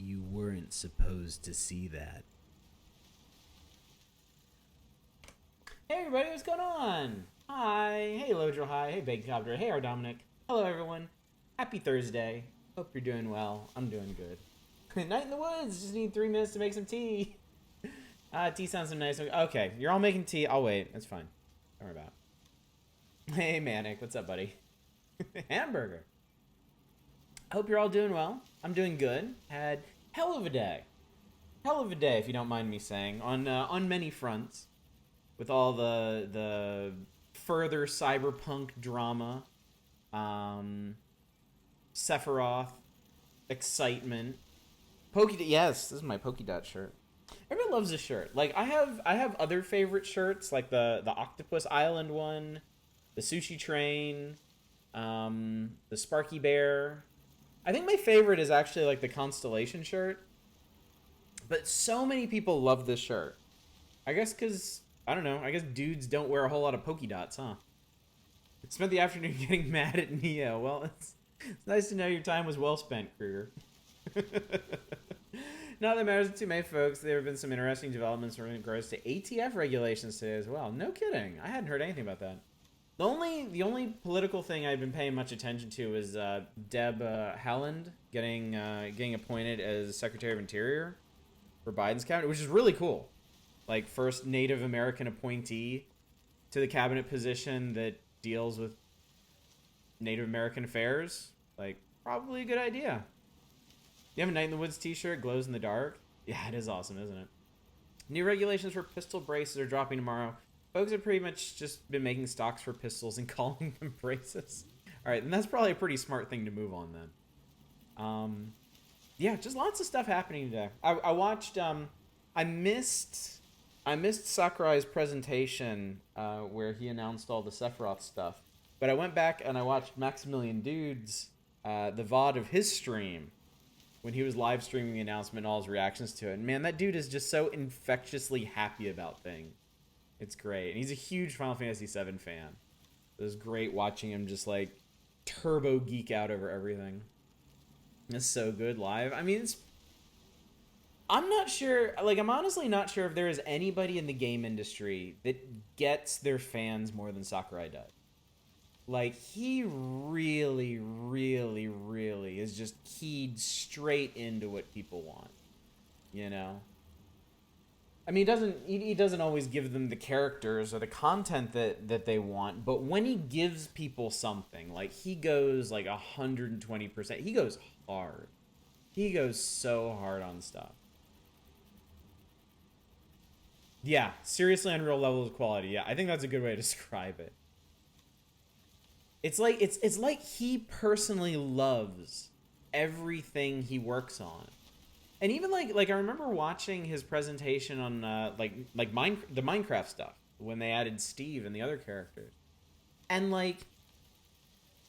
You weren't supposed to see that. Hey everybody, what's going on? Hi, hey Lodro, hi, hey Bagcopter, hey Dominic. Hello everyone. Happy Thursday. Hope you're doing well. I'm doing good. Night in the woods. Just need 3 minutes to make some tea. Tea sounds so nice. Okay, you're all making tea. I'll wait. That's fine. Don't worry about it. Hey Manic, what's up, buddy? Hamburger. Hope you're all doing well. I'm doing good. Had hell of a day. Hell of a day, if you don't mind me saying, on many fronts, with all the further cyberpunk drama, Sephiroth, excitement, yes, this is my Polkadot shirt. Everyone loves this shirt. Like I have other favorite shirts, like the Octopus Island one, the Sushi Train, the Sparky Bear. I think my favorite is actually like the Constellation shirt. But so many people love this shirt. I guess because, I don't know, I guess dudes don't wear a whole lot of polka dots, huh? Spent the afternoon getting mad at Neo. Well, it's nice to know your time was well spent, Kruger. Not that matters to too many folks. There have been some interesting developments in regards to ATF regulations today as well. No kidding. I hadn't heard anything about that. The only political thing I've been paying much attention to is Deb Haaland getting appointed as Secretary of Interior for Biden's cabinet, which is really cool. Like, first Native American appointee to the cabinet position that deals with Native American affairs. Like, probably a good idea. You have a Night in the Woods t-shirt, glows in the dark? Yeah, it is awesome, isn't it? New regulations for pistol braces are dropping tomorrow. Folks have pretty much just been making stocks for pistols and calling them braces. Alright, and that's probably a pretty smart thing to move on then. Yeah, just lots of stuff happening today. I watched, I missed Sakurai's presentation where he announced all the Sephiroth stuff. But I went back and I watched Maximilian Dude's, the VOD of his stream when he was live streaming the announcement and all his reactions to it. And man, that dude is just so infectiously happy about things. It's great. And he's a huge Final Fantasy VII fan. It was great watching him just like turbo geek out over everything. It's so good live. I mean, I'm not sure, like, I'm honestly not sure if there is anybody in the game industry that gets their fans more than Sakurai does. Like, he really, really, really is just keyed straight into what people want, you know? I mean, he doesn't always give them the characters or the content that they want, but when he gives people something, like, he goes, like, 120%. He goes hard. He goes so hard on stuff. Yeah, seriously unreal levels of quality. Yeah, I think that's a good way to describe it. It's like he personally loves everything he works on. And even like I remember watching his presentation on the Minecraft stuff when they added Steve and the other characters. And like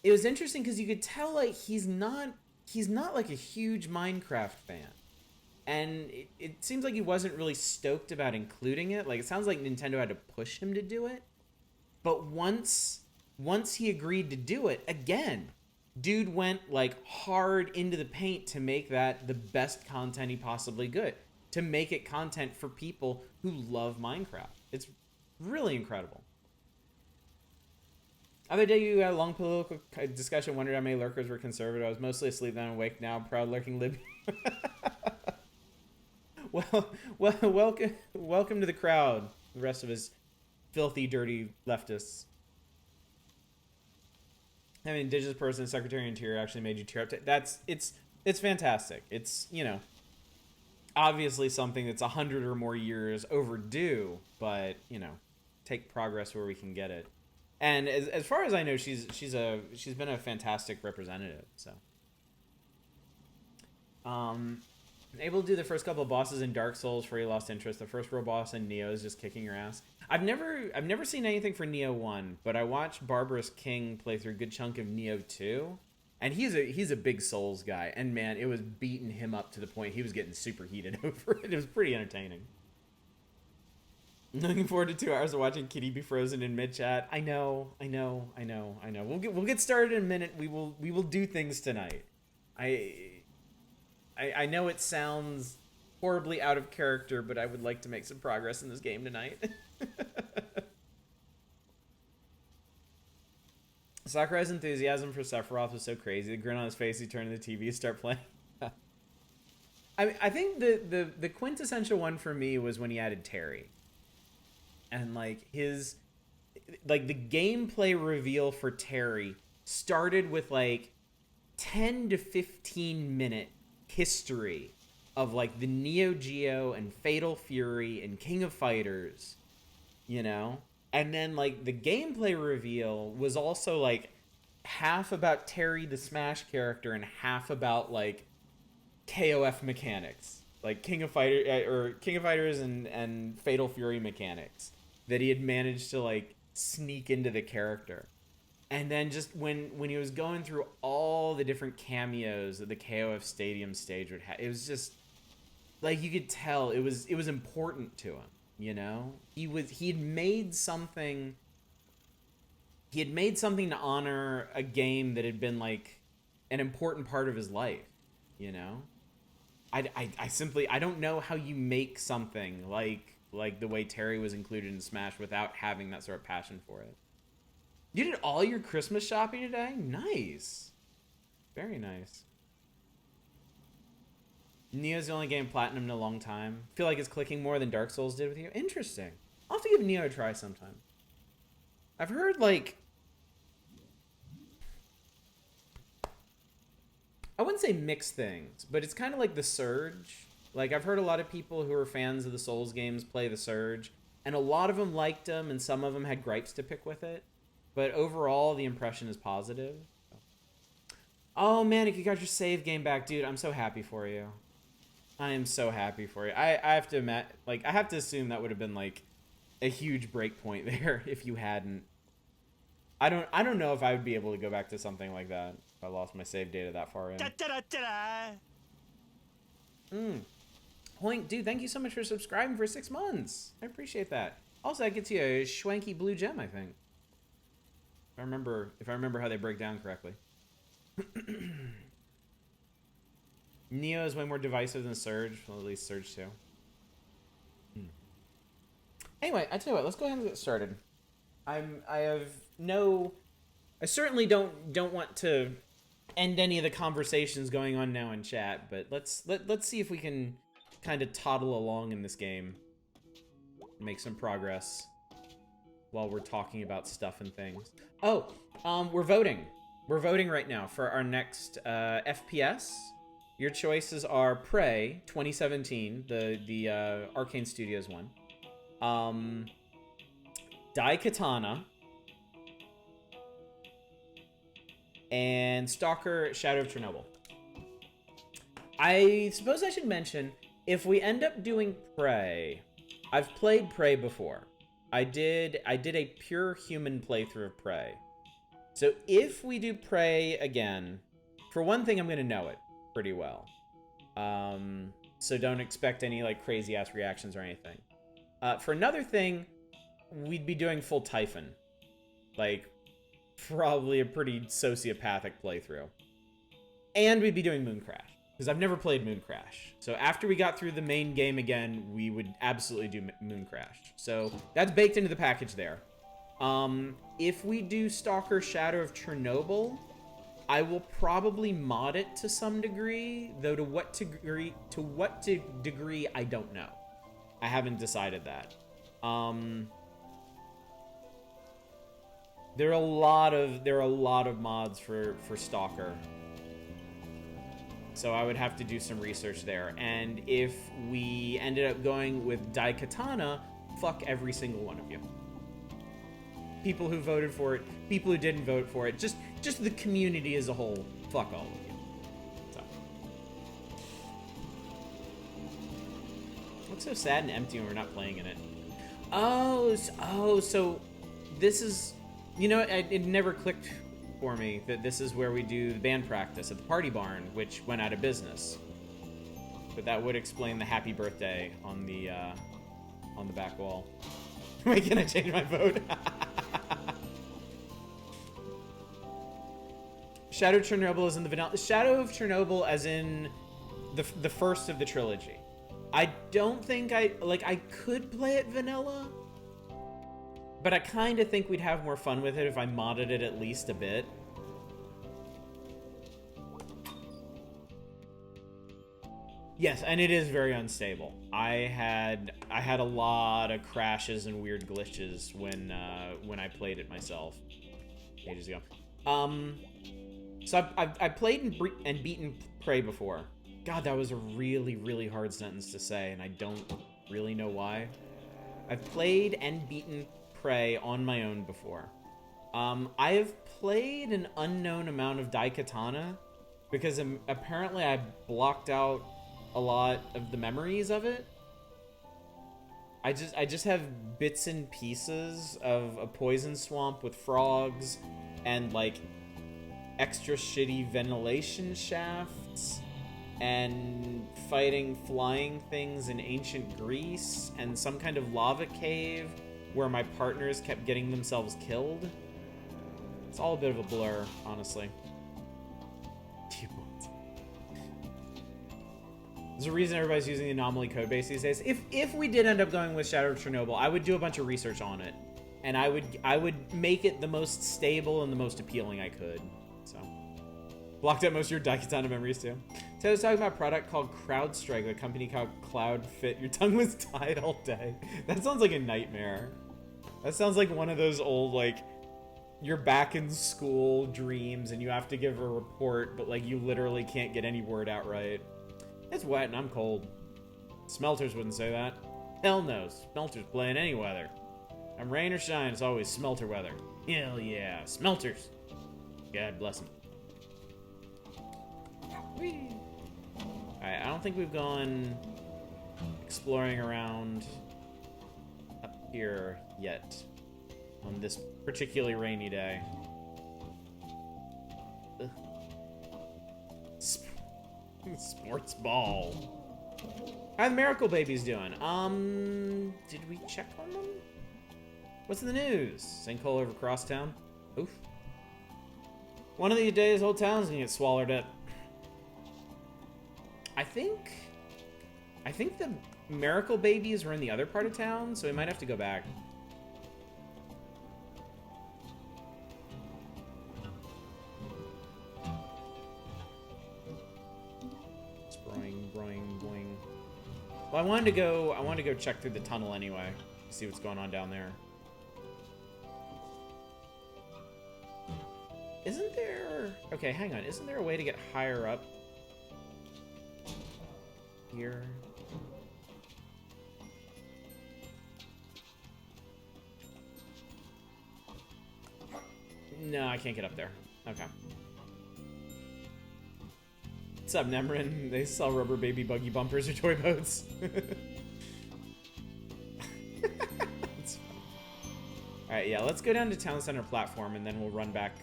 it was interesting cuz you could tell like he's not like a huge Minecraft fan. And it seems like he wasn't really stoked about including it. Like, it sounds like Nintendo had to push him to do it. But once he agreed to do it, again, dude went, like, hard into the paint to make that the best content he possibly could. To make it content for people who love Minecraft. It's really incredible. Other day, you had a long political discussion, wondered how many lurkers were conservative. I was mostly asleep, then awake now, proud lurking Libby. Well, welcome to the crowd. The rest of his filthy, dirty leftists. Having an indigenous person, Secretary of Interior, actually made you tear up. It's fantastic. It's, you know, obviously something that's 100 or more years overdue, but you know, take progress where we can get it. And as far as I know, she's been a fantastic representative. So, able to do the first couple of bosses in Dark Souls before you lost interest. The first real boss in Neo is just kicking your ass. I've never seen anything for Neo 1, but I watched Barbarous King play through a good chunk of Neo 2, and he's a big Souls guy, and man, it was beating him up to the point he was getting super heated over it. It was pretty entertaining. Looking forward to 2 hours of watching Kitty be frozen in mid chat. I know. We'll get started in a minute. We will do things tonight. I I know it sounds horribly out of character, but I would like to make some progress in this game tonight. Sakurai's enthusiasm for Sephiroth was so crazy. The grin on his face, he turned to the TV and start playing. I think the quintessential one for me was when he added Terry. And like the gameplay reveal for Terry started with like 10 to 15 minute history of like the Neo Geo and Fatal Fury and King of Fighters, you know? And then, like, the gameplay reveal was also, like, half about Terry the Smash character and half about, like, KOF mechanics. Like, King of Fighters and Fatal Fury mechanics that he had managed to, like, sneak into the character. And then just when he was going through all the different cameos that the KOF Stadium stage would have, it was just, like, you could tell it was important to him. You know, he had made something to honor a game that had been like an important part of his life. You know, I simply don't know how you make something like the way Terry was included in Smash without having that sort of passion for it. You did all your Christmas shopping today? Nice, very nice. Neo's the only game platinum in a long time. Feel like it's clicking more than Dark Souls did with you. Interesting. I'll have to give Neo a try sometime. I've heard, like... I wouldn't say mixed things, but it's kind of like the Surge. Like, I've heard a lot of people who are fans of the Souls games play the Surge, and a lot of them liked them, and some of them had gripes to pick with it. But overall, the impression is positive. Oh, man, you got your save game back, dude. I'm so happy for you. I am so happy for you. I have to admit, like, I have to assume that would have been like a huge break point there if you hadn't. I don't know if I would be able to go back to something like that if I lost my save data that far in. Hoink, dude, thank you so much for subscribing for 6 months. I appreciate that. Also, that gets you a schwanky blue gem, I think. If I remember how they break down correctly. Neo is way more divisive than Surge. Well, at least Surge 2. Anyway, I tell you what, let's go ahead and get started. I certainly don't want to end any of the conversations going on now in chat, but let's see if we can kind of toddle along in this game. Make some progress while we're talking about stuff and things. Oh, we're voting. We're voting right now for our next FPS. Your choices are Prey 2017, the Arcane Studios one. Daikatana. And Stalker Shadow of Chernobyl. I suppose I should mention, if we end up doing Prey, I've played Prey before. I did a pure human playthrough of Prey. So if we do Prey again, for one thing, I'm going to know it pretty well. So don't expect any like crazy ass reactions or anything. For another thing, we'd be doing full Typhon. Like, probably a pretty sociopathic playthrough. And we'd be doing Moon Crash, because I've never played Moon Crash. So after we got through the main game again, we would absolutely do Moon Crash. So that's baked into the package there. If we do Stalker Shadow of Chernobyl, I will probably mod it to some degree, though to what degree I don't know. I haven't decided that. There are a lot of mods for Stalker. So I would have to do some research there. And if we ended up going with Daikatana, fuck every single one of you. People who voted for it, people who didn't vote for it, just the community as a whole, fuck all of you. So. It looks so sad and empty when we're not playing in it. Oh, so this is, you know, it never clicked for me that this is where we do the band practice at the Party Barn, which went out of business. But that would explain the happy birthday on the back wall. Wait, can I change my vote? Shadow of Chernobyl is in the vanilla. Shadow of Chernobyl as in the first of the trilogy. I don't think I could play it vanilla, but I kind of think we'd have more fun with it if I modded it at least a bit. Yes, and it is very unstable. I had a lot of crashes and weird glitches when I played it myself ages ago. So I played and beaten Prey before. God, that was a really, really hard sentence to say, and I don't really know why. I've played and beaten Prey on my own before. I have played an unknown amount of Daikatana because apparently I blocked out a lot of the memories of it. I just have bits and pieces of a poison swamp with frogs and like extra shitty ventilation shafts and fighting flying things in ancient Greece and some kind of lava cave where my partners kept getting themselves killed. It's all a bit of a blur, honestly. There's a reason everybody's using the anomaly code base these days. If we did end up going with Shadow of Chernobyl, I would do a bunch of research on it, and I would make it the most stable and the most appealing I could. So, blocked out most of your Daikatana memories too. So I was talking about a product called CrowdStrike, the company called CloudFit. Your tongue was tied all day. That sounds like a nightmare. That sounds like one of those old like you're back in school dreams and you have to give a report, but like you literally can't get any word out right. It's wet and I'm cold. Smelters wouldn't say that. Hell no, Smelters play in any weather. I'm rain or shine, it's always Smelter weather. Hell yeah, Smelters. God bless them. Alright, I don't think we've gone exploring around up here yet on this particularly rainy day. Ugh. Sports ball. How are the Miracle Babies doing? Did we check on them? What's in the news? Sinkhole over Crosstown? Oof. One of these days, whole town's gonna get swallowed up. I think the Miracle Babies were in the other part of town, so we might have to go back. Well, I wanted to go check through the tunnel anyway, see what's going on down there. Isn't there... Okay, hang on. Isn't there a way to get higher up? Here. No, I can't get up there. Okay. What's up, Nemrin? They sell rubber baby buggy bumpers or toy boats. Alright, yeah, let's go down to Town Center platform and then we'll run back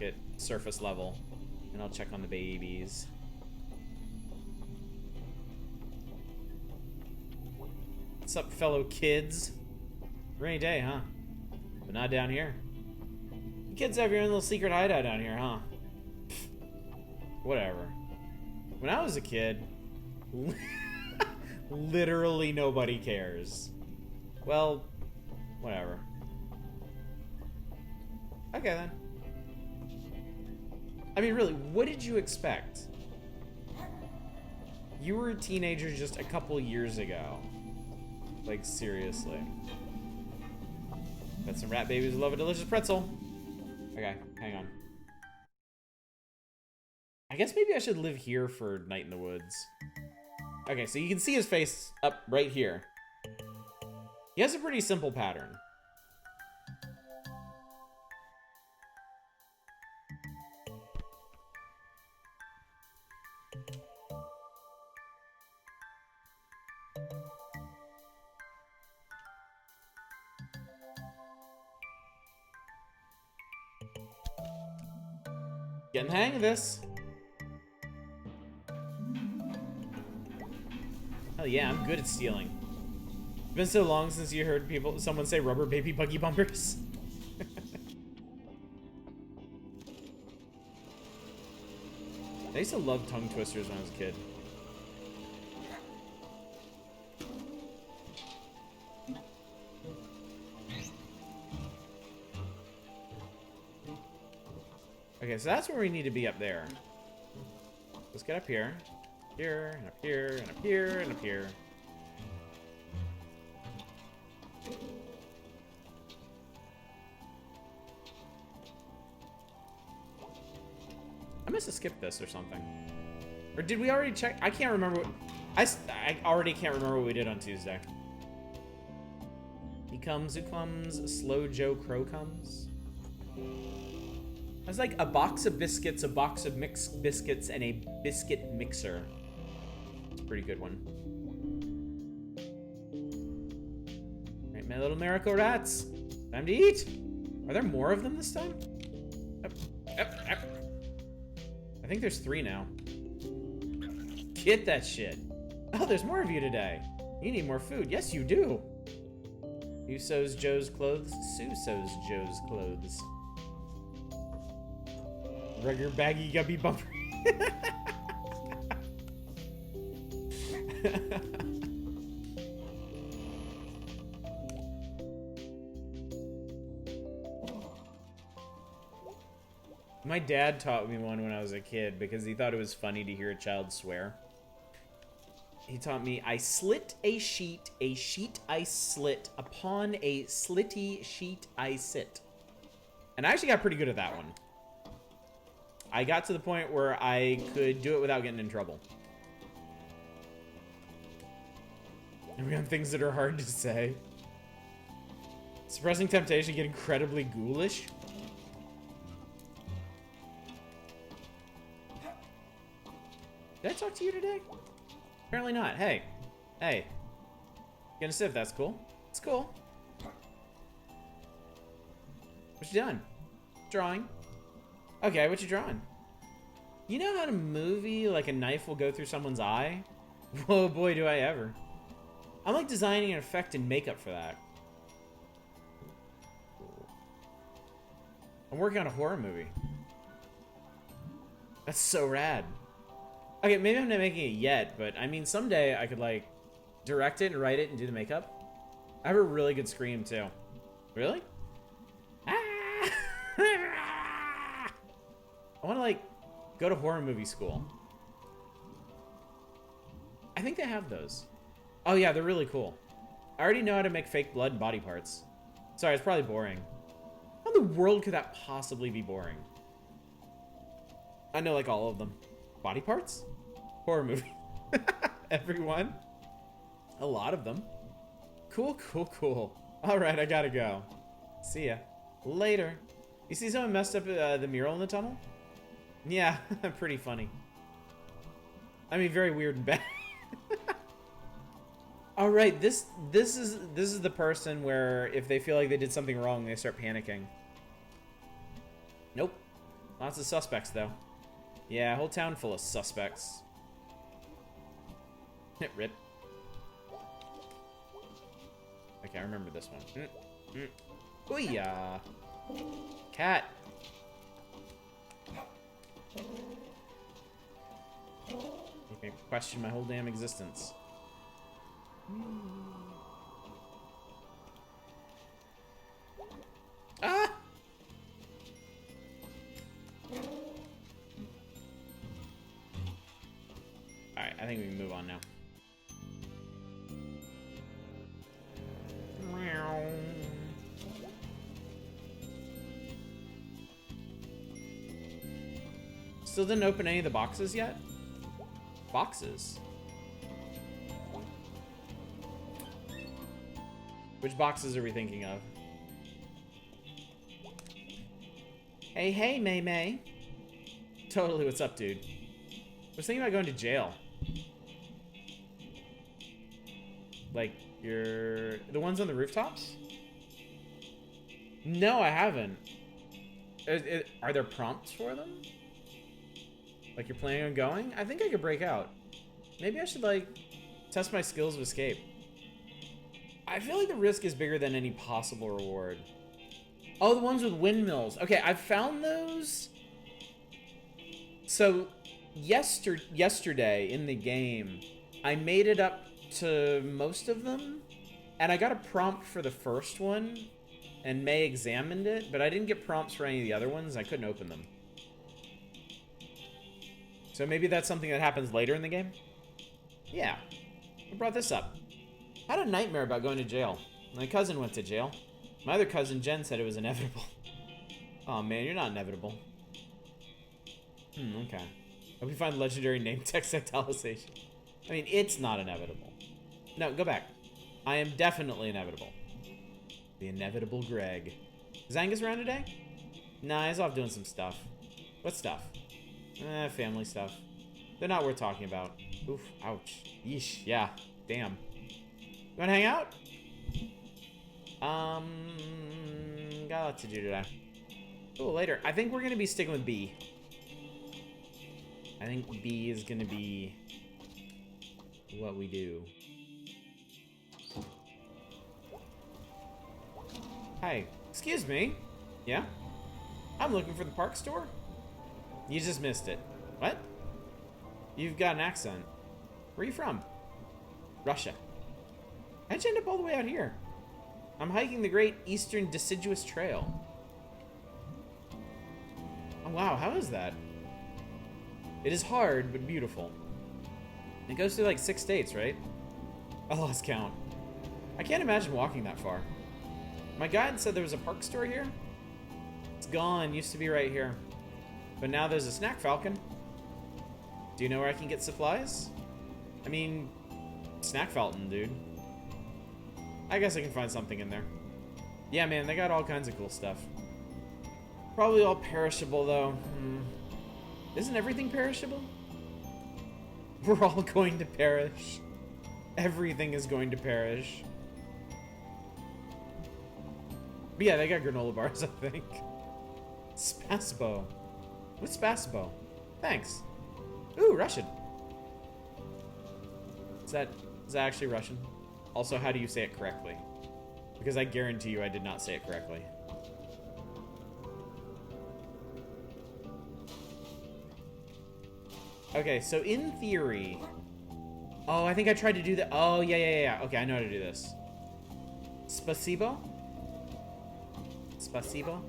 at surface level and I'll check on the babies. What's up, fellow kids? Rainy day, huh? But not down here. You kids have your own little secret hideout down here, huh? Whatever. When I was a kid, literally nobody cares. Well, whatever. Okay then. I mean, really, what did you expect? You were a teenager just a couple years ago. Like, seriously. Got some rat babies who love a delicious pretzel. Okay, hang on. I guess maybe I should live here for Night in the Woods. Okay, so you can see his face up right here. He has a pretty simple pattern. Getting the hang of this. Hell yeah, I'm good at stealing. It's been so long since you heard someone say rubber baby buggy bumpers. I used to love tongue twisters when I was a kid. Okay, so that's where we need to be up there. Let's get up here. Here, and up here, and up here, and up here. I must have skipped this or something. Or did we already check? I can't remember what... I already can't remember what we did on Tuesday. He comes, who comes, Slow Joe Crow comes. That's like a box of biscuits, a box of mixed biscuits, and a biscuit mixer. It's a pretty good one. Alright, my little miracle rats. Time to eat. Are there more of them this time? I think there's 3 now. Get that shit. Oh, there's more of you today. You need more food. Yes, you do. You sews Joe's clothes. Sue sews Joe's clothes. Regular baggy gubby bumper. My dad taught me one when I was a kid because he thought it was funny to hear a child swear. He taught me, I slit a sheet I slit, upon a slitty sheet I sit. And I actually got pretty good at that one. I got to the point where I could do it without getting in trouble. And we have things that are hard to say. Suppressing temptation, get incredibly ghoulish. Did I talk to you today? Apparently not. Hey. Hey. Get a sieve, that's cool. It's cool. What you done? Drawing. Okay, what you drawing? You know how to movie like a knife will go through someone's eye? Whoa, boy, do I ever. I'm like designing an effect and makeup for that. I'm working on a horror movie. That's so rad. Okay, maybe I'm not making it yet, but I mean, someday I could like direct it and write it and do the makeup. I have a really good scream too. Really? Ah! I want to like go to horror movie school. I think they have those. Oh yeah, they're really cool. I already know how to make fake blood and body parts. Sorry, it's probably boring. How in the world could that possibly be boring? I know like all of them. Body parts? Horror movie. Everyone? A lot of them. Cool, cool, cool. Alright, I gotta go. See ya. Later. You see someone messed up the mural in the tunnel? Yeah, pretty funny. I mean, very weird and bad. Alright, this is the person where if they feel like they did something wrong, they start panicking. Nope. Lots of suspects, though. Yeah, whole town full of suspects. Rip. Okay, I remember this one. Booyah! Cat! You can question my whole damn existence. Ah! Alright, I think we can move on now. Still didn't open any of the boxes yet? Boxes? Which boxes are we thinking of? Hey, hey, May May. Totally, what's up, dude? I was thinking about going to jail. Like, the ones on the rooftops? No, I haven't. Are there prompts for them? Like you're planning on going? I think I could break out. Maybe I should, like, test my skills of escape. I feel like the risk is bigger than any possible reward. Oh, the ones with windmills. Okay, I've found those. So, yesterday in the game, I made it up to most of them, and I got a prompt for the first one, and May examined it, but I didn't get prompts for any of the other ones. I couldn't open them. So maybe that's something that happens later in the game? Yeah. I brought this up. I had a nightmare about going to jail. My cousin went to jail. My other cousin, Jen, said it was inevitable. Oh man, you're not inevitable. Okay. Hope you find legendary name text actualization. I mean, it's not inevitable. No, go back. I am definitely inevitable. The inevitable Greg. Is Angus around today? Nah, he's off doing some stuff. What stuff? Family stuff. They're not worth talking about. Oof, ouch. Yeesh, yeah. Damn. You wanna hang out? Got a lot to do today. Oh, later. I think we're gonna be sticking with B. I think B is gonna be what we do. Hi. Excuse me. Yeah? I'm looking for the park store. You just missed it. What? You've got an accent. Where are you from? Russia. How'd you end up all the way out here? I'm hiking the Great Eastern Deciduous Trail. Oh wow, how is that? It is hard, but beautiful. It goes through like 6 states, right? I lost count. I can't imagine walking that far. My guide said there was a park store here. It's gone, used to be right here. But now there's a snack falcon. Do you know where I can get supplies? I mean, snack falcon, dude. I guess I can find something in there. Yeah, man, they got all kinds of cool stuff. Probably all perishable, though. Isn't everything perishable? We're all going to perish. Everything is going to perish. But yeah, they got granola bars, I think. Spasbo. What's Spasbo? Thanks. Ooh, Russian. Is that actually Russian? Also, how do you say it correctly? Because I guarantee you I did not say it correctly. Okay, so in theory... Oh, I think I tried to do that. Oh, yeah. Okay, I know how to do this. Spasibo? Spasibo?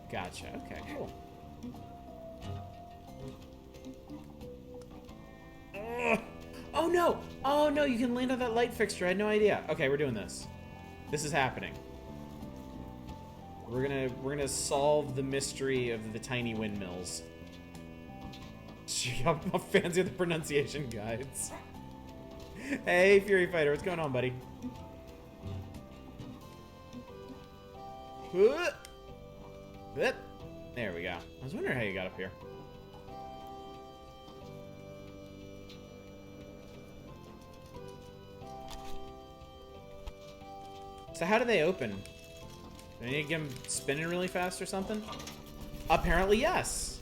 Gotcha. Okay, cool. Ugh. Oh no! Oh no, you can land on that light fixture. I had no idea. Okay, we're doing this. This is happening. We're gonna solve the mystery of the tiny windmills. I'm fancy with the pronunciation guides. Hey, Fury Fighter, what's going on, buddy? There we go. I was wondering how you got up here. So how do they open? Do I need to get them spinning really fast or something? Apparently, yes.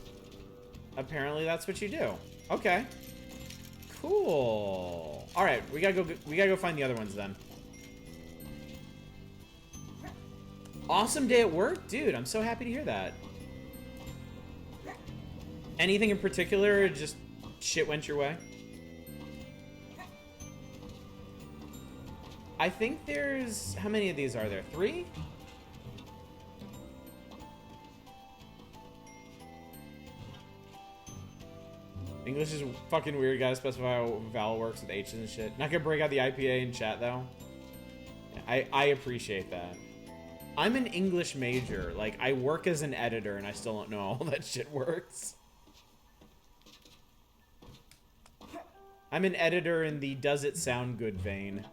Apparently, that's what you do. Okay. Cool. All right, we gotta go find the other ones then. Awesome day at work, dude. I'm so happy to hear that. Anything in particular, or just shit went your way? I think there's... How many of these are there? 3? English is fucking weird. Gotta specify how vowel works with H's and shit. Not gonna break out the IPA in chat, though. I appreciate that. I'm an English major. Like, I work as an editor, and I still don't know how all that shit works. I'm an editor in the does it sound good vein.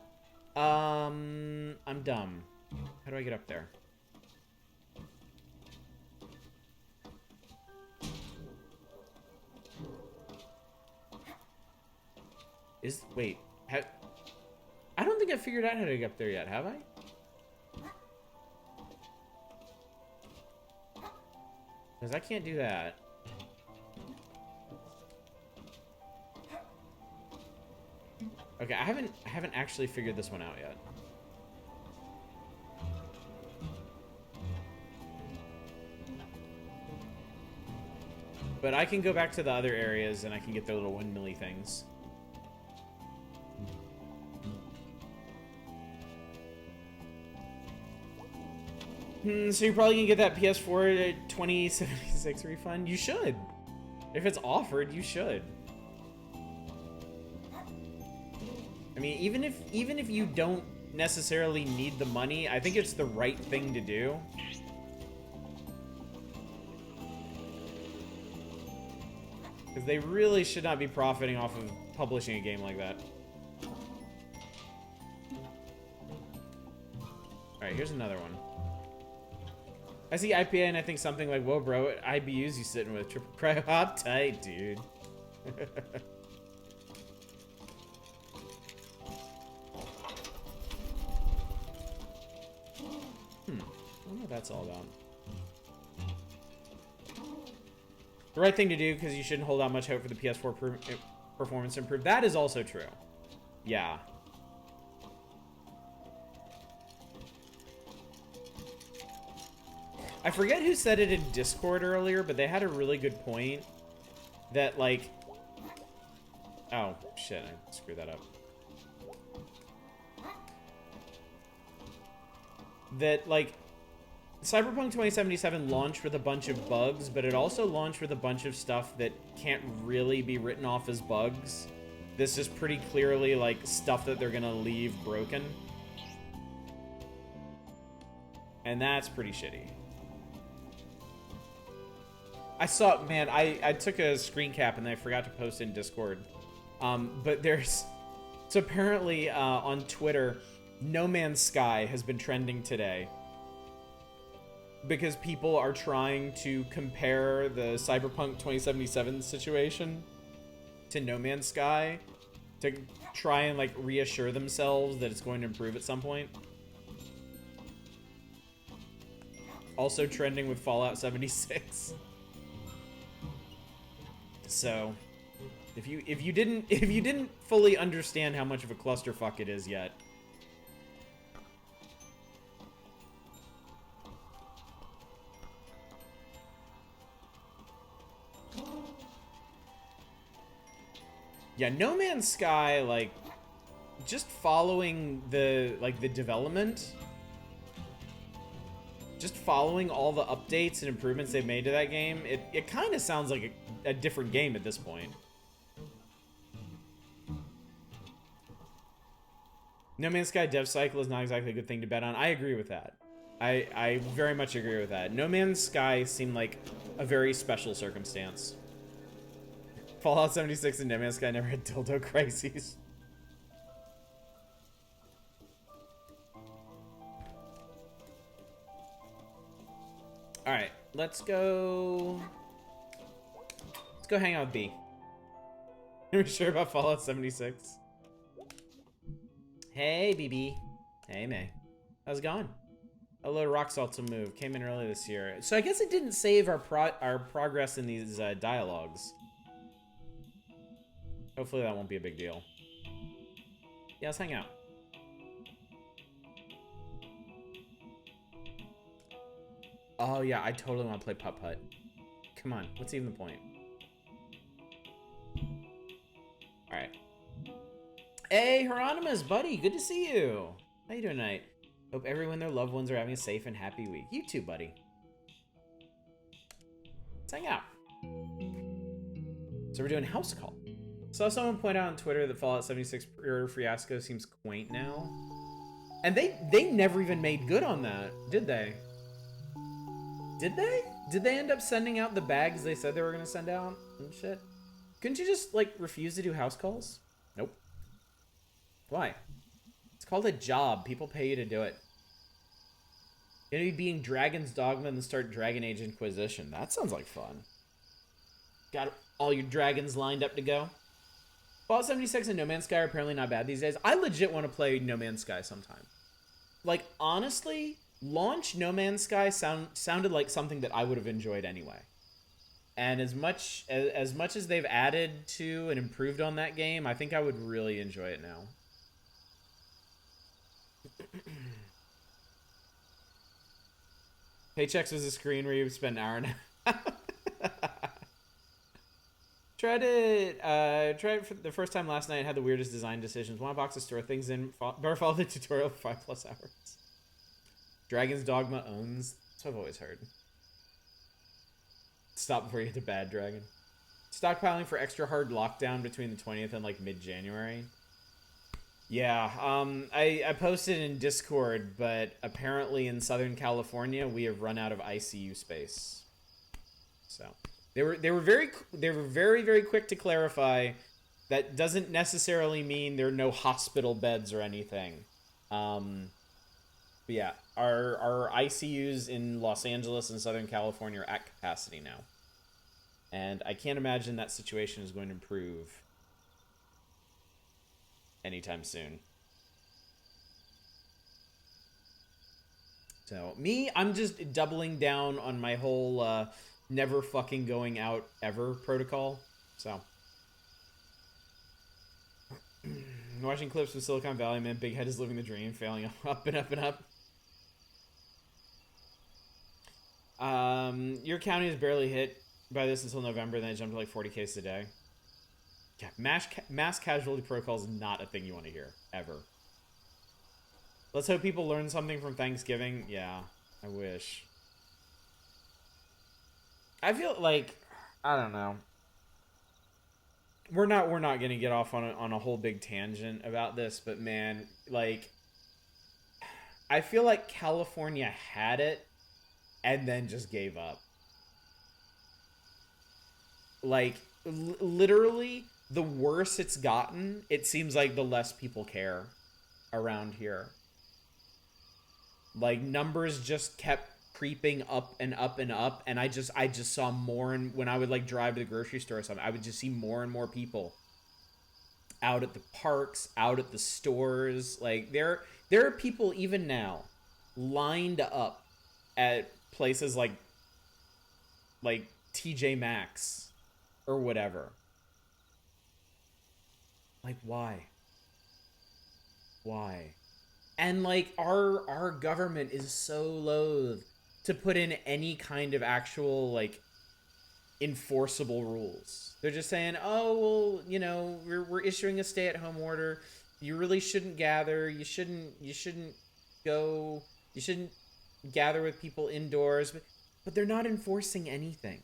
I'm dumb. How do I get up there? Wait. I don't think I figured out how to get up there yet, have I? Because I can't do that. Okay, I haven't actually figured this one out yet. But I can go back to the other areas and I can get the little windmilly things. So you're probably gonna get that PS4 2076 refund? You should. If it's offered, you should. I mean, even if you don't necessarily need the money, I think it's the right thing to do. Because they really should not be profiting off of publishing a game like that. Alright, here's another one. I see IPA and I think something like, whoa, bro, what IBUs you sitting with? Triple cryo hop tight, dude. I don't know what that's all about. The right thing to do, because you shouldn't hold out much hope for the PS4 performance improve. That is also true. Yeah. I forget who said it in Discord earlier, but they had a really good point. That, like... Oh, shit, I screwed that up. That, like... Cyberpunk 2077 launched with a bunch of bugs, but it also launched with a bunch of stuff that can't really be written off as bugs. This is pretty clearly, like, stuff that they're gonna leave broken. And that's pretty shitty. I saw, man, I took a screen cap and I forgot to post it in Discord. But there's... So apparently, on Twitter, No Man's Sky has been trending today. Because people are trying to compare the Cyberpunk 2077 situation to No Man's Sky to try and, like, reassure themselves that it's going to improve at some point. Also trending with Fallout 76. So, if you didn't fully understand how much of a clusterfuck it is yet, yeah, No Man's Sky, like, just following the development, just following all the updates and improvements they've made to that game, it kind of sounds like a different game at this point. No Man's Sky dev cycle is not exactly a good thing to bet on. I agree with that. I very much agree with that. No Man's Sky seemed like a very special circumstance. Fallout 76 and No Man's Sky never had dildo crises. Alright, let's go hang out with B. Are you sure about Fallout 76? Hey, BB. Hey, May. How's it going? A load of rock salts will move. Came in early this year. So I guess it didn't save our progress in these dialogues. Hopefully that won't be a big deal. Yeah, let's hang out. Oh, yeah, I totally want to play putt-putt. Come on, what's even the point? Alright. Hey, Hieronymus, buddy, good to see you. How you doing tonight? Hope everyone and their loved ones are having a safe and happy week. You too, buddy. Let's hang out. So we're doing house call. Saw someone point out on Twitter that Fallout 76 pre-order fiasco seems quaint now. And they never even made good on that, did they? Did they? Did they end up sending out the bags they said they were going to send out and shit? Couldn't you just, like, refuse to do house calls? Nope. Why? It's called a job. People pay you to do it. You're gonna be being Dragon's Dogma and start Dragon Age Inquisition. That sounds like fun. Got all your dragons lined up to go? Fallout 76 and No Man's Sky are apparently not bad these days. I legit want to play No Man's Sky sometime. Like, honestly, launch No Man's Sky sounded like something that I would have enjoyed anyway. And as much as they've added to and improved on that game, I think I would really enjoy it now. Paychecks was a screen where you spend an hour and a half. Tried it for the first time last night. Had the weirdest design decisions. Want a box to store things in. Better follow the tutorial for 5+ hours. Dragon's Dogma owns. That's what I've always heard. Stop before you hit the bad dragon. Stockpiling for extra hard lockdown between the 20th and like mid-January. Yeah, I posted in Discord, but apparently in Southern California we have run out of ICU space. So they were very very quick to clarify that doesn't necessarily mean there are no hospital beds or anything. But yeah, our ICUs in Los Angeles and Southern California are at capacity now. And I can't imagine that situation is going to improve anytime soon. So, I'm just doubling down on my whole never fucking going out ever protocol. So. Watching clips of Silicon Valley, man, Big Head is living the dream, failing up and up and up. Your county is barely hit by this until November, then it jumped to like 40 cases a day. Yeah, mass casualty protocol is not a thing you want to hear, ever. Let's hope people learn something from Thanksgiving. Yeah, I wish. I feel like, I don't know. We're not gonna get off on a whole big tangent about this, but man, like, I feel like California had it and then just gave up. Like, literally, the worse it's gotten, it seems like the less people care around here. Like, numbers just kept creeping up and up and up, and I just saw more, and when I would like drive to the grocery store or something, I would just see more and more people out at the parks, out at the stores. Like, there are people even now lined up at places like TJ Maxx or whatever. Like, why? And like, our government is so loath to put in any kind of actual like enforceable rules. They're just saying, oh well, you know, we're issuing a stay-at-home order. You really shouldn't gather. You shouldn't gather with people indoors. But they're not enforcing anything,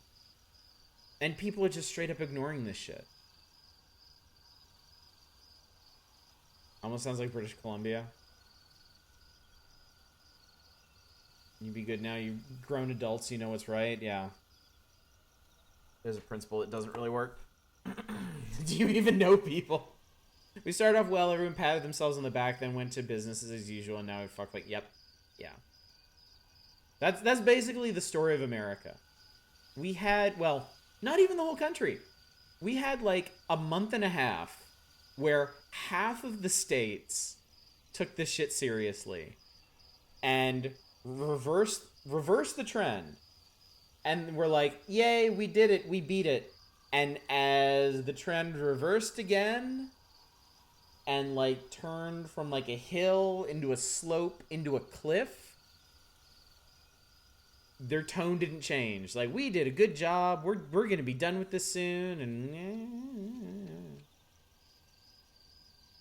and people are just straight up ignoring this shit. Almost sounds like British Columbia. You be good now. You've grown adults. You know what's right. Yeah. There's a principle that doesn't really work. Do you even know people? We started off well. Everyone patted themselves on the back, then went to businesses as usual, and now we fuck like, yep. Yeah. That's basically the story of America. We had, well, not even the whole country. We had like a month and a half where half of the states took this shit seriously and reversed the trend, and we're like, yay, we did it, we beat it. And as the trend reversed again and like turned from like a hill into a slope into a cliff, their tone didn't change. Like, we did a good job, we're gonna be done with this soon. And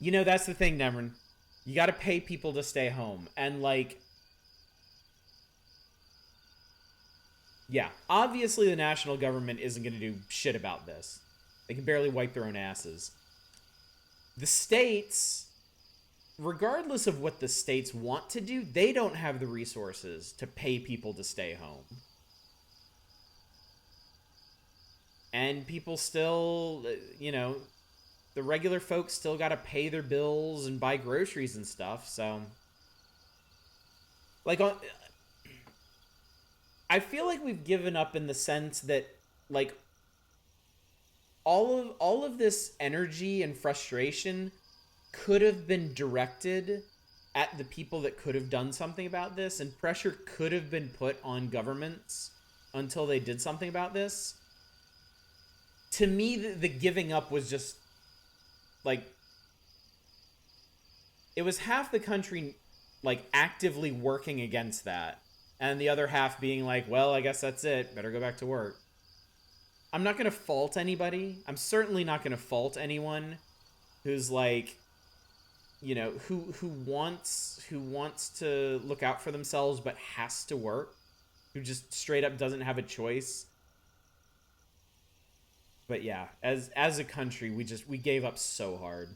you know, that's the thing, Nemron. You gotta pay people to stay home. And like, yeah, obviously the national government isn't going to do shit about this. They can barely wipe their own asses. The states, regardless of what the states want to do, they don't have the resources to pay people to stay home. And people still, you know, the regular folks still got to pay their bills and buy groceries and stuff, so. Like, I feel like we've given up in the sense that, like, all of this energy and frustration could have been directed at the people that could have done something about this, and pressure could have been put on governments until they did something about this. To me, the giving up was just, like, it was half the country, like, actively working against that, and the other half being like, well, I guess that's it. Better go back to work. I'm not gonna fault anybody. I'm certainly not gonna fault anyone who's like, you know, who wants to look out for themselves but has to work, who just straight up doesn't have a choice. But yeah, as a country, we gave up so hard.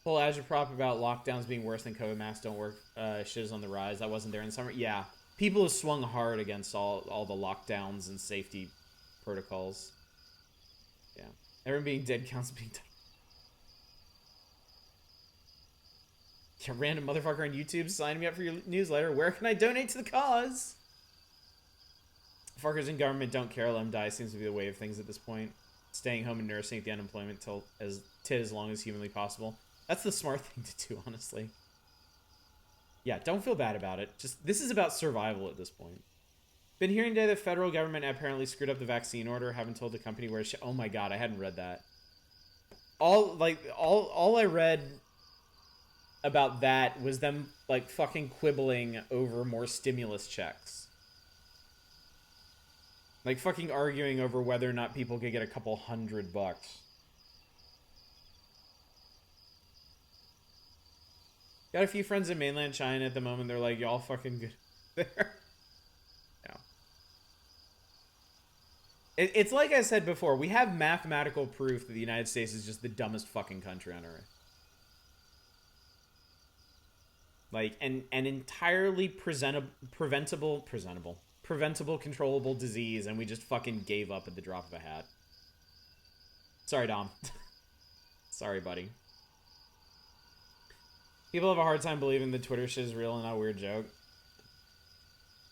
Whole agitprop about lockdowns being worse than COVID, masks don't work, shit is on the rise. I wasn't there in the summer. Yeah, people have swung hard against all the lockdowns and safety protocols. Yeah, everyone being dead counts being done. Yeah, random motherfucker on YouTube signing me up for your newsletter. Where can I donate to the cause? Fuckers in government don't care. Let them die seems to be the way of things at this point. Staying home and nursing at the unemployment till as long as humanly possible. That's the smart thing to do, honestly. Yeah, don't feel bad about it. Just, this is about survival at this point. Been hearing today the federal government apparently screwed up the vaccine order. Haven't told the company where oh my god, I hadn't read that. All I read about that was them, like, fucking quibbling over more stimulus checks. Like, fucking arguing over whether or not people could get a couple $100. Got a few friends in mainland China at the moment. They're like, y'all fucking good there. Yeah. It's like I said before. We have mathematical proof that the United States is just the dumbest fucking country on earth. Like, an entirely preventable, controllable disease, and we just fucking gave up at the drop of a hat. Sorry, Dom. Sorry, buddy. People have a hard time believing the Twitter shit is real and not a weird joke.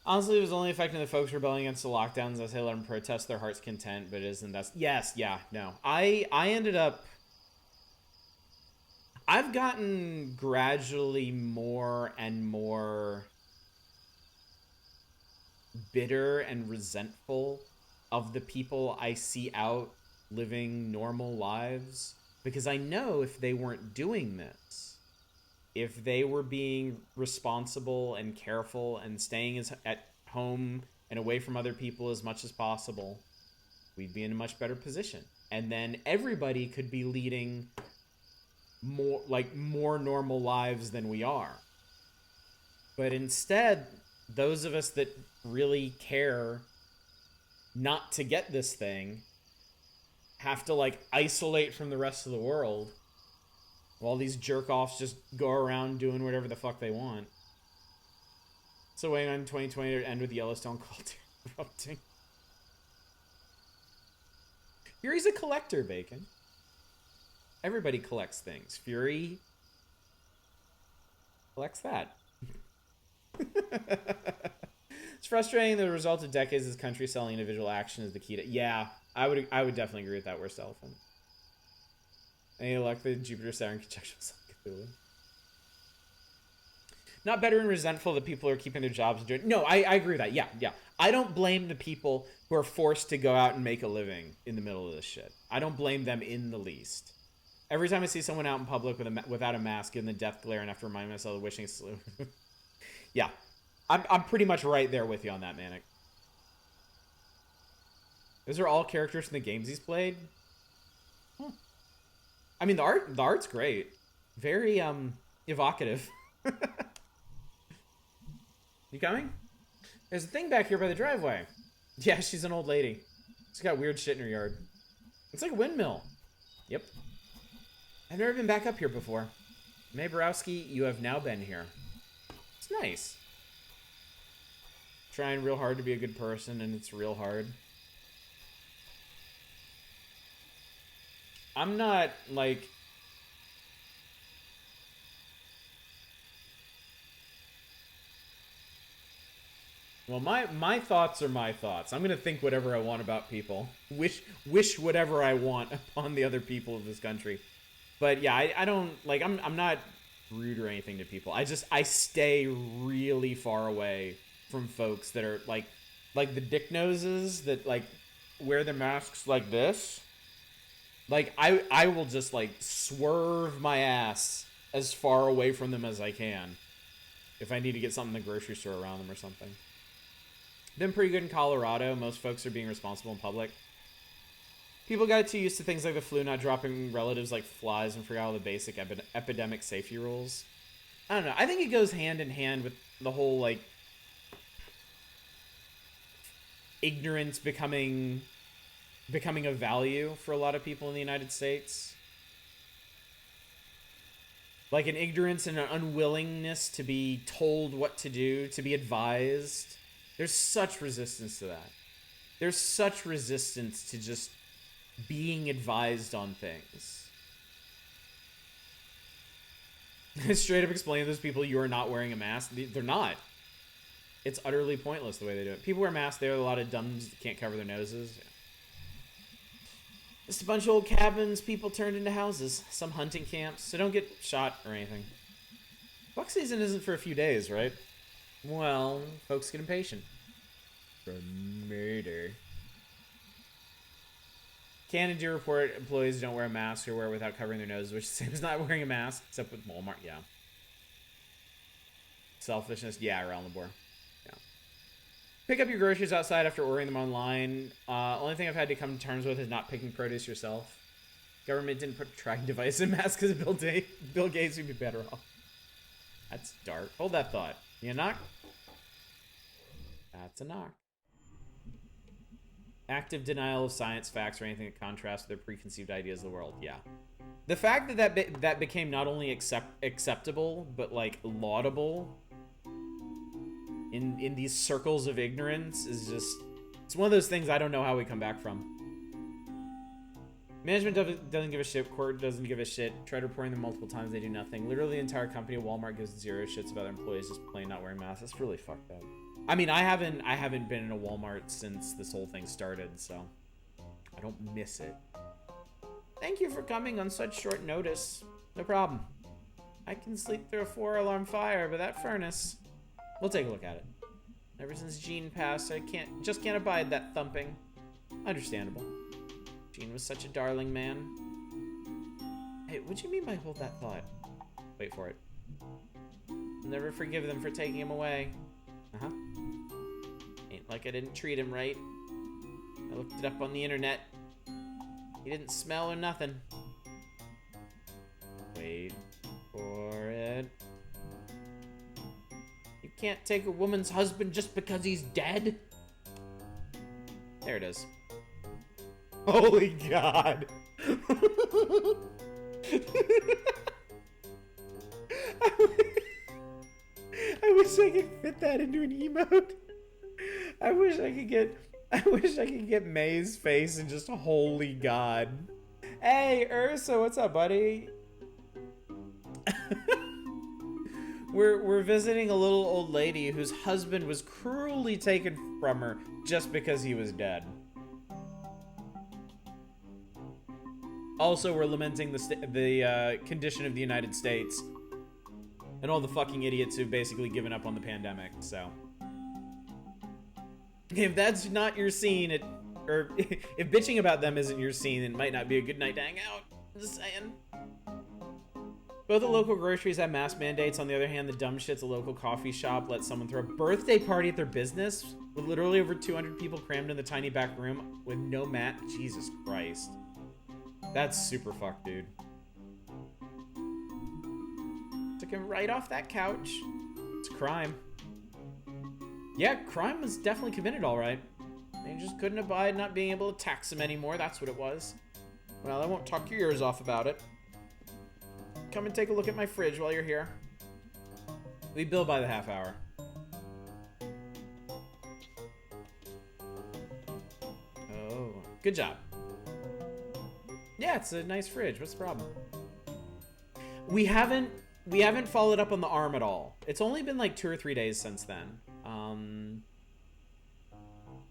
Honestly, it was only affecting the folks rebelling against the lockdowns. I say let them protest their heart's content, but it isn't. That's yes, yeah, no. I ended up. I've gotten gradually more and more bitter and resentful of the people I see out living normal lives, because I know if they weren't doing this, if they were being responsible and careful and staying at home and away from other people as much as possible, we'd be in a much better position. And then everybody could be leading more normal lives than we are. But instead, those of us that really care not to get this thing have to, like, isolate from the rest of the world while these jerk-offs just go around doing whatever the fuck they want. So waiting on 2020 to end with Yellowstone cult erupting. Fury's a collector, Bacon. Everybody collects things. Fury collects that. It's frustrating that the result of decades of this country selling individual action is the key to... Yeah, I would definitely agree with that. Worst elephant. Any luck the Jupiter-Saturn conjunction of Cthulhu? Not bitter and resentful that people are keeping their jobs and doing... No, I agree with that. Yeah. I don't blame the people who are forced to go out and make a living in the middle of this shit. I don't blame them in the least. Every time I see someone out in public without a mask in the death glare, and have to remind myself of wishing salute. Yeah. I'm pretty much right there with you on that, Manic. Those are all characters from the games he's played. I mean, the art's great. Very, evocative. You coming? There's a thing back here by the driveway. Yeah, she's an old lady. She's got weird shit in her yard. It's like a windmill. Yep. I've never been back up here before. May Borowski, you have now been here. It's nice. Trying real hard to be a good person, and it's real hard. I'm not, like... Well, my thoughts are my thoughts. I'm gonna think whatever I want about people. Wish whatever I want upon the other people of this country. But yeah, I don't, like, I'm not rude or anything to people. I stay really far away from folks that are, like the dick noses that, like, wear their masks like this. Like, I will just, like, swerve my ass as far away from them as I can if I need to get something in the grocery store around them or something. Been pretty good in Colorado. Most folks are being responsible in public. People got too used to things like the flu not dropping relatives like flies and forgot all the basic epidemic safety rules. I don't know. I think it goes hand in hand with the whole, like, ignorance becoming a value for a lot of people in the United States. Like an ignorance and an unwillingness to be told what to do, to be advised. There's such resistance to that. There's such resistance to just being advised on things. Straight up explain to those people you are not wearing a mask. They're not. It's utterly pointless the way they do it. People wear masks. There are a lot of dumbs that can't cover their noses. Yeah. Just a bunch of old cabins people turned into houses. Some hunting camps. So don't get shot or anything. Buck season isn't for a few days, right? Well, folks get impatient. For murder. Canada report employees don't wear a mask or wear it without covering their noses, which is the same as not wearing a mask, except with Walmart, yeah. Selfishness, yeah, around the board. Yeah. Pick up your groceries outside after ordering them online. Only thing I've had to come to terms with is not picking produce yourself. Government didn't put a tracking device in masks because Bill Gates would be better off. That's dark. Hold that thought. You knock? That's a knock. Active denial of science, facts, or anything that contrasts with their preconceived ideas of the world. Yeah. The fact that became not only acceptable, but, like, laudable in these circles of ignorance is just... It's one of those things I don't know how we come back from. Management doesn't give a shit. Court doesn't give a shit. Tried reporting them multiple times. They do nothing. Literally the entire company, Walmart, gives zero shits about their employees just plain not wearing masks. That's really fucked up. I mean, I haven't been in a Walmart since this whole thing started, so I don't miss it. Thank you for coming on such short notice. No problem. I can sleep through a 4-alarm fire, but that furnace... We'll take a look at it. Ever since Gene passed, I just can't abide that thumping. Understandable. Gene was such a darling man. Hey, what do you mean by hold that thought? Wait for it. I'll never forgive them for taking him away. Uh-huh. Ain't like I didn't treat him right. I looked it up on the internet. He didn't smell or nothing. Wait for it. You can't take a woman's husband just because he's dead? There it is. Holy God. I wish I could fit that into an emote. I wish I could get May's face and just holy God. Hey, Ursa, what's up, buddy? We're visiting a little old lady whose husband was cruelly taken from her just because he was dead. Also, we're lamenting the condition of the United States and all the fucking idiots who've basically given up on the pandemic, so. If that's not your scene, or if bitching about them isn't your scene, it might not be a good night to hang out. Just saying. Both the local groceries have mask mandates. On the other hand, the dumb shit's a local coffee shop let someone throw a birthday party at their business with literally over 200 people crammed in the tiny back room with no mat. Jesus Christ. That's super fucked, dude. Took him right off that couch. It's a crime. Yeah, crime was definitely committed, all right. They just couldn't abide not being able to tax him anymore. That's what it was. Well, I won't talk your ears off about it. Come and take a look at my fridge while you're here. We bill by the half hour. Oh, good job. Yeah, it's a nice fridge. What's the problem? We haven't followed up on the arm at all. It's only been like 2 or 3 days since then.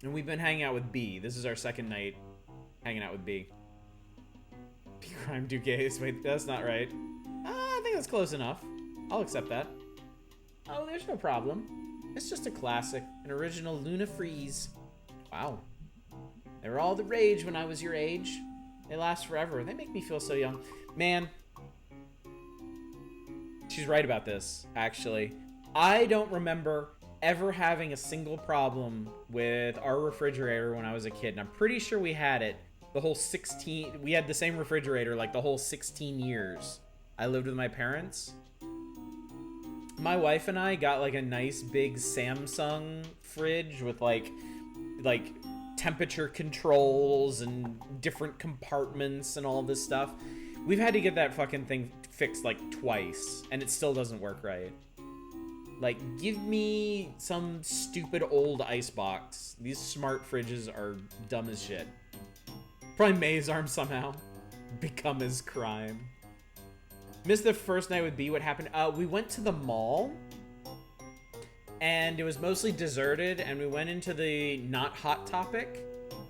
And we've been hanging out with B. This is our second night hanging out with B. Crime do gays. Wait, that's not right. I think that's close enough. I'll accept that. Oh, there's no problem. It's just a classic. An original Luna Freeze. Wow. They were all the rage when I was your age. They last forever. They make me feel so young. Man. She's right about this, actually. I don't remember ever having a single problem with our refrigerator when I was a kid, and I'm pretty sure we had it the whole 16, we had the same refrigerator like the whole 16 years I lived with my parents. My wife and I got like a nice big Samsung fridge with like temperature controls and different compartments and all this stuff. We've had to get that fucking thing fixed like twice, and it still doesn't work right. Like, give me some stupid old icebox. These smart fridges are dumb as shit. Probably May's arm somehow. Become his crime. Missed the first night with B. What happened? We went to the mall, and it was mostly deserted, and we went into the not hot topic,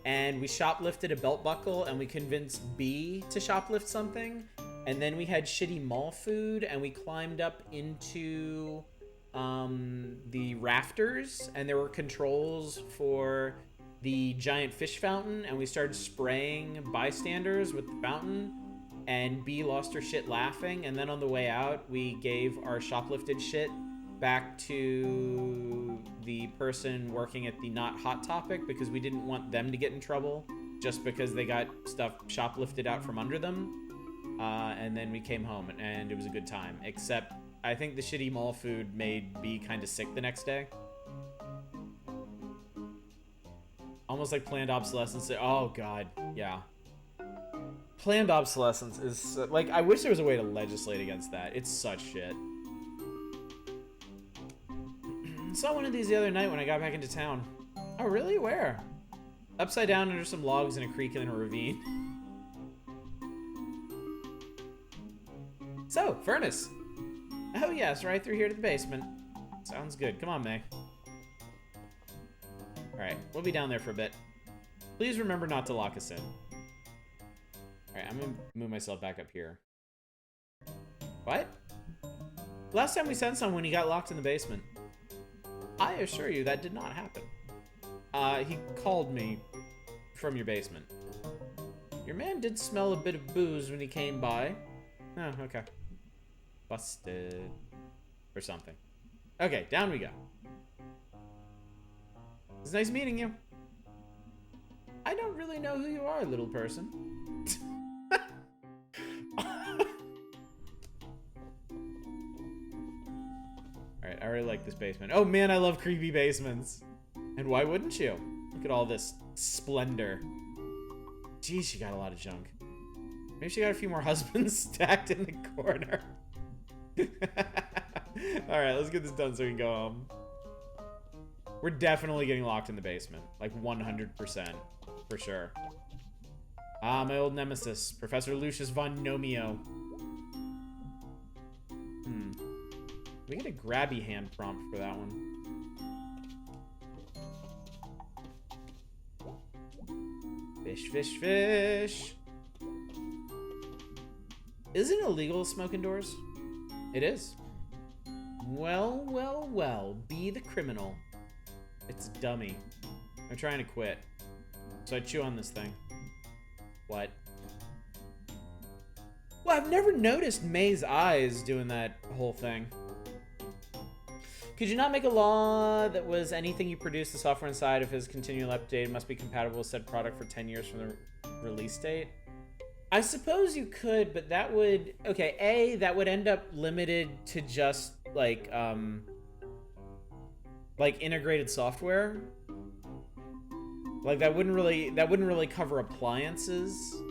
and we shoplifted a belt buckle, and we convinced B to shoplift something, and then we had shitty mall food, and we climbed up into the rafters, and there were controls for the giant fish fountain, and we started spraying bystanders with the fountain, and B lost her shit laughing, and then on the way out, we gave our shoplifted shit back to the person working at the not hot topic because we didn't want them to get in trouble just because they got stuff shoplifted out from under them. And then we came home, and it was a good time, except I think the shitty mall food made B kind of sick the next day. Almost like planned obsolescence. Oh god, yeah. Planned obsolescence is like, I wish there was a way to legislate against that. It's such shit. Saw one of these the other night when I got back into town. Oh really? Where? Upside down under some logs in a creek and in a ravine. So, furnace. Oh yes, right through here to the basement. Sounds good. Come on, May. Alright, we'll be down there for a bit. Please remember not to lock us in. Alright, I'm gonna move myself back up here. What? Last time we sent someone, he got locked in the basement. I assure you that did not happen. He called me from your basement. Your man did smell a bit of booze when he came by. Oh, okay. Busted. Or something. Okay, down we go. It's nice meeting you. I don't really know who you are, little person. Alright, I already like this basement. Oh man, I love creepy basements. And why wouldn't you? Look at all this splendor. Geez, she got a lot of junk. Maybe she got a few more husbands stacked in the corner. Alright, let's get this done so we can go home. We're definitely getting locked in the basement. Like 100%. For sure. Ah, my old nemesis. Professor Lucius von Nomio. We get a grabby hand prompt for that one. Fish, fish, fish. Is it illegal to smoke indoors? It is. Well, well, well. Be the criminal. It's dummy. I'm trying to quit. So I chew on this thing. What? Well, I've never noticed May's eyes doing that whole thing. Could you not make a law that was anything you produce, the software inside of his continual update must be compatible with said product for 10 years from the release date? I suppose you could, but that would... Okay, A, that would end up limited to just, like integrated software. Like, that wouldn't really cover appliances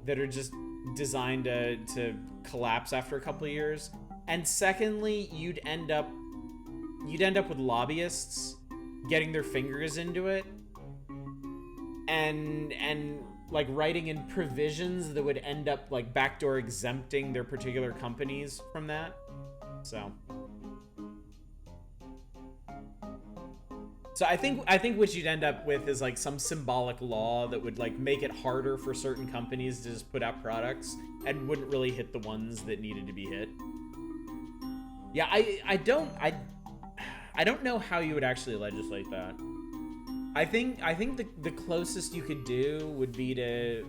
that are just designed to collapse after a couple of years. And secondly, you'd end up with lobbyists getting their fingers into it and like writing in provisions that would end up like backdoor exempting their particular companies from that. So I think what you'd end up with is like some symbolic law that would like make it harder for certain companies to just put out products and wouldn't really hit the ones that needed to be hit. Yeah, I don't know how you would actually legislate that. I think the closest you could do would be to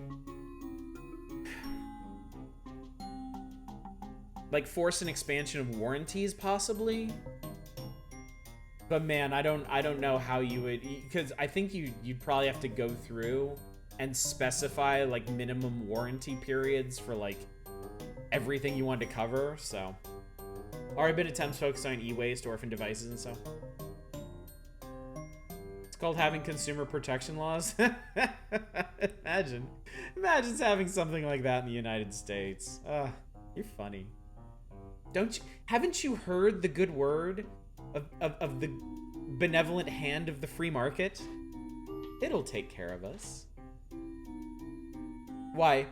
like force an expansion of warranties, possibly. But man, I don't know how you would, because I think you'd probably have to go through and specify like minimum warranty periods for like everything you wanted to cover. So, already been attempts focused on e-waste, orphan devices, and stuff. It's called having consumer protection laws. Imagine having something like that in the United States. You're funny. Haven't you heard the good word of the benevolent hand of the free market? It'll take care of us. Why?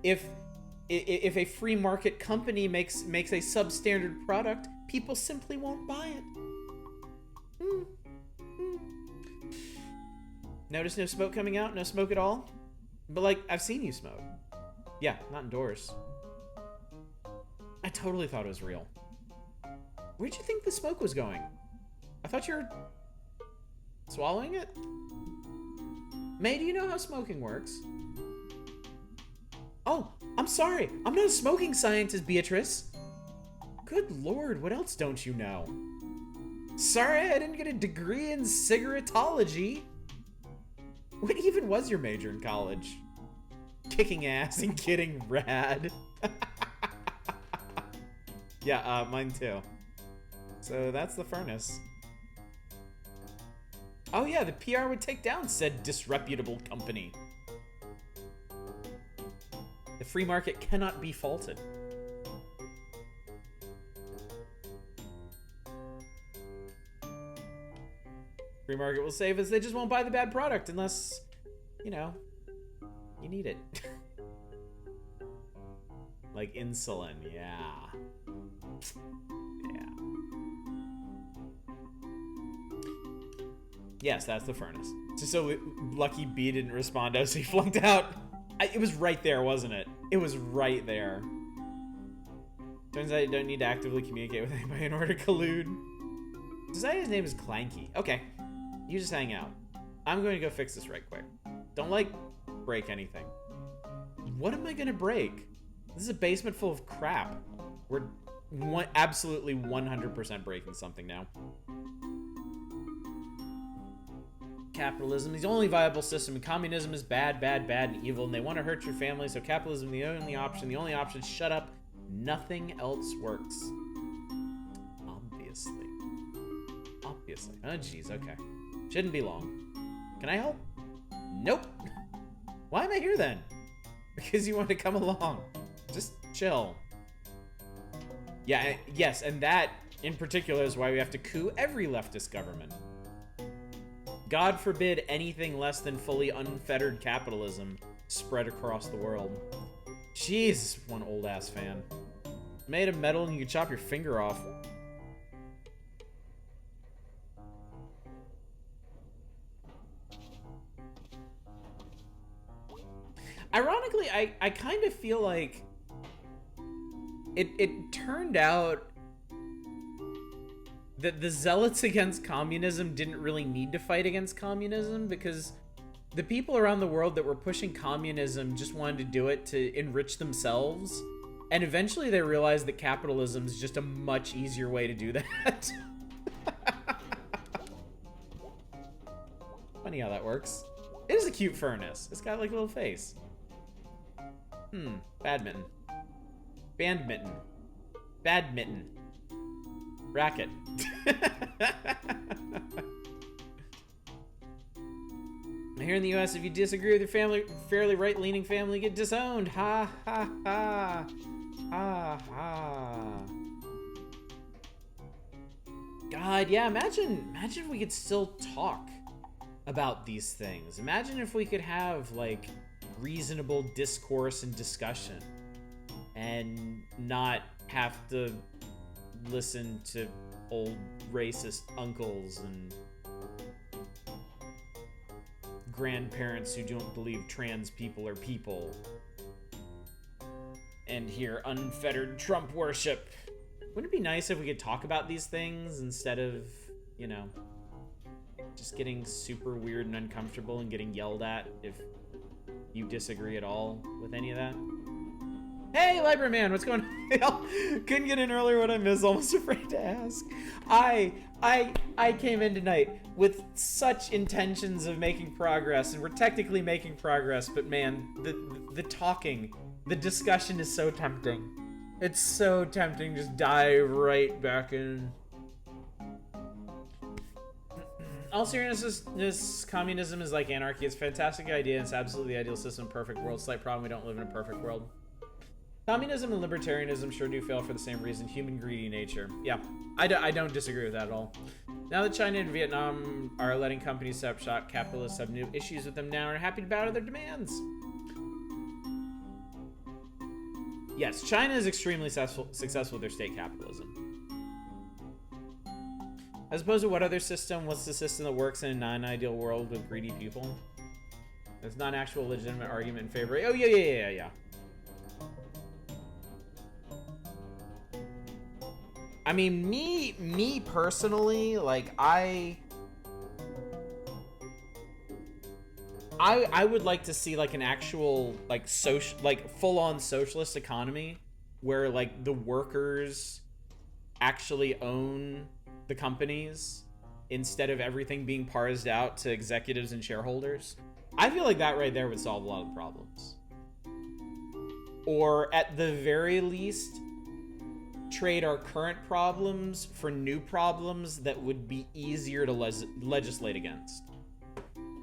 If a free market company makes a substandard product, people simply won't buy it. Notice no smoke coming out? No smoke at all? But like, I've seen you smoke. Yeah, not indoors. I totally thought it was real. Where'd you think the smoke was going? I thought you were swallowing it? May, do you know how smoking works? Oh, I'm sorry. I'm not a smoking scientist, Beatrice. Good lord, what else don't you know? Sorry, I didn't get a degree in cigarettology. What even was your major in college? Kicking ass and getting rad. Yeah, mine too. So that's the furnace. Oh yeah, the PR would take down said disreputable company. The free market cannot be faulted. Free market will save us. They just won't buy the bad product unless, you know, you need it. Like insulin, yeah. Yeah. Yes, that's the furnace. Just so Lucky B didn't respond as he flunked out. It was right there, wasn't it? It was right there. Turns out you don't need to actively communicate with anybody in order to collude. Society's name is Clanky. Okay. You just hang out. I'm going to go fix this right quick. Don't, like, break anything. What am I going to break? This is a basement full of crap. We're absolutely 100% breaking something now. Capitalism is the only viable system, and communism is bad, bad, bad, and evil, and they want to hurt your family, so capitalism is the only option. The only option is shut up. Nothing else works. Obviously. Obviously. Oh, jeez, okay. Shouldn't be long. Can I help? Nope. Why am I here then? Because you want to come along. Just chill. Yeah, yes, and that in particular is why we have to coup every leftist government. God forbid anything less than fully unfettered capitalism spread across the world. Jeez, one old ass fan. Made of metal and you could chop your finger off. Ironically, I kind of feel like it turned out that the zealots against communism didn't really need to fight against communism, because the people around the world that were pushing communism just wanted to do it to enrich themselves. And eventually they realized that capitalism is just a much easier way to do that. Funny how that works. It is a cute furnace. It's got like a little face. Badminton. Bandmitten. Badminton. Racket. Here in the US, if you disagree with your family, fairly right-leaning family, get disowned. Ha ha ha. Ha ha. God, yeah, imagine if we could still talk about these things. Imagine if we could have, like, reasonable discourse and discussion and not have to listen to old racist uncles and grandparents who don't believe trans people are people and hear unfettered Trump worship. Wouldn't it be nice if we could talk about these things instead of, you know, just getting super weird and uncomfortable and getting yelled at if you disagree at all with any of that? Hey, Library Man, what's going on? Couldn't get in earlier. What I missed? Almost afraid to ask. I came in tonight with such intentions of making progress, and we're technically making progress. But man, the talking, the discussion is so tempting. It's so tempting. Just dive right back in. All seriousness, communism is like anarchy. It's a fantastic idea. It's absolutely the ideal system, perfect world. Slight problem: we don't live in a perfect world. Communism and libertarianism sure do fail for the same reason: human greedy nature. Yeah, I don't disagree with that at all. Now that China and Vietnam are letting companies set up shop, capitalists have new issues with them now and are happy to bow to their demands. Yes, China is extremely successful with their state capitalism. As opposed to what other system? What's the system that works in a non-ideal world with greedy people? There's not an actual legitimate argument in favor. Oh, yeah. I mean, me personally, like, I would like to see, like, an actual, like, full-on socialist economy where, like, the workers actually own the companies instead of everything being parsed out to executives and shareholders. I feel like that right there would solve a lot of the problems. Or at the very least, trade our current problems for new problems that would be easier to legislate against.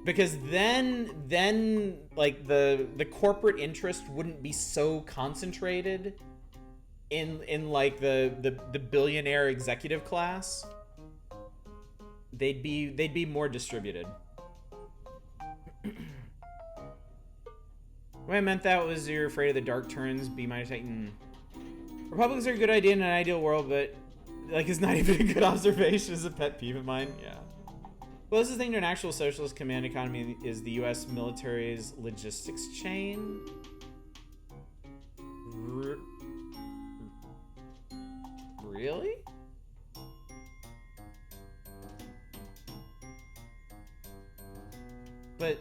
Because then like the corporate interest wouldn't be so concentrated in like the billionaire executive class. They'd be more distributed. What I meant that was you're afraid of the dark turns. Be my Titan. Republicans are a good idea in an ideal world, but like it's not even a good observation. It's a pet peeve of mine. Yeah. Closest thing to an actual socialist command economy is the U.S. military's logistics chain. Really? But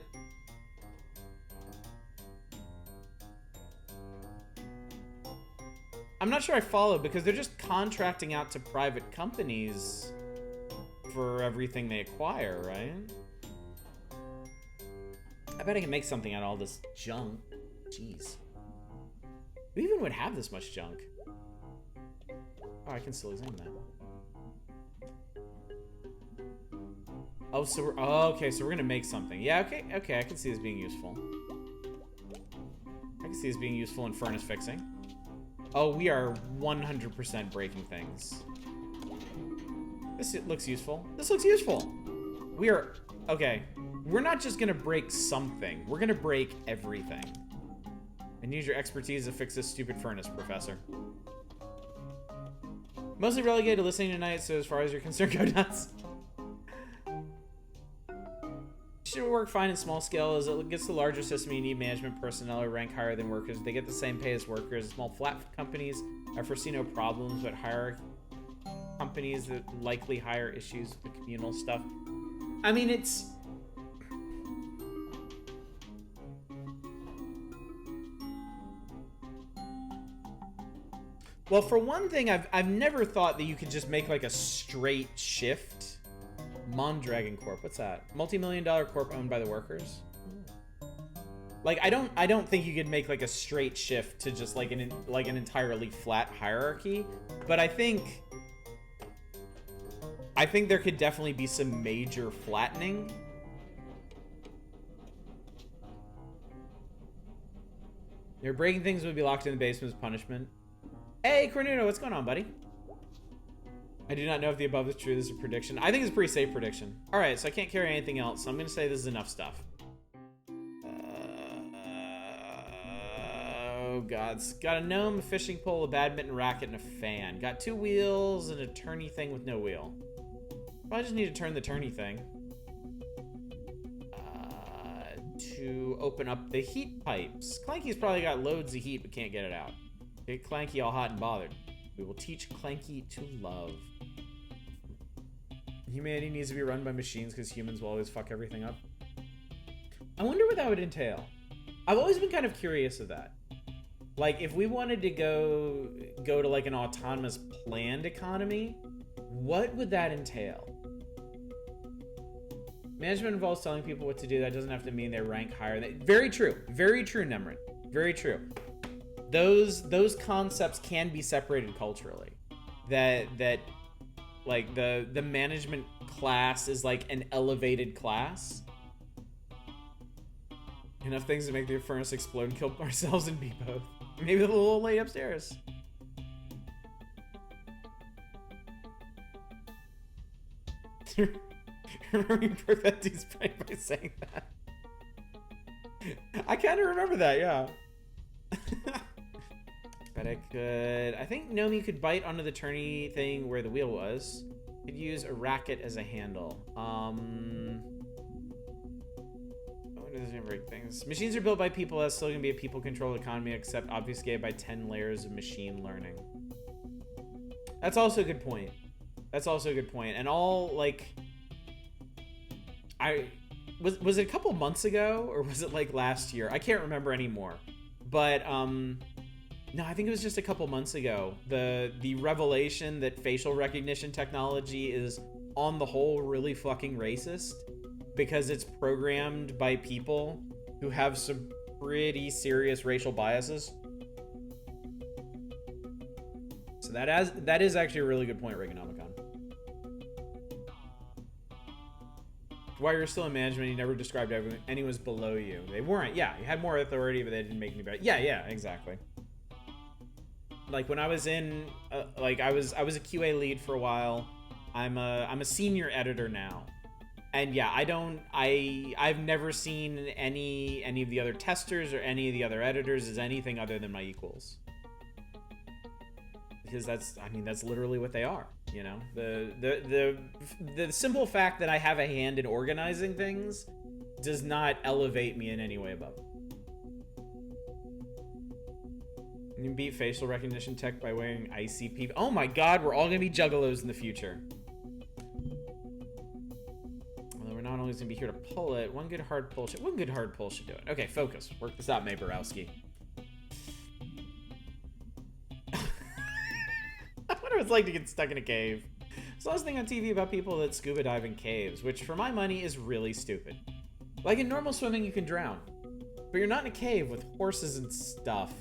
I'm not sure I follow, because they're just contracting out to private companies for everything they acquire, right? I bet I can make something out of all this junk. Jeez. Who even would have this much junk? Oh, I can still examine that. Oh, so we're... Oh, okay, so we're gonna make something. Yeah, okay, I can see this being useful. I can see this being useful in furnace fixing. Oh, we are 100% breaking things. This looks useful. This looks useful. We are... Okay. We're not just gonna break something. We're gonna break everything. I need your expertise to fix this stupid furnace, Professor. Mostly relegated to listening tonight, so as far as you're concerned, go nuts. Should work fine in small scale. As it gets to larger system, you need management personnel or rank higher than workers. They get the same pay as workers. Small flat companies, I foresee no problems, but higher companies that likely higher issues with the communal stuff. I mean, it's... Well, for one thing, I've never thought that you could just make like a straight shift. Mondragon Corp, what's that? Multi-million-dollar corp owned by the workers? Like, I don't think you could make like a straight shift to just like an entirely flat hierarchy, but I think there could definitely be some major flattening. They're breaking things would be locked in the basement as punishment. Hey, Cornuto, what's going on, buddy? I do not know if the above is true. This is a prediction. I think it's a pretty safe prediction. All right, so I can't carry anything else, so I'm going to say this is enough stuff. Oh, God. Got a gnome, a fishing pole, a badminton racket, and a fan. Got 2 wheels and a turny thing with no wheel. I just need to turn the turny thing. To open up the heat pipes. Clanky's probably got loads of heat but can't get it out. Get Clanky all hot and bothered. We will teach Clanky to love. Humanity needs to be run by machines because humans will always fuck everything up. I wonder what that would entail. I've always been kind of curious of that. Like, if we wanted to go to like an autonomous planned economy, what would that entail? Management involves telling people what to do. That doesn't have to mean they rank higher. Very true. Very true, Nemrin. Very true. Those concepts can be separated culturally. That like the management class is like an elevated class. Enough things to make the furnace explode and kill ourselves and be both. Maybe the little old lady upstairs. Remember you broke that dude's brain by saying that? I kind of remember that, yeah. But I could... I think Nomi could bite onto the turny thing where the wheel was. Could use a racket as a handle. Doesn't break things. Machines are built by people. That's still gonna be a people-controlled economy, except obfuscated by 10 layers of machine learning. That's also a good point. That's also a good point. And all like, was it a couple months ago or was it like last year? I can't remember anymore. But no, I think it was just a couple months ago. The revelation that facial recognition technology is on the whole really fucking racist. Because it's programmed by people who have some pretty serious racial biases. So that is actually a really good point, Reaganomicon. While you're still in management, you never described anyone was below you. They weren't. Yeah, you had more authority, but they didn't make any better. Yeah, exactly. Like when I was in, like I was a QA lead for a while. I'm a senior editor now. And yeah, I've never seen any of the other testers or any of the other editors as anything other than my equals. Because that's literally what they are, you know? The simple fact that I have a hand in organizing things does not elevate me in any way above. You can beat facial recognition tech by wearing ICP. Oh my god, we're all gonna be juggalos in the future. Not only is gonna be here to pull it, one good hard pull should do it. Okay, focus. Work this out, May Borowski. I wonder what it's like to get stuck in a cave. So I was thinking on TV about people that scuba dive in caves, which for my money is really stupid. Like in normal swimming, you can drown, but you're not in a cave with horses and stuff.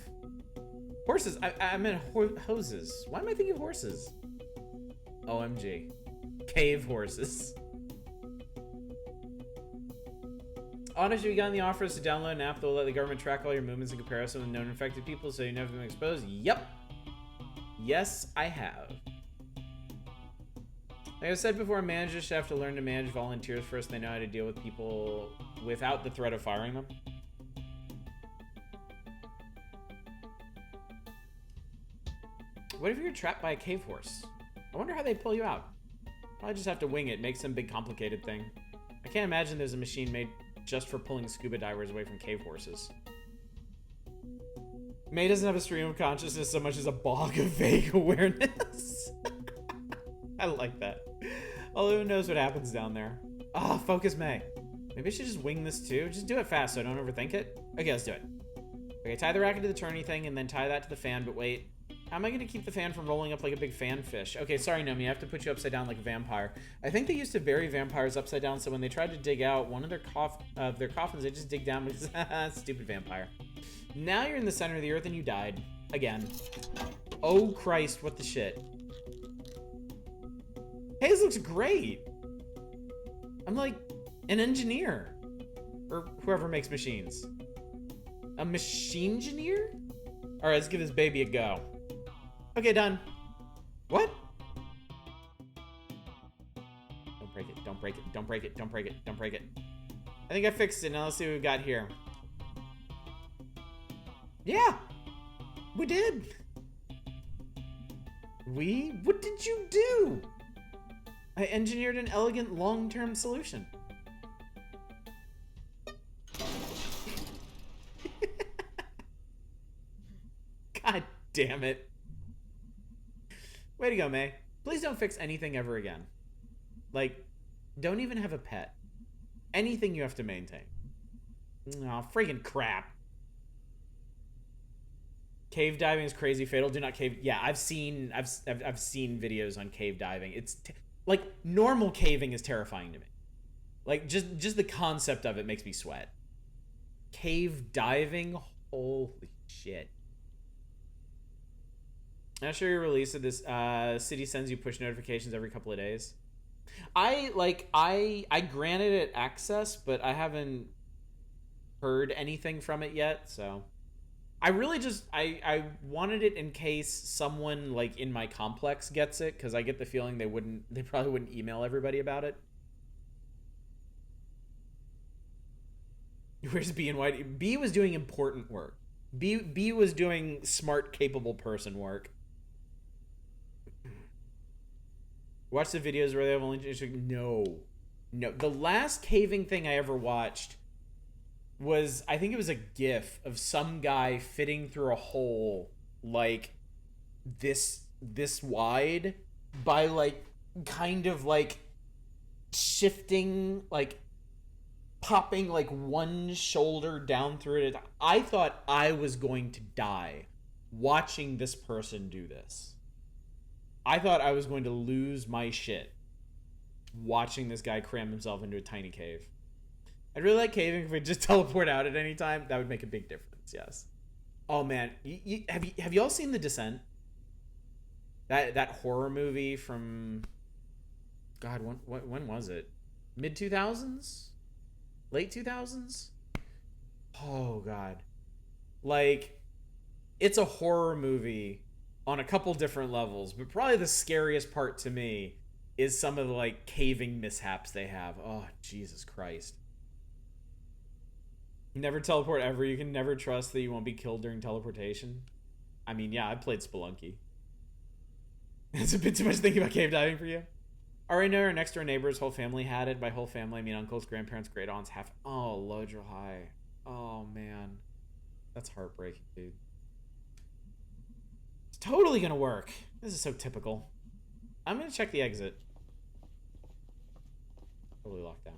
Horses? I meant hoses. Why am I thinking of horses? OMG. Cave horses. Honestly, you gotten the offers to download an app that will let the government track all your movements in comparison with known infected people so you never been exposed? Yep. Yes, I have. Like I said before, managers should have to learn to manage volunteers first. They know how to deal with people without the threat of firing them. What if you're trapped by a cave horse? I wonder how they pull you out. Probably just have to wing it, make some big complicated thing. I can't imagine there's a machine made just for pulling scuba divers away from cave horses. May doesn't have a stream of consciousness so much as a bog of vague awareness. I like that. Although who knows what happens down there. Ah, focus May. Maybe I should just wing this too. Just do it fast so I don't overthink it. Okay, let's do it. Okay, tie the racket to the turny thing and then tie that to the fan, but wait. How am I going to keep the fan from rolling up like a big fan fish? Okay, sorry, Nomi, I have to put you upside down like a vampire. I think they used to bury vampires upside down, so when they tried to dig out one of their coffins, they just dig down because, stupid vampire. Now you're in the center of the earth and you died. Again. Oh, Christ, what the shit. Hey, this looks great. I'm like an engineer. Or whoever makes machines. A machine engineer? All right, let's give this baby a go. Okay, done. What? Don't break it, don't break it, don't break it, don't break it, don't break it. I think I fixed it. Now let's see what we've got here. Yeah, we did. What did you do? I engineered an elegant long-term solution. God damn it. Way to go, May. Please don't fix anything ever again. Like, don't even have a pet. Anything you have to maintain. Aw, friggin' crap. Cave diving is crazy. Fatal. Do not cave. Yeah, I've seen videos on cave diving. Like normal caving is terrifying to me. Like just the concept of it makes me sweat. Cave diving, holy shit. I'll show you a release of this. City sends you push notifications every couple of days. I granted it access, but I haven't heard anything from it yet, so I really just I wanted it in case someone like in my complex gets it, because I get the feeling they probably wouldn't email everybody about it. Where's B and White? B was doing important work. B was doing smart, capable person work. Watch the videos where they have only no. The last caving thing I ever watched was, I think it was a GIF of some guy fitting through a hole like this wide by like kind of like shifting, like popping like one shoulder down through it. I thought I was going to die watching this person do this. I thought I was going to lose my shit watching this guy cram himself into a tiny cave. I'd really like caving if we just teleport out at any time. That would make a big difference, yes. Oh man, have you all seen The Descent? That horror movie from, God, when was it? Mid 2000s? Late 2000s? Oh God. Like, it's a horror movie on a couple different levels, but probably the scariest part to me is some of the like caving mishaps they have. Oh, Jesus Christ. Never teleport ever. You can never trust that you won't be killed during teleportation. I mean, yeah, I played Spelunky. It's a bit too much thinking about cave diving for you. Already know our next door neighbor's whole family had it. By whole family, I mean uncles, grandparents, great aunts, half. Oh, Lodro High. Oh, man. That's heartbreaking, dude. It's totally gonna work. This is so typical. I'm gonna check the exit. Totally locked down.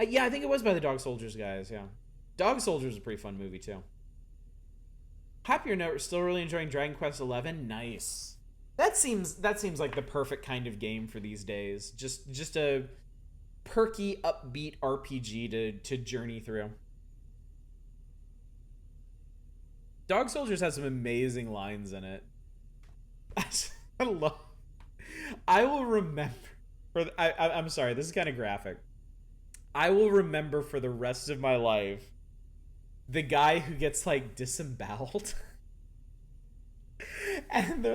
Yeah, I think it was by the Dog Soldiers guys, yeah. Dog Soldiers is a pretty fun movie, too. Happier note, we're still really enjoying Dragon Quest XI. Nice. That seems like the perfect kind of game for these days. Just a perky, upbeat RPG to journey through. Dog Soldiers has some amazing lines in it. I will remember. I'm sorry, this is kind of graphic. I will remember for the rest of my life the guy who gets like disemboweled. And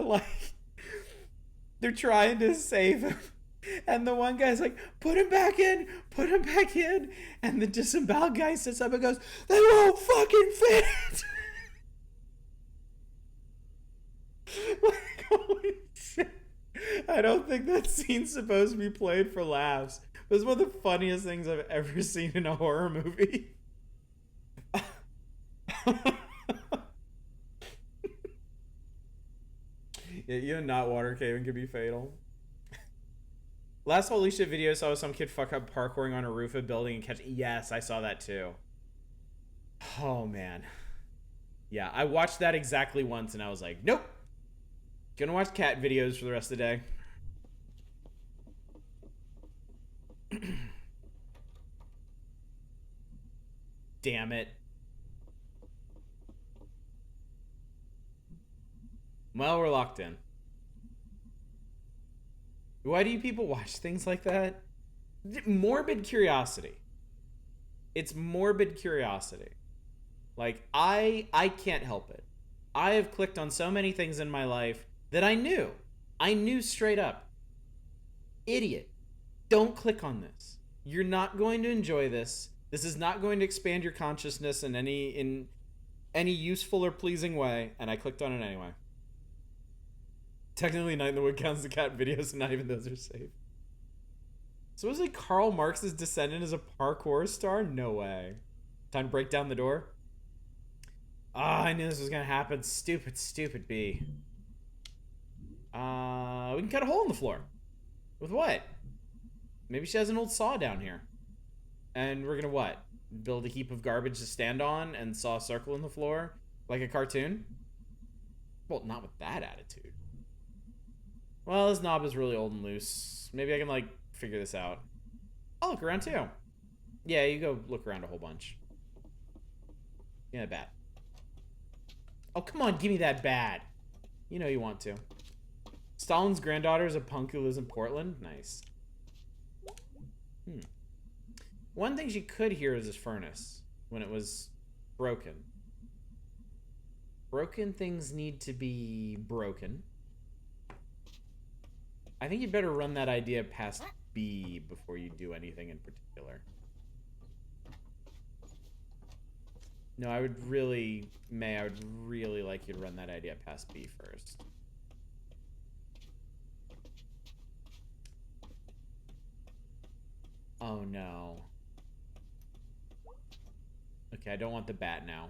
they're trying to save him. And the one guy's like, put him back in. And the disemboweled guy sits up and goes, they won't fucking fit. Like, holy shit. I don't think that scene's supposed to be played for laughs. It was one of the funniest things I've ever seen in a horror movie. Yeah, even not water caving could be fatal. Last holy shit video saw some kid fuck up parkouring on a roof of a building and catch. Yes, I saw that too. Oh man. Yeah, I watched that exactly once and I was like, nope. Gonna watch cat videos for the rest of the day. Damn it. Well, we're locked in. Why do you people watch things like that? Morbid curiosity. It's morbid curiosity. Like, I can't help it. I have clicked on so many things in my life that I knew straight up. Idiot. Don't click on this. You're not going to enjoy this. This is not going to expand your consciousness in any useful or pleasing way, and I clicked on it anyway. Technically, Night in the Wood counts the cat videos, and not even those are safe. Supposedly Karl Marx's descendant is a parkour star? No way. Time to break down the door? Ah, I knew this was gonna happen. Stupid B. We can cut a hole in the floor. With what? Maybe she has an old saw down here. And we're gonna what? Build a heap of garbage to stand on and saw a circle in the floor? Like a cartoon? Well, not with that attitude. Well, this knob is really old and loose. Maybe I can, like, figure this out. I'll look around, too. Yeah, you go look around a whole bunch. Give me that bat. Oh, come on, give me that bat. You know you want to. Stalin's granddaughter is a punk who lives in Portland? Nice. One thing she could hear is this furnace when it was broken. Broken things need to be broken. I think you better run that idea past B before you do anything in particular. No, I would really like you to run that idea past B first. Oh no. Okay, I don't want the bat now.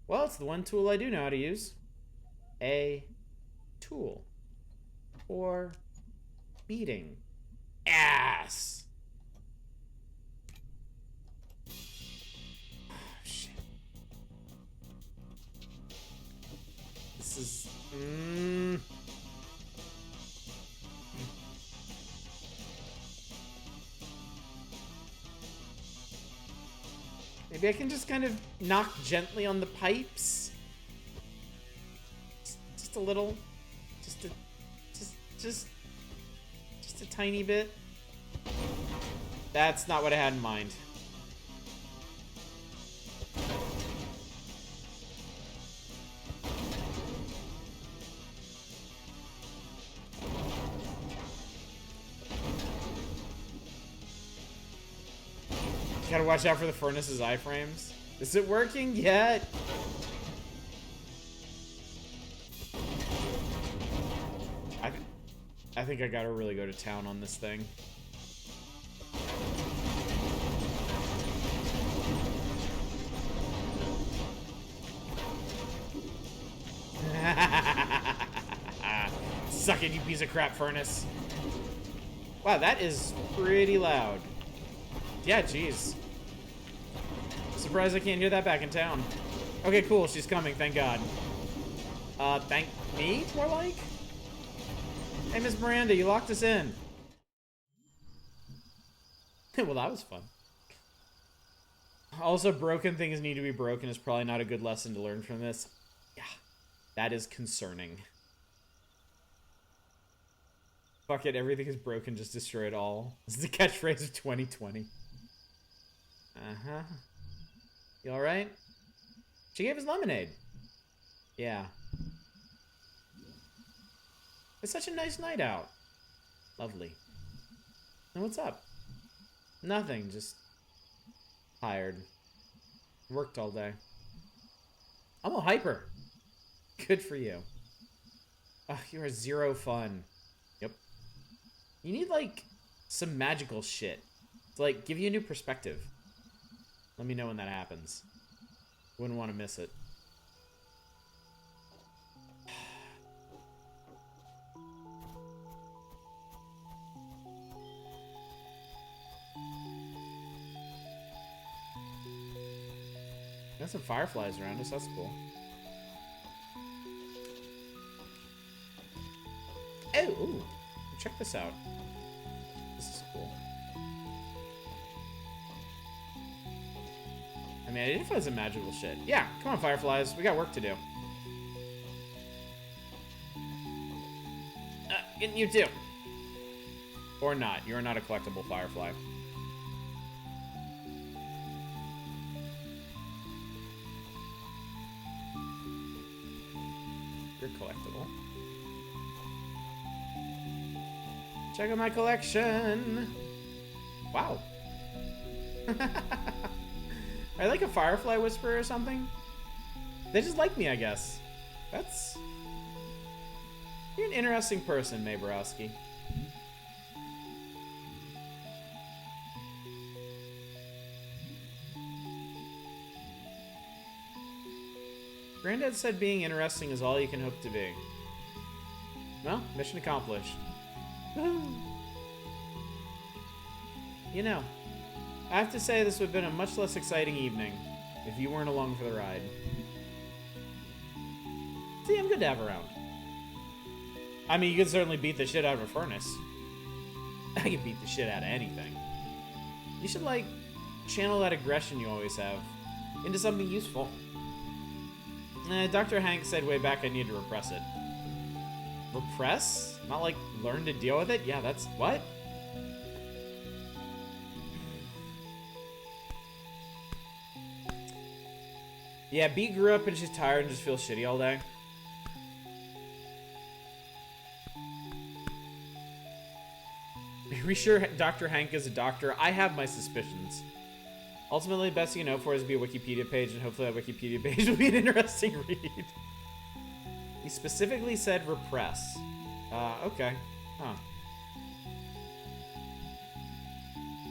Well, it's the one tool I do know how to use. A tool. For beating ass. Oh, shit. This is... Maybe I can just kind of knock gently on the pipes. Just a little. Just a tiny bit. That's not what I had in mind. Gotta watch out for the furnace's iframes. Is it working yet? I think I gotta really go to town on this thing. Suck it, you piece of crap furnace. Wow, that is pretty loud. Yeah, jeez. Surprised I can't hear that back in town. Okay, cool. She's coming. Thank God. Thank me? More like? Hey, Miss Miranda, you locked us in. Well, that was fun. Also, broken things need to be broken is probably not a good lesson to learn from this. Yeah, that is concerning. Fuck it, everything is broken, just destroy it all. This is the catchphrase of 2020. Uh-huh. You alright? She gave us lemonade. Yeah. It's such a nice night out. Lovely. And what's up? Nothing, just tired. Worked all day. I'm a hyper. Good for you. Ugh, you are zero fun. Yep. You need, like, some magical shit to, like, give you a new perspective. Let me know when that happens. Wouldn't want to miss it. Got some fireflies around us. That's cool. Oh, ooh. Check this out. This is cool. I mean, I didn't find some magical shit. Yeah, come on, fireflies. We got work to do. Getting you too. Or not. You're not a collectible firefly. You're collectible. Check out my collection. Wow. Are they like a firefly whisperer or something? They just like me, I guess. That's... You're an interesting person, Mae Borowski. Granddad said being interesting is all you can hope to be. Well, mission accomplished. You know, I have to say this would have been a much less exciting evening if you weren't along for the ride. See, I'm good to have around. I mean, you could certainly beat the shit out of a furnace. I can beat the shit out of anything. You should, like, channel that aggression you always have into something useful. Dr. Hank said way back I need to repress it. Repress? Not like learn to deal with it? Yeah, that's... what? Yeah, B grew up and she's tired and just feels shitty all day. Are we sure Dr. Hank is a doctor? I have my suspicions. Ultimately, the best you know for is to be a Wikipedia page, and hopefully that Wikipedia page will be an interesting read. He specifically said repress. Okay. Huh.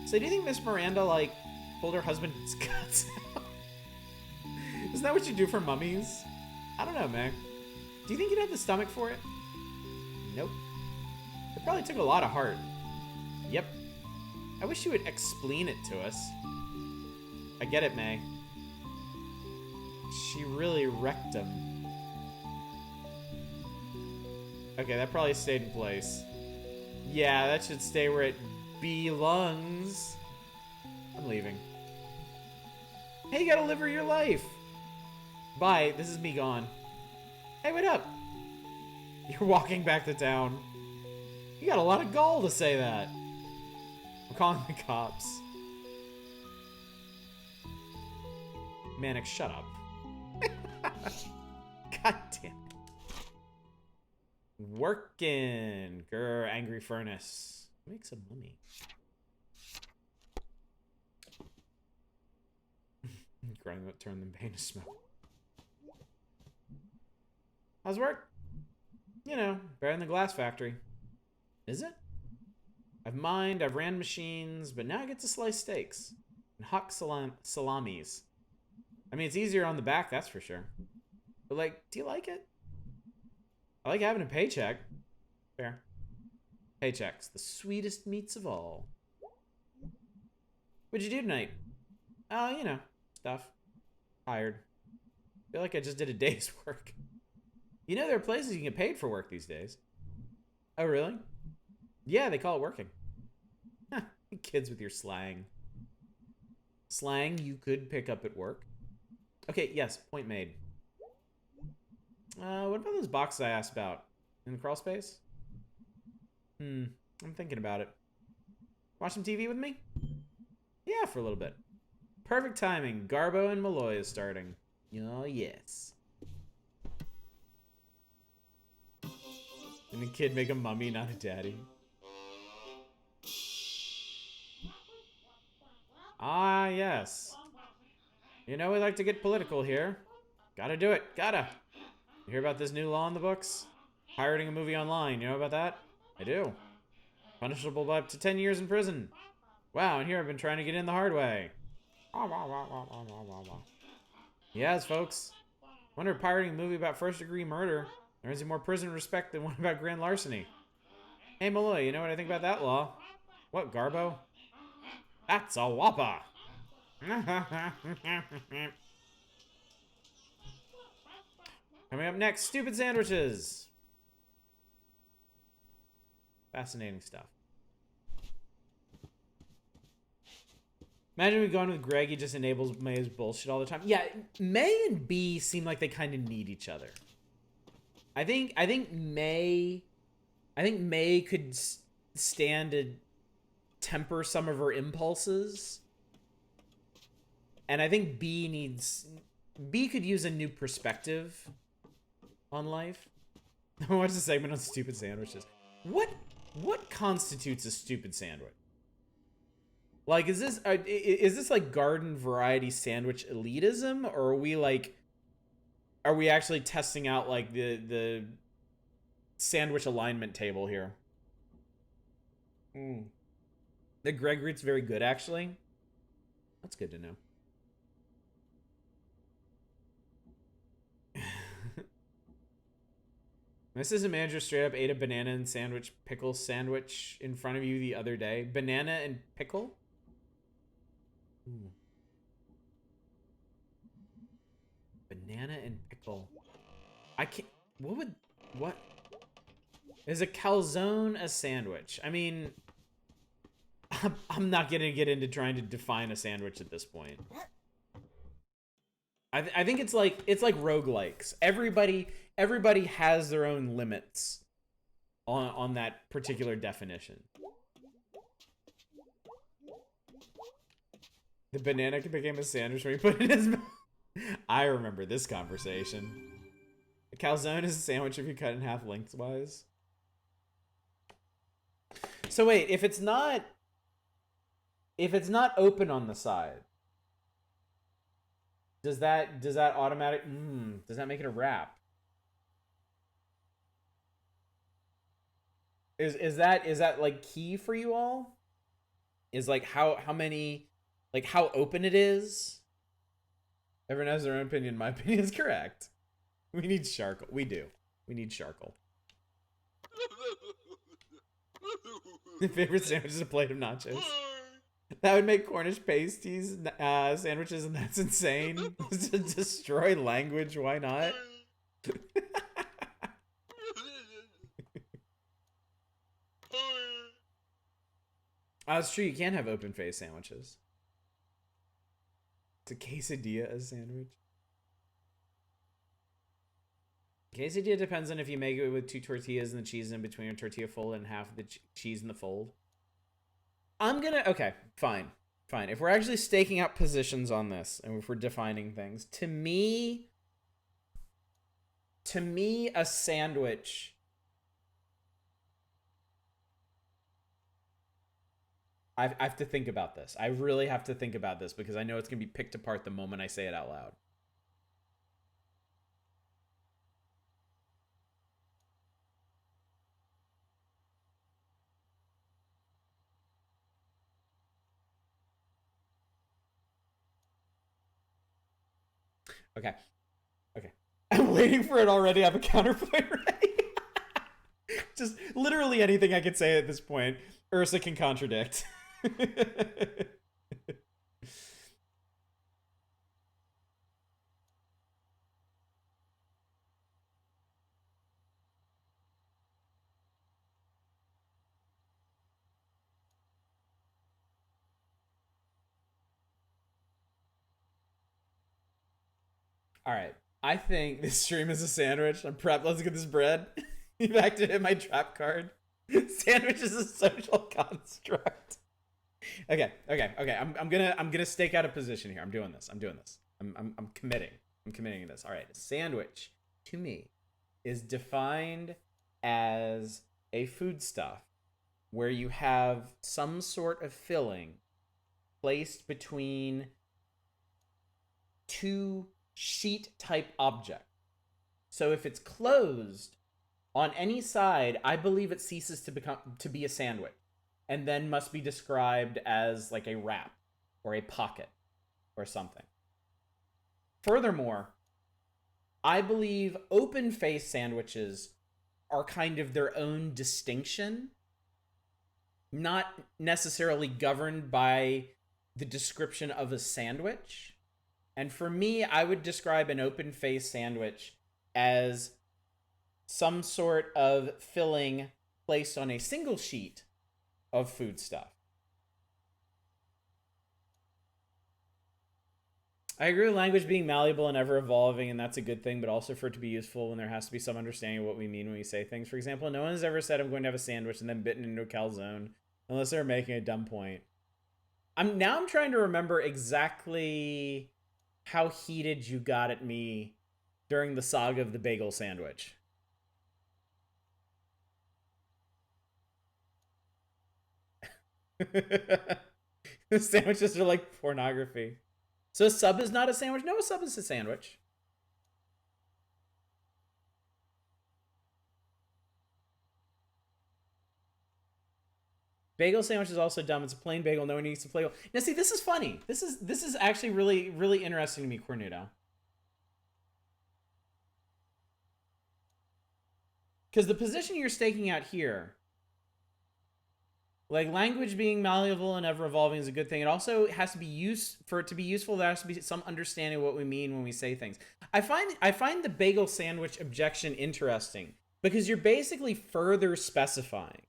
So do you think Miss Miranda, like, pulled her husband's guts out? Isn't that what you do for mummies? I don't know, man. Do you think you'd have the stomach for it? Nope. It probably took a lot of heart. Yep. I wish you would explain it to us. I get it, May. She really wrecked him. Okay, that probably stayed in place. Yeah, that should stay where it belongs. I'm leaving. Hey, you gotta live your life. Bye, this is me gone. Hey, what up? You're walking back to town. You got a lot of gall to say that. I'm calling the cops. Manic, shut up. God damn it. Working. Grr, angry furnace. Make some money. Grind what turned them pain to smoke. How's work? You know, better than the glass factory. Is it? I've mined, I've ran machines, but now I get to slice steaks. And huck salamis. I mean, it's easier on the back, that's for sure. But, like, do you like it? I like having a paycheck. Fair. Paychecks, the sweetest meats of all. What'd you do tonight? Oh, you know, stuff. Tired. Feel like I just did a day's work. You know, there are places you can get paid for work these days. Oh, really? Yeah, they call it working. Huh, kids with your slang. Slang you could pick up at work. Okay, yes, point made. What about those boxes I asked about? In the crawl space? I'm thinking about it. Watch some TV with me? Yeah, for a little bit. Perfect timing. Garbo and Malloy is starting. Oh, yes. And the kid make a mummy, not a daddy. Ah, yes. You know, we like to get political here. Gotta do it. Gotta. You hear about this new law in the books? Pirating a movie online. You know about that? I do. Punishable by up to 10 years in prison. Wow, and here I've been trying to get in the hard way. Yes, folks. Wonder if pirating a movie about first-degree murder earns you more prison respect than one about grand larceny. Hey, Malloy, you know what I think about that law? What, Garbo? That's a whopper. Coming up next, stupid sandwiches. Fascinating stuff. Imagine we going with Greg, he just enables May's bullshit all the time. Yeah, May and B seem like they kind of need each other. I think May could stand to temper some of her impulses. And I think B could use a new perspective on life. Watch the segment on stupid sandwiches. What constitutes a stupid sandwich? Like, is this like garden variety sandwich elitism, or are we actually testing out like the sandwich alignment table here? The Greg Root's very good, actually. That's good to know. My assistant manager straight up ate a banana and pickle sandwich in front of you the other day. Banana and pickle? Ooh. Banana and pickle. I can't. What is a calzone a sandwich? I mean, I'm not gonna get into trying to define a sandwich at this point. I think it's like roguelikes. Everybody has their own limits on that particular definition. The banana became a sandwich when he put it in his mouth. I remember this conversation. A calzone is a sandwich if you cut it in half lengthwise. So wait, if it's not open on the side, does that automatic does that make it a wrap? Is that like key for you all? Is like how many, like how open it is? Everyone has their own opinion. My opinion is correct. We need charcoal. We do. We need charcoal. The favorite sandwich is a plate of nachos. That would make Cornish pasties sandwiches, and that's insane. To destroy language, why not? It's true, you can have open face sandwiches. It's a quesadilla a sandwich. Quesadilla depends on if you make it with 2 tortillas and the cheese in between, a tortilla fold and half the cheese in the fold. Okay, fine. If we're actually staking out positions on this, and if we're defining things, to me, a sandwich I have to think about this. I really have to think about this because I know it's going to be picked apart the moment I say it out loud. Okay. I'm waiting for it already. I have a counterpoint ready. Just literally anything I could say at this point, Ursa can contradict. All right. I think this stream is a sandwich. I'm prepped. Let's get this bread. Back to hit my trap card. Sandwich is a social construct. Okay. I'm gonna stake out a position here. I'm doing this. I'm committing. I'm committing to this. All right. A sandwich to me is defined as a foodstuff where you have some sort of filling placed between 2 sheet type objects. So if it's closed on any side, I believe it ceases to be a sandwich, and then must be described as like a wrap or a pocket or something. Furthermore, I believe open face sandwiches are kind of their own distinction, not necessarily governed by the description of a sandwich. And for me, I would describe an open face sandwich as some sort of filling placed on a single sheet of food stuff. I agree with language being malleable and ever evolving, and that's a good thing, but also for it to be useful when there has to be some understanding of what we mean when we say things. For example, no one has ever said I'm going to have a sandwich and then bitten into a calzone, unless they're making a dumb point. I'm trying to remember exactly how heated you got at me during the saga of the bagel sandwich. The sandwiches are like pornography. So a sub is not a sandwich? No, a sub is a sandwich. Bagel sandwich is also dumb. It's a plain bagel. No one needs to play. Now, see, this is funny. This is actually really, really interesting to me, Cornuto. Because the position you're staking out here Like, language being malleable and ever evolving is a good thing. It also has to be for it to be useful. There has to be some understanding of what we mean when we say things. I find the bagel sandwich objection interesting because you're basically further specifying.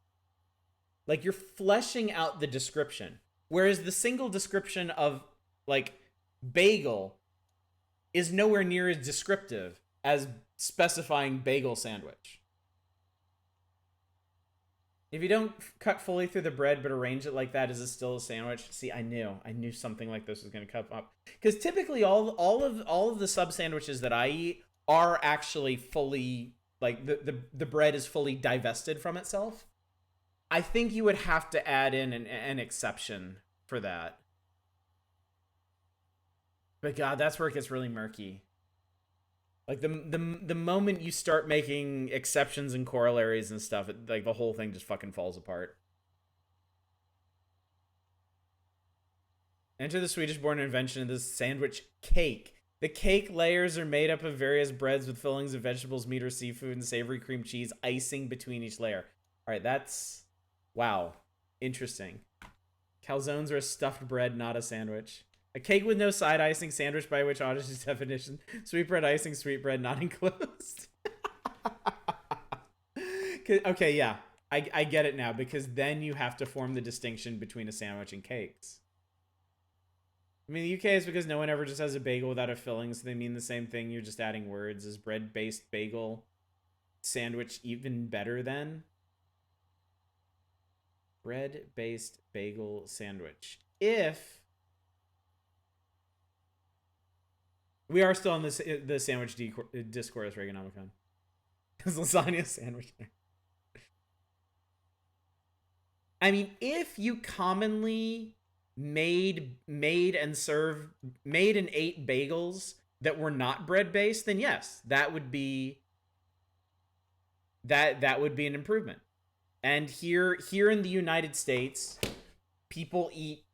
Like, you're fleshing out the description, whereas the single description of like bagel is nowhere near as descriptive as specifying bagel sandwich. If you don't cut fully through the bread but arrange it like that, is it still a sandwich? See, I knew something like this was going to come up. Because typically all of the sub sandwiches that I eat are actually fully, like, the bread is fully divested from itself. I think you would have to add in an exception for that. But God, that's where it gets really murky. Like, the moment you start making exceptions and corollaries and stuff, like, the whole thing just fucking falls apart. Enter the Swedish-born invention of this sandwich cake. The cake layers are made up of various breads with fillings of vegetables, meat, or seafood, and savory cream cheese icing between each layer. All right, that's... Wow. Interesting. Calzones are a stuffed bread, not a sandwich. A cake with no side icing, sandwich by which Audition's definition. Sweetbread icing, sweetbread not enclosed. Okay, yeah. I get it now, because then you have to form the distinction between a sandwich and cakes. I mean, the UK is because no one ever just has a bagel without a filling, so they mean the same thing. You're just adding words. Is bread-based bagel sandwich even better then? Bread-based bagel sandwich. If... We are still on the sandwich discourse, Reaganomicon. Is lasagna sandwich? I mean, if you commonly made and ate bagels that were not bread based, then yes, that would be an improvement. And here in the United States, people eat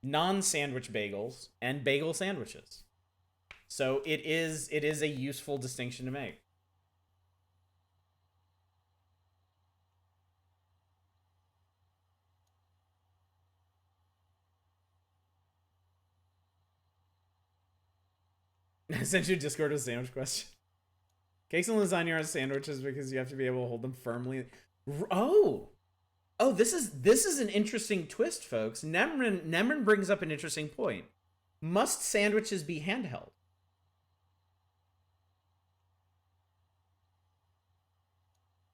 non-sandwich bagels and bagel sandwiches. So it is a useful distinction to make. I sent you a Discord with a sandwich question. Cakes and lasagna aren't sandwiches because you have to be able to hold them firmly. Oh, this is an interesting twist, folks. Nemrin brings up an interesting point. Must sandwiches be handheld?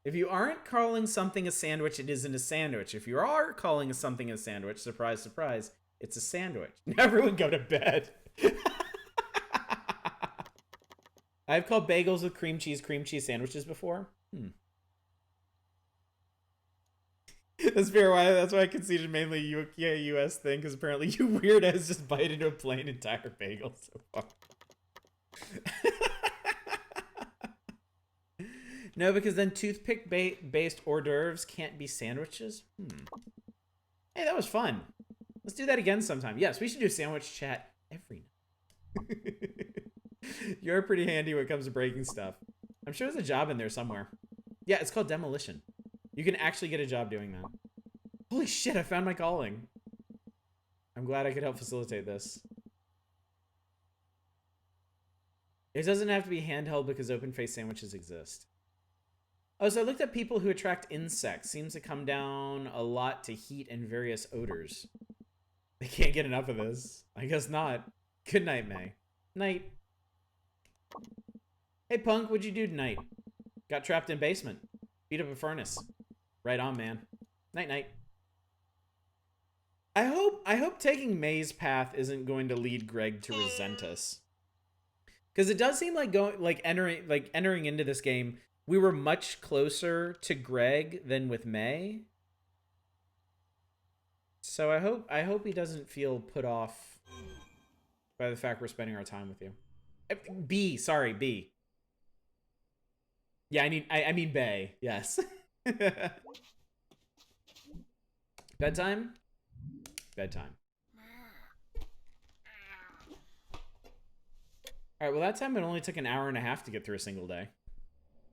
If you aren't calling something a sandwich, it isn't a sandwich. If you are calling something a sandwich, surprise, surprise, it's a sandwich. Everyone go to bed. I've called bagels with cream cheese sandwiches before. That's fair. That's why I conceded mainly US thing, because apparently you weirdos just bite into a plain entire bagel so far. No, because then toothpick-based hors d'oeuvres can't be sandwiches. Hey, that was fun. Let's do that again sometime. Yes, we should do sandwich chat every night. You're pretty handy when it comes to breaking stuff. I'm sure there's a job in there somewhere. Yeah, it's called demolition. You can actually get a job doing that. Holy shit, I found my calling. I'm glad I could help facilitate this. It doesn't have to be handheld because open-faced sandwiches exist. Oh, so I looked at people who attract insects. Seems to come down a lot to heat and various odors. They can't get enough of this. I guess not. Good night, May. Night. Hey, Punk, what'd you do tonight? Got trapped in basement. Beat up a furnace. Right on, man. Night-night. I hope taking May's path isn't going to lead Greg to resent us. Because it does seem like entering into this game, we were much closer to Greg than with May. So I hope he doesn't feel put off by the fact we're spending our time with you. B, sorry, B. Yeah, I mean Bay, yes. Bedtime? Bedtime. Alright, well that time it only took an hour and a half to get through a single day.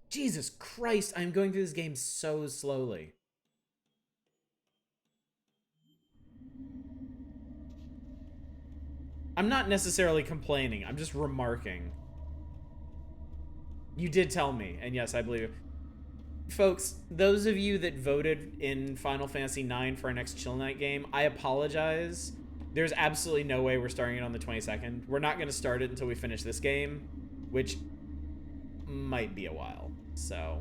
Jesus Christ, I'm going through this game so slowly. I'm not necessarily complaining. I'm just remarking. You did tell me, and yes, I believe it. Folks, those of you that voted in Final Fantasy IX for our next Chill Night game, I apologize. There's absolutely no way we're starting it on the 22nd. We're not going to start it until we finish this game, which might be a while. So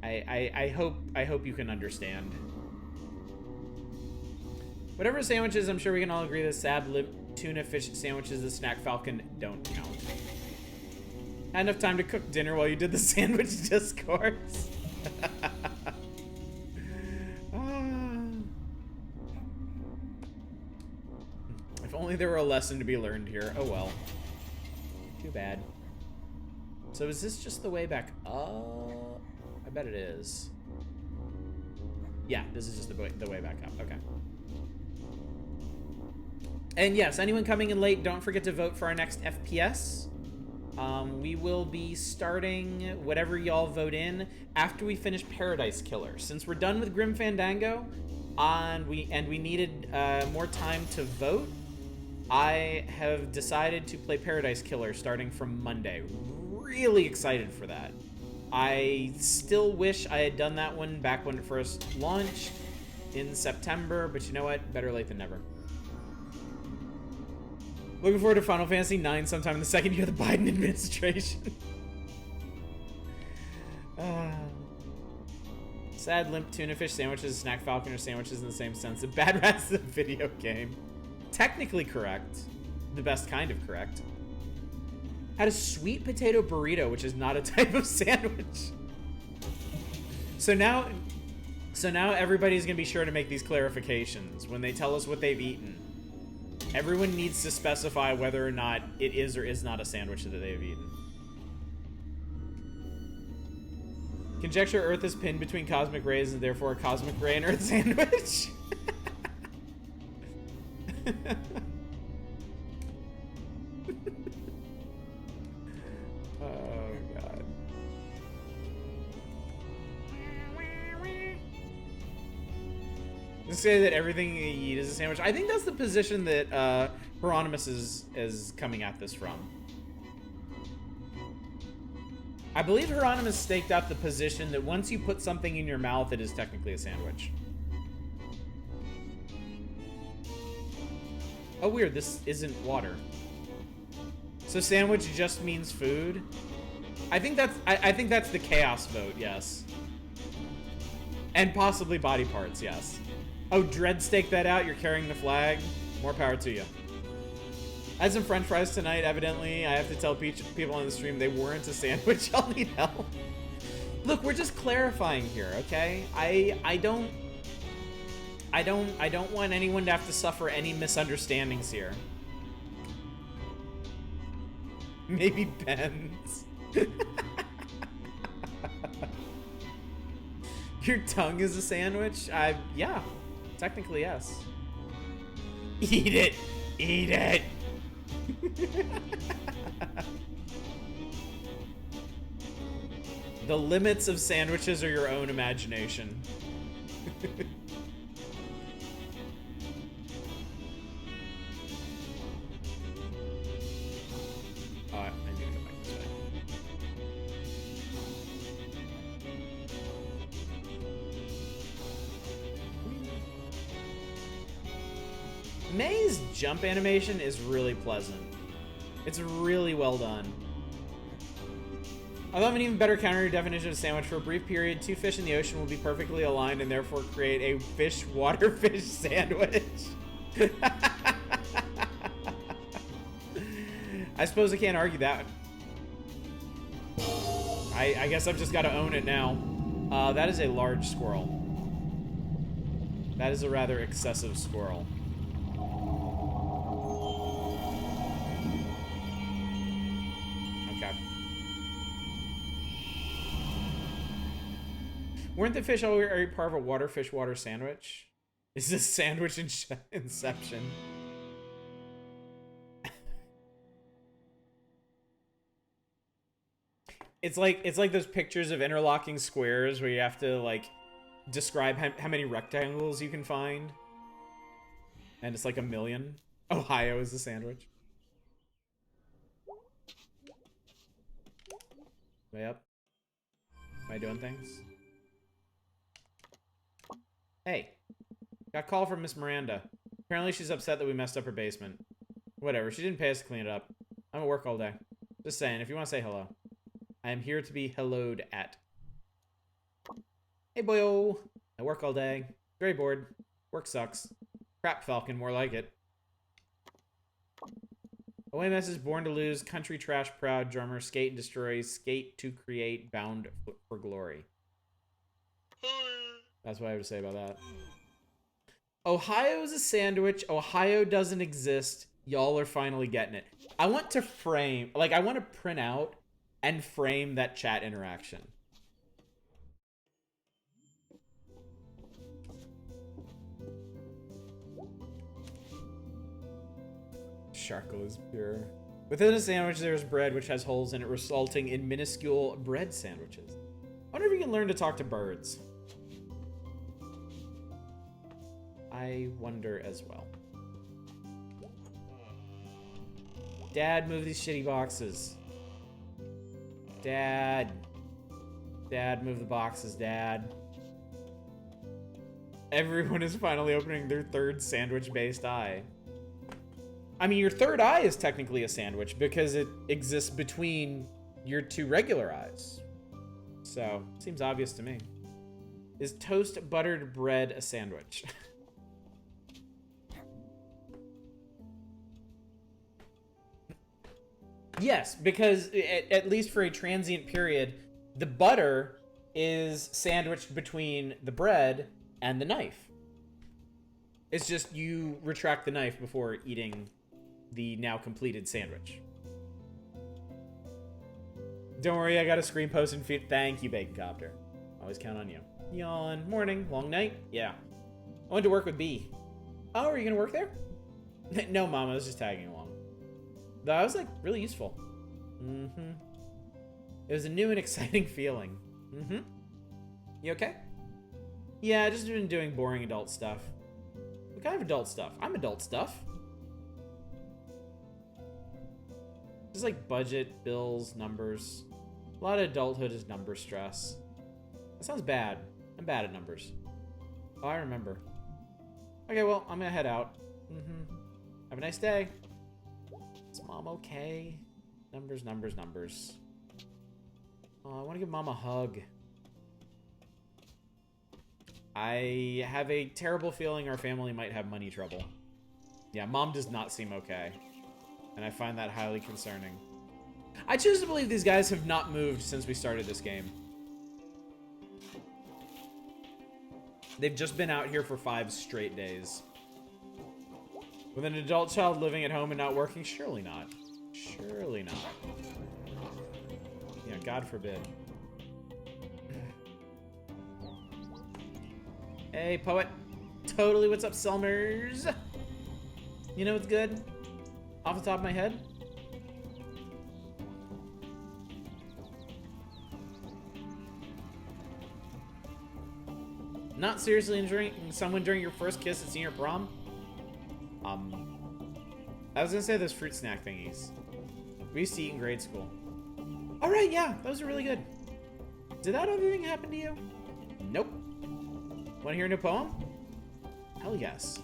I hope you can understand. Whatever sandwiches, I'm sure we can all agree that Sab Lip tuna fish sandwiches, the Snack Falcon don't count. Had enough time to cook dinner while you did the sandwich discourse. If only there were a lesson to be learned here. Oh well. Too bad. So is this just the way back up? I bet it is. Yeah, this is just the way back up. Okay. And yes, anyone coming in late, don't forget to vote for our next FPS. We will be starting whatever y'all vote in after we finish Paradise Killer. Since we're done with Grim Fandango, we needed more time to vote, I have decided to play Paradise Killer starting from Monday. Really excited for that. I still wish I had done that one back when it first launched in September, but you know what? Better late than never. Looking forward to Final Fantasy IX sometime in the second year of the Biden administration. Sad limp tuna fish sandwiches, Snack Falcon are sandwiches in the same sense. The Bad Rats is a video game. Technically correct. The best kind of correct. Had a sweet potato burrito, which is not a type of sandwich. So now everybody's gonna be sure to make these clarifications when they tell us what they've eaten. Everyone needs to specify whether or not it is or is not a sandwich that they've eaten. Conjecture Earth is pinned between cosmic rays and therefore a cosmic ray and Earth sandwich. Oh, God. Just say that everything you eat is a sandwich. I think that's the position that Hieronymus is coming at this from. I believe Hieronymus staked out the position that once you put something in your mouth, it is technically a sandwich. Oh, weird. This isn't water. So sandwich just means food? I think that's the chaos vote, yes. And possibly body parts, yes. Oh, Dread staked that out. You're carrying the flag. More power to you. I had some french fries tonight, evidently. I have to tell people on the stream they weren't a sandwich. I'll need help. Look, we're just clarifying here, okay? I don't want anyone to have to suffer any misunderstandings here. Maybe Ben's. Your tongue is a sandwich? Yeah. Technically, yes. Eat it! Eat it! The limits of sandwiches are your own imagination. I need to go back this way. May's jump animation is really pleasant. It's really well done. I'll have an even better counter definition of sandwich. For a brief period, two fish in the ocean will be perfectly aligned and therefore create a fish-water-fish sandwich. I suppose I can't argue that. I guess I've just got to own it now. That is a large squirrel. That is a rather excessive squirrel. Okay. Weren't the fish already part of a water-fish-water sandwich? Is this sandwich inception? It's like those pictures of interlocking squares where you have to like describe how many rectangles you can find, And it's like 1,000,000. Ohio is the sandwich. Way up. Am I doing things? Hey. Got a call from Miss Miranda. Apparently she's upset that we messed up her basement. Whatever, she didn't pay us to clean it up. I'm at work all day. Just saying, if you want to say hello. I am here to be helloed at. Hey boyo. I work all day. Very bored. Work sucks. Crap Falcon, more like it. Away message, born to lose, country trash proud, drummer, skate and destroy, skate to create, bound for glory. That's what I have to say about that. Ohio is a sandwich. Ohio doesn't exist. Y'all are finally getting it. I want to frame, like, I want to print out and frame that chat interaction. Charcoal is pure. Within a sandwich, there's bread which has holes in it, resulting in minuscule bread sandwiches. I wonder if you can learn to talk to birds. I wonder as well. Dad, move these shitty boxes. Dad. Dad, move the boxes, Dad. Everyone is finally opening their third sandwich-based eye. I mean, your third eye is technically a sandwich because it exists between your two regular eyes. So, seems obvious to me. Is toast buttered bread a sandwich? Yes, because at least for a transient period, the butter is sandwiched between the bread and the knife. It's just you retract the knife before eating the now completed sandwich. Don't worry, I got a screen post and feed. Thank you, Bacon Copter. Always count on you. Yawn. Morning. Long night? Yeah. I went to work with B. Oh, are you gonna work there? No, Mom, I was just tagging along. That was, like, really useful. Mm-hmm. It was a new and exciting feeling. Mm-hmm. You okay? Yeah, I just been doing boring adult stuff. What kind of adult stuff? I'm adult stuff. Just like budget, bills, numbers. A lot of adulthood is number stress. That sounds bad. I'm bad at numbers. Oh, I remember. Okay, well, I'm gonna head out. Mm-hmm. Have a nice day. Is Mom okay? Numbers, numbers, numbers. Oh, I want to give Mom a hug. I have a terrible feeling our family might have money trouble. Yeah, Mom does not seem okay. And I find that highly concerning. I choose to believe these guys have not moved since we started this game. They've just been out here for 5 straight days. With an adult child living at home and not working? Surely not. Surely not. Yeah, God forbid. Hey, poet. Totally, what's up, Selmers? You know what's good? Off the top of my head? Not seriously enjoying someone during your first kiss at senior prom? I was gonna say those fruit snack thingies. We used to eat in grade school. Alright, yeah, those are really good. Did that other thing happen to you? Nope. Wanna hear a new poem? Hell yes.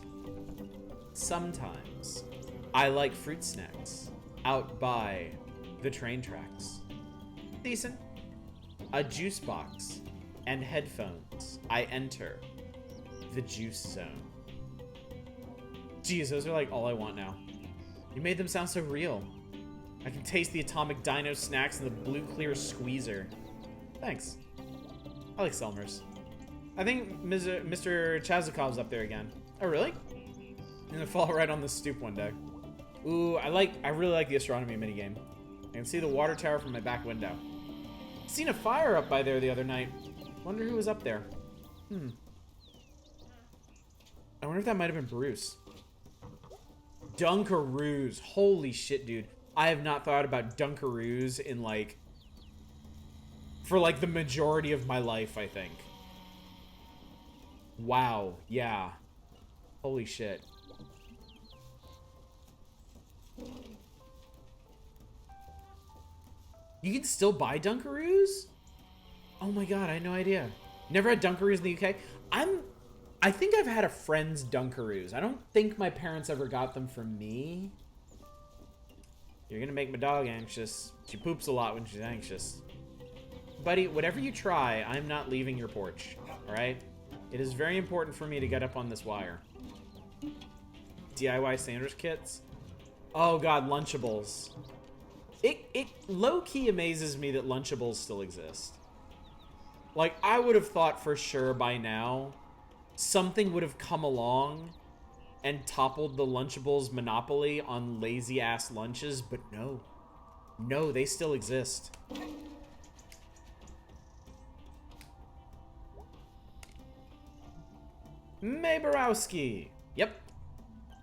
Sometimes I like fruit snacks out by the train tracks. Decent. A juice box and headphones. I enter the juice zone. Jeez, those are like all I want now. You made them sound so real. I can taste the atomic dino snacks in the blue clear squeezer. Thanks. I like Selmers. I think Mr. Chazakov's up there again. Oh, really? I'm gonna fall right on the stoop one day. Ooh, I really like the astronomy minigame. I can see the water tower from my back window. Seen a fire up by there the other night. Wonder who was up there. I wonder if that might have been Bruce. Dunkaroos. Holy shit, dude. I have not thought about Dunkaroos in, like, for, like, the majority of my life, I think. Wow. Yeah. Holy shit. You can still buy Dunkaroos? Oh my god, I had no idea. Never had Dunkaroos in the UK. I think I've had a friend's Dunkaroos. I don't think my parents ever got them for me. You're gonna make my dog anxious. She poops a lot when she's anxious. Buddy, whatever you try, I'm not leaving your porch, all right? It is very important for me to get up on this wire. DIY sandwich kits? Oh god, Lunchables. It low-key amazes me that Lunchables still exist. Like, I would have thought for sure by now something would have come along and toppled the Lunchables monopoly on lazy-ass lunches, but no. No, they still exist. Mayborowski. Yep.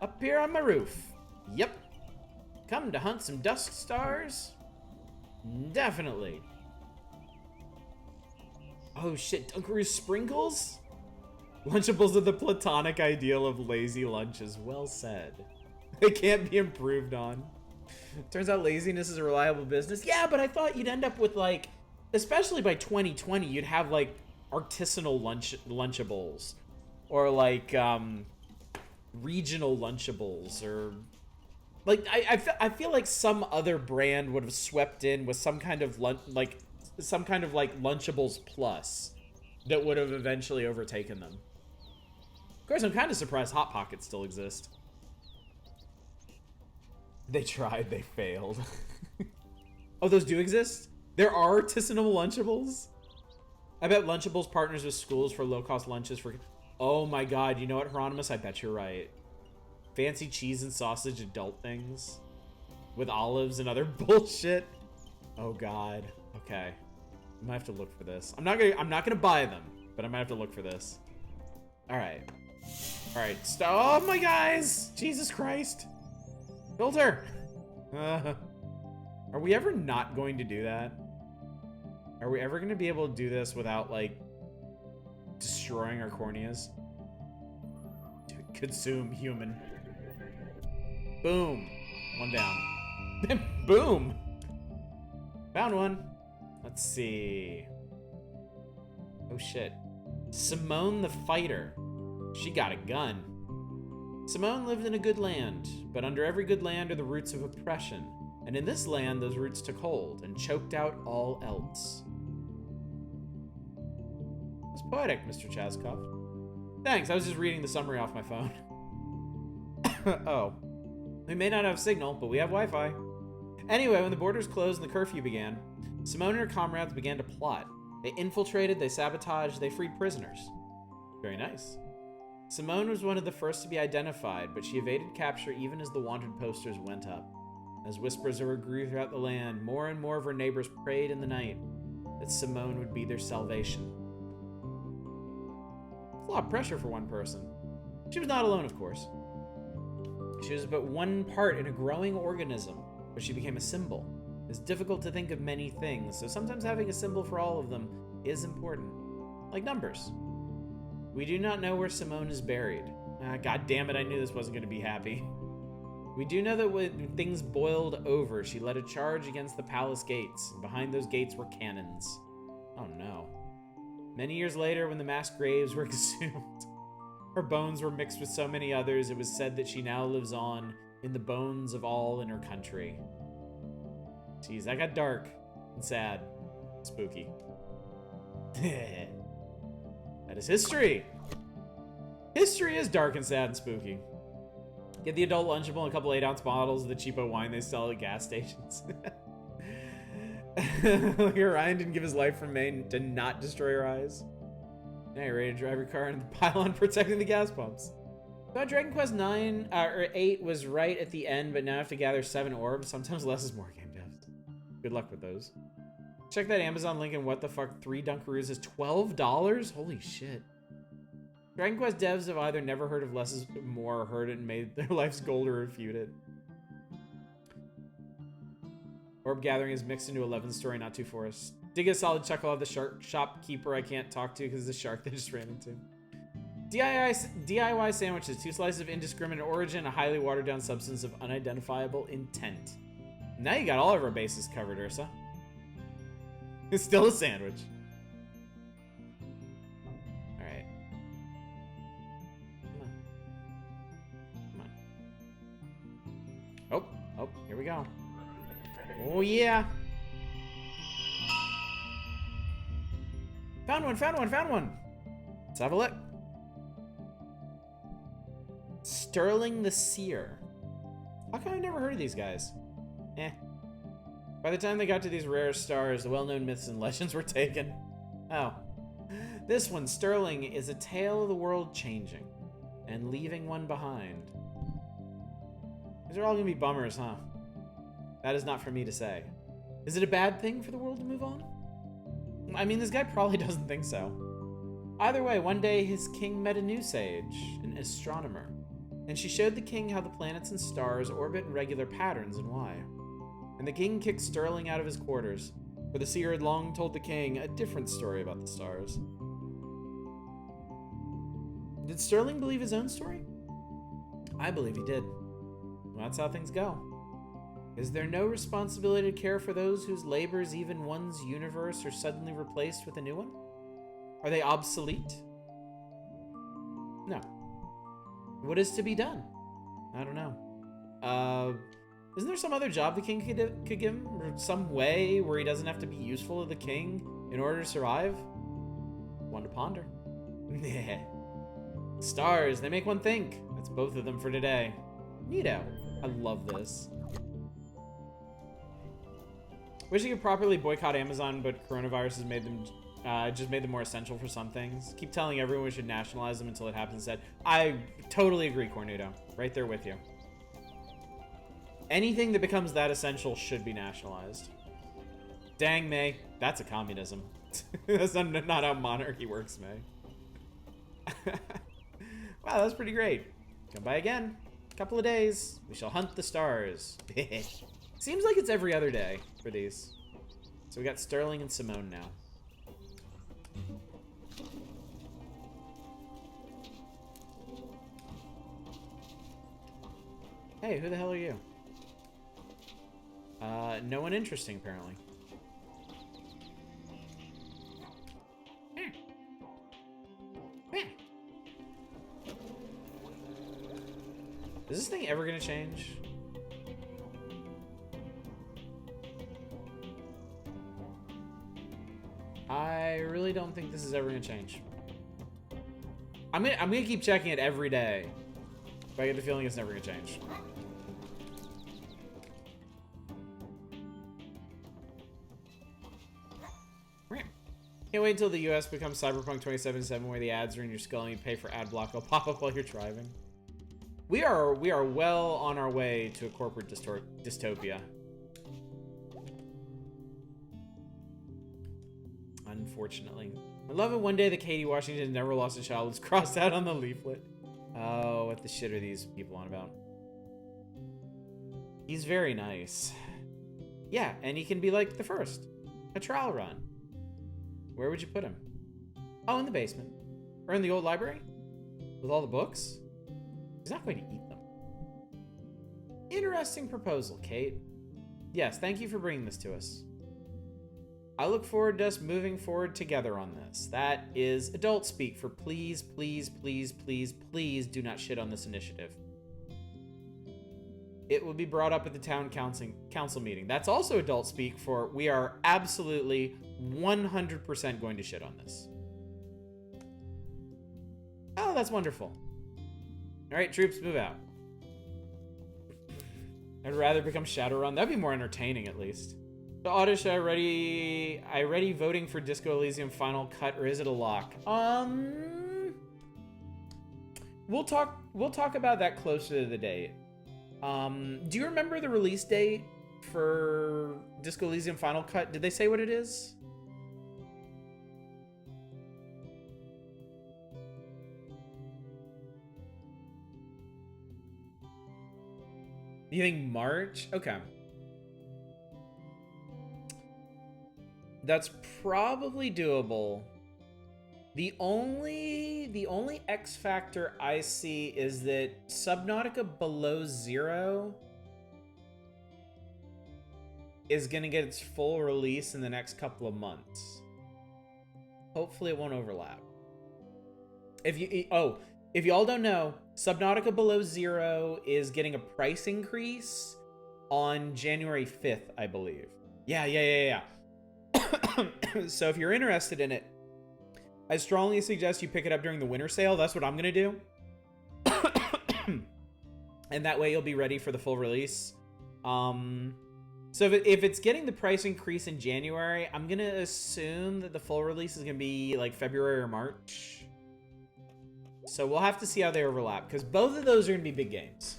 Up here on my roof. Yep. Come to hunt some dusk stars? Definitely. Oh shit, Dunkaroo sprinkles? Lunchables are the platonic ideal of lazy lunches. Well said. They can't be improved on. Turns out laziness is a reliable business. Yeah, but I thought you'd end up with, like, especially by 2020, you'd have, like, artisanal Lunchables. Or, like, regional Lunchables. Or, like, I feel like some other brand would have swept in with some kind of, Lunchables Plus that would have eventually overtaken them. Of course, I'm kind of surprised Hot Pockets still exist. They tried, they failed. Oh, those do exist? There are artisanal Lunchables? I bet Lunchables partners with schools for low-cost lunches for... Oh my god, you know what, Hieronymus? I bet you're right. Fancy cheese and sausage adult things. With olives and other bullshit. Oh god. Okay. I might have to look for this. I'm not gonna buy them, but I might have to look for this. Alright. Alright, oh my guys! Jesus Christ! Filter! Are we ever not going to do that? Are we ever gonna be able to do this without, like, destroying our corneas? Consume human. Boom. One down. Boom! Found one. Let's see. Oh shit. Simone the Fighter. She got a gun. Simone lived in a good land, but under every good land are the roots of oppression. And in this land, those roots took hold and choked out all else. It's poetic, Mr. Chaskov. Thanks, I was just reading the summary off my phone. Oh. We may not have signal, but we have Wi-Fi. Anyway, when the borders closed and the curfew began, Simone and her comrades began to plot. They infiltrated, they sabotaged, they freed prisoners. Very nice. Simone was one of the first to be identified, but she evaded capture even as the wanted posters went up. As whispers of her grew throughout the land, more and more of her neighbors prayed in the night that Simone would be their salvation. It's a lot of pressure for one person. She was not alone, of course. She was but one part in a growing organism, but she became a symbol. It's difficult to think of many things, so sometimes having a symbol for all of them is important. Like numbers. We do not know where Simone is buried. God damn it, I knew this wasn't going to be happy. We do know that when things boiled over, she led a charge against the palace gates, and behind those gates were cannons. Oh no. Many years later, when the mass graves were exhumed, her bones were mixed with so many others, it was said that she now lives on in the bones of all in her country. Jeez, that got dark and sad. Spooky. That is history! History is dark and sad and spooky. Get the adult Lunchable and a couple 8-ounce bottles of the cheapo wine they sell at gas stations. Here, Ryan didn't give his life for Maine to not destroy her eyes. Now you're ready to drive your car into the pylon protecting the gas pumps. Thought Dragon Quest 9 or 8 was right at the end, but now I have to gather 7 orbs. Sometimes less is more, game devs. Good luck with those. Check that Amazon link and what the fuck, 3 Dunkaroos is $12? Holy shit. Dragon Quest devs have either never heard of less is more or heard it and made their life's goal to refute it. Orb gathering is mixed into 11 story, not 2 forest. Did get a solid chuckle of the shark shopkeeper I can't talk to because the shark they just ran into. DIY sandwiches, 2 slices of indiscriminate origin, a highly watered down substance of unidentifiable intent. Now you got all of our bases covered, Ursa. It's still a sandwich. Alright. Come on. Oh, here we go. Oh, yeah. Found one. Let's have a look. Sterling the Seer. How come I never heard of these guys? By the time they got to these rare stars, the well-known myths and legends were taken. Oh. This one, Sterling, is a tale of the world changing and leaving one behind. These are all gonna be bummers, huh? That is not for me to say. Is it a bad thing for the world to move on? I mean, this guy probably doesn't think so. Either way, one day his king met a new sage, an astronomer, and she showed the king how the planets and stars orbit in regular patterns and why. And the king kicked Sterling out of his quarters, for the seer had long told the king a different story about the stars. Did Sterling believe his own story? I believe he did. Well, that's how things go. Is there no responsibility to care for those whose labors, even one's universe, are suddenly replaced with a new one? Are they obsolete? No. What is to be done? I don't know. Isn't there some other job the king could give him? Or some way where he doesn't have to be useful to the king in order to survive? One to ponder. Stars, they make one think. That's both of them for today. Neato. I love this. Wish you could properly boycott Amazon, but coronavirus has made them just made them more essential for some things. Keep telling everyone we should nationalize them until it happens instead. I totally agree, Cornuto. Right there with you. Anything that becomes that essential should be nationalized. Dang, May. That's a communism. That's not how monarchy works, May. Wow, that was pretty great. Come by again. Couple of days. We shall hunt the stars. Seems like it's every other day for these. So we got Sterling and Simone now. Hey, who the hell are you? No one interesting, apparently. Is this thing ever gonna change? I really don't think this is ever gonna change. I'm gonna keep checking it every day, but I get the feeling it's never gonna change. Can't wait until the US becomes Cyberpunk 2077, where the ads are in your skull and you pay for ad block will pop up while you're driving. We are well on our way to a corporate dystopia. Unfortunately. I love it one day that Katie Washington never lost a child was crossed out on the leaflet. Oh, what the shit are these people on about? He's very nice. Yeah, and he can be like the first. A trial run. Where would you put him? Oh, in the basement. Or in the old library? With all the books? He's not going to eat them. Interesting proposal, Kate. Yes, thank you for bringing this to us. I look forward to us moving forward together on this. That is adult speak for please, please, please, please, please do not shit on this initiative. It will be brought up at the town council meeting. That's also adult speak for we are absolutely 100% going to shit on this. Oh, that's wonderful. All right, troops, move out. I'd rather become Shadowrun. That'd be more entertaining, at least. So, Oddish, I ready voting for Disco Elysium Final Cut, or is it a lock? We'll talk about that closer to the date. Do you remember the release date for Disco Elysium Final Cut? Did they say what it is? You think March? Okay. That's probably doable. The only X factor I see is that Subnautica Below Zero is going to get its full release in the next couple of months. Hopefully it won't overlap. If you all don't know, Subnautica Below Zero is getting a price increase on January 5th, I believe. Yeah. So if you're interested in it, I strongly suggest you pick it up during the winter sale. That's what I'm going to do. And that way you'll be ready for the full release. So if it's getting the price increase in January, I'm going to assume that the full release is going to be like February or March. So we'll have to see how they overlap, because both of those are going to be big games.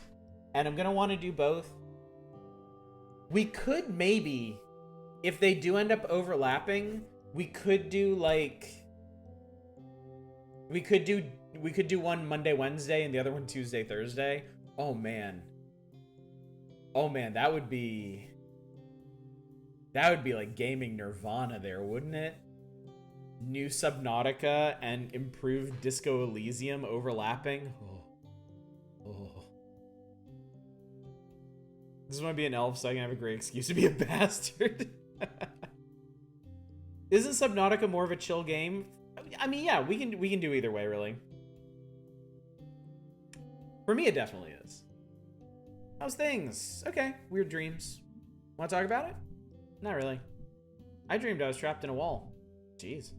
And I'm going to want to do both. We could maybe, if they do end up overlapping, we could do like... We could do one Monday, Wednesday, and the other one Tuesday, Thursday. Oh, man. That would be like gaming nirvana there, wouldn't it? New Subnautica and improved Disco Elysium overlapping. Oh. This might be an elf, so I can have a great excuse to be a bastard. Isn't Subnautica more of a chill game? I mean, yeah, we can do either way, really. For me, it definitely is. How's things? Okay, weird dreams. Want to talk about it? Not really. I dreamed I was trapped in a wall. Jeez.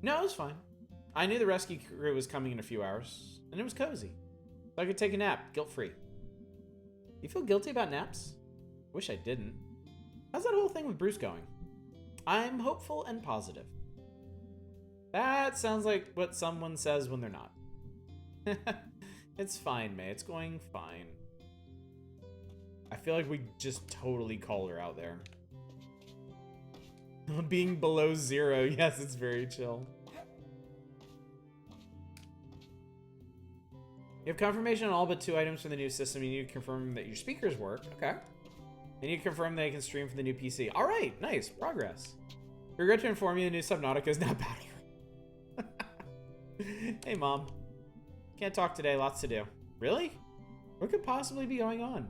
No, it was fine. I knew the rescue crew was coming in a few hours, and it was cozy. So I could take a nap, guilt-free. You feel guilty about naps? Wish I didn't. How's that whole thing with Bruce going? I'm hopeful and positive. That sounds like what someone says when they're not. It's fine, May. It's going fine. I feel like we just totally called her out there. Being below zero. Yes, it's very chill. You have confirmation on all but 2 items from the new system. You need to confirm that your speakers work. Okay. You need to confirm that you can stream from the new PC. All right. Nice. Progress. Regret to inform you the new Subnautica is now battling. Hey, Mom. Can't talk today. Lots to do. Really? What could possibly be going on?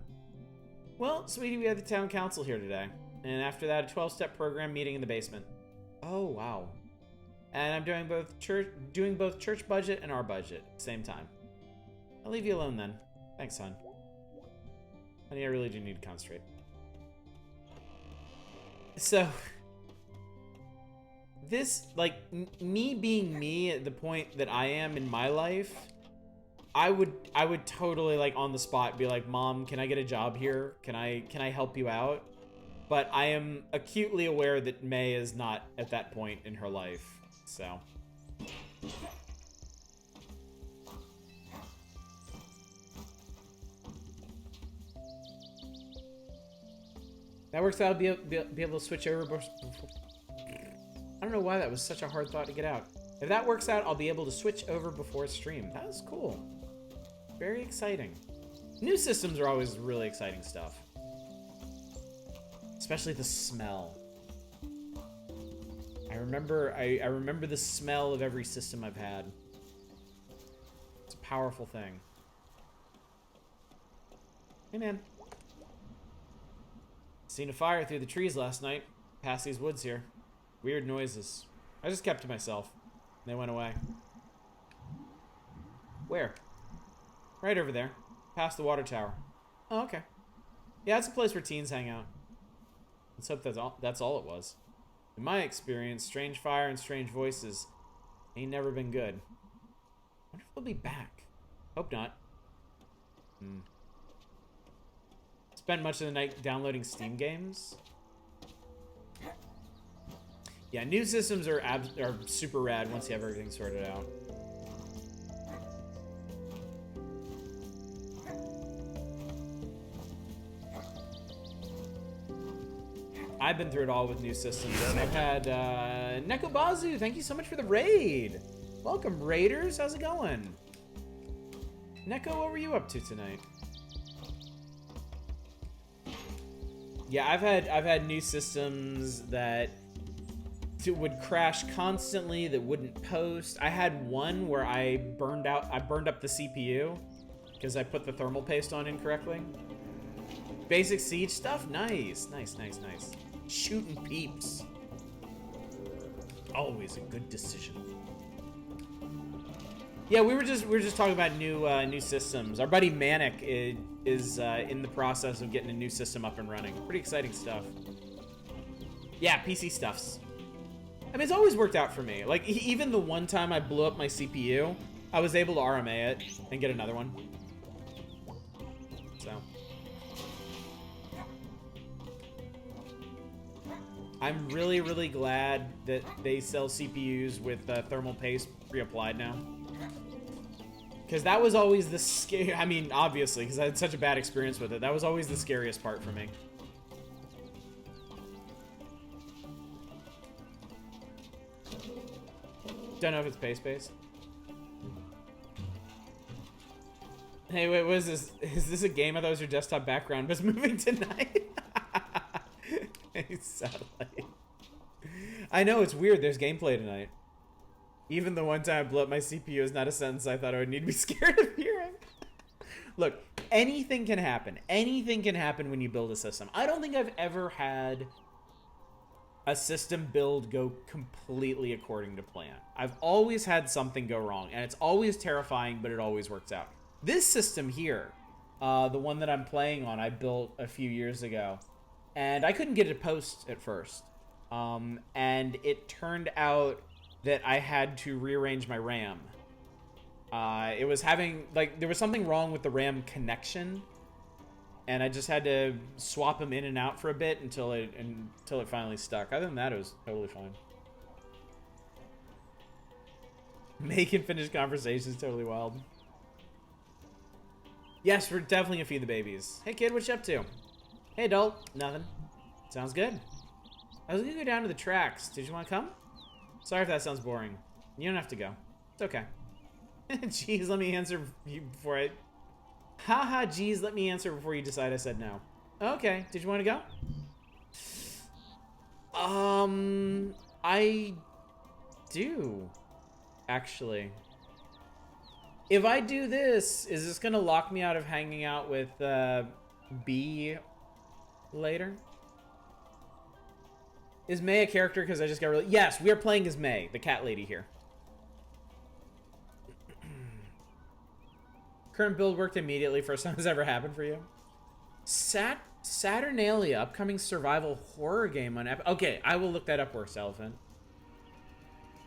Well, sweetie, we had the town council here today. And after that, a 12-step program meeting in the basement. Oh, wow. And I'm doing both church budget and our budget at the same time. I'll leave you alone then. Thanks, hon. Honey, I really do need to concentrate. So, this, like, me being me at the point that I am in my life, I would totally, like, on the spot be like, Mom, can I get a job here? Can I help you out? But I am acutely aware that May is not at that point in her life, so. That works out. I'll be able to switch over before. I don't know why that was such a hard thought to get out. If that works out, I'll be able to switch over before stream. That was cool. Very exciting. New systems are always really exciting stuff. Especially the smell. I remember the smell of every system I've had. It's a powerful thing. Hey, man. Seen a fire through the trees last night. Past these woods here. Weird noises. I just kept to myself. They went away. Where? Right over there. Past the water tower. Oh, okay. Yeah, it's a place where teens hang out. Let's hope that's all it was. In my experience, strange fire and strange voices ain't never been good. I wonder if they'll be back. Hope not. Spent much of the night downloading Steam games. Yeah, new systems are super rad once you have everything sorted out. I've been through it all with new systems. I've had Nekobazu, thank you so much for the raid. Welcome, raiders. How's it going? Neko, what were you up to tonight? Yeah, I've had new systems that would crash constantly, that wouldn't post. I had one where I burned up the CPU because I put the thermal paste on incorrectly. Basic siege stuff? Nice. Nice, nice, nice. Shooting peeps. Always a good decision. Yeah, we were just talking about new systems. Our buddy Manic is in the process of getting a new system up and running. Pretty exciting stuff. Yeah, PC stuffs. I mean, it's always worked out for me. Like, even the one time I blew up my CPU, I was able to RMA it and get another one. So. I'm really, really glad that they sell CPUs with thermal paste reapplied now. Because that was always the scary... I mean, obviously, because I had such a bad experience with it. That was always the scariest part for me. Don't know if it's paste-based. Hey, wait, what is this? Is this a game? I thought it was your desktop background, but it's moving tonight. Hey, satellite. I know, it's weird. There's gameplay tonight. Even the one time I blew up my CPU is not a sentence I thought I would need to be scared of hearing. Look, anything can happen. Anything can happen when you build a system. I don't think I've ever had a system build go completely according to plan. I've always had something go wrong, and it's always terrifying, but it always works out. This system here, the one that I'm playing on, I built a few years ago, and I couldn't get it to post at first. And it turned out that I had to rearrange my RAM. It was having, like, there was something wrong with the RAM connection, and I just had to swap them in and out for a bit until it finally stuck. Other than that, it was totally fine. Making finished conversations totally wild. Yes, we're definitely gonna feed the babies. Hey kid, what you up to? Hey adult, nothing. Sounds good. I was gonna go down to the tracks. Did you want to come? Sorry if that sounds boring. You don't have to go. It's okay. Jeez, let me answer you before I... Haha, geez, let me answer before you decide I said no. Okay, did you want to go? I do, actually. If I do this, is this gonna lock me out of hanging out with B later? Is May a character? Because I just got really... Yes, we are playing as May, the cat lady here. Current build worked immediately. First time it's ever happened for you. Saturnalia, upcoming survival horror game on Epic. Okay, I will look that up, Worst Elephant.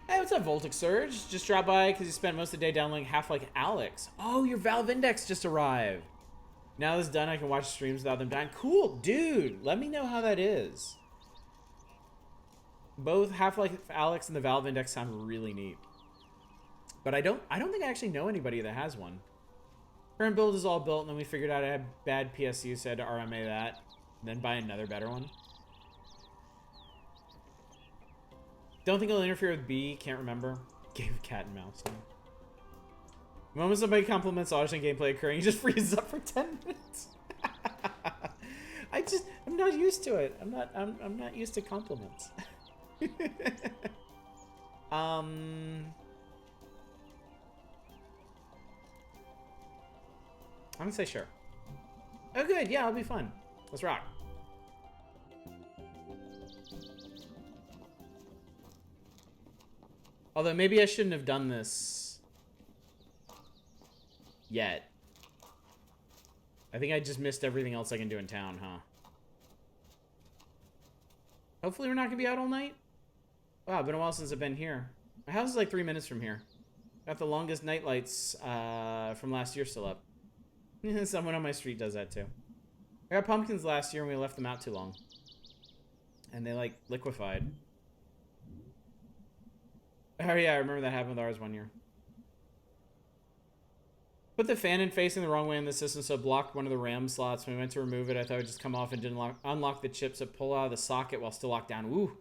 Hey, what's up, Voltic Surge? Just dropped by because you spent most of the day downloading Half-Life Alyx. Oh, your Valve Index just arrived. Now this is done, I can watch streams without them dying. Cool, dude. Let me know how that is. Both Half-Life Alyx and the Valve Index sound really neat. But I don't think I actually know anybody that has one. Current build is all built, and then we figured out I had bad PSU, so I had to RMA that, and then buy another better one. Don't think it'll interfere with B, can't remember. Game of cat and mouse. No. The moment somebody compliments audition gameplay occurring, he just freezes up for 10 minutes. I'm not used to it. I'm not used to compliments. I'm gonna say sure. Oh good, yeah, it'll be fun. Let's rock. Although maybe I shouldn't have done this yet. I think I just missed everything else I can do in town, huh? Hopefully we're not gonna be out all night. Wow, it's been a while since I've been here. My house is like 3 minutes from here. Got the longest night lights from last year still up. Someone on my street does that too. I got pumpkins last year and we left them out too long. And they like liquefied. Oh yeah, I remember that happened with ours one year. Put the fan in facing the wrong way in the system, so it blocked one of the RAM slots. When we went to remove it, I thought it would just come off and didn't unlock the chips that pull out of the socket while still locked down. Ooh.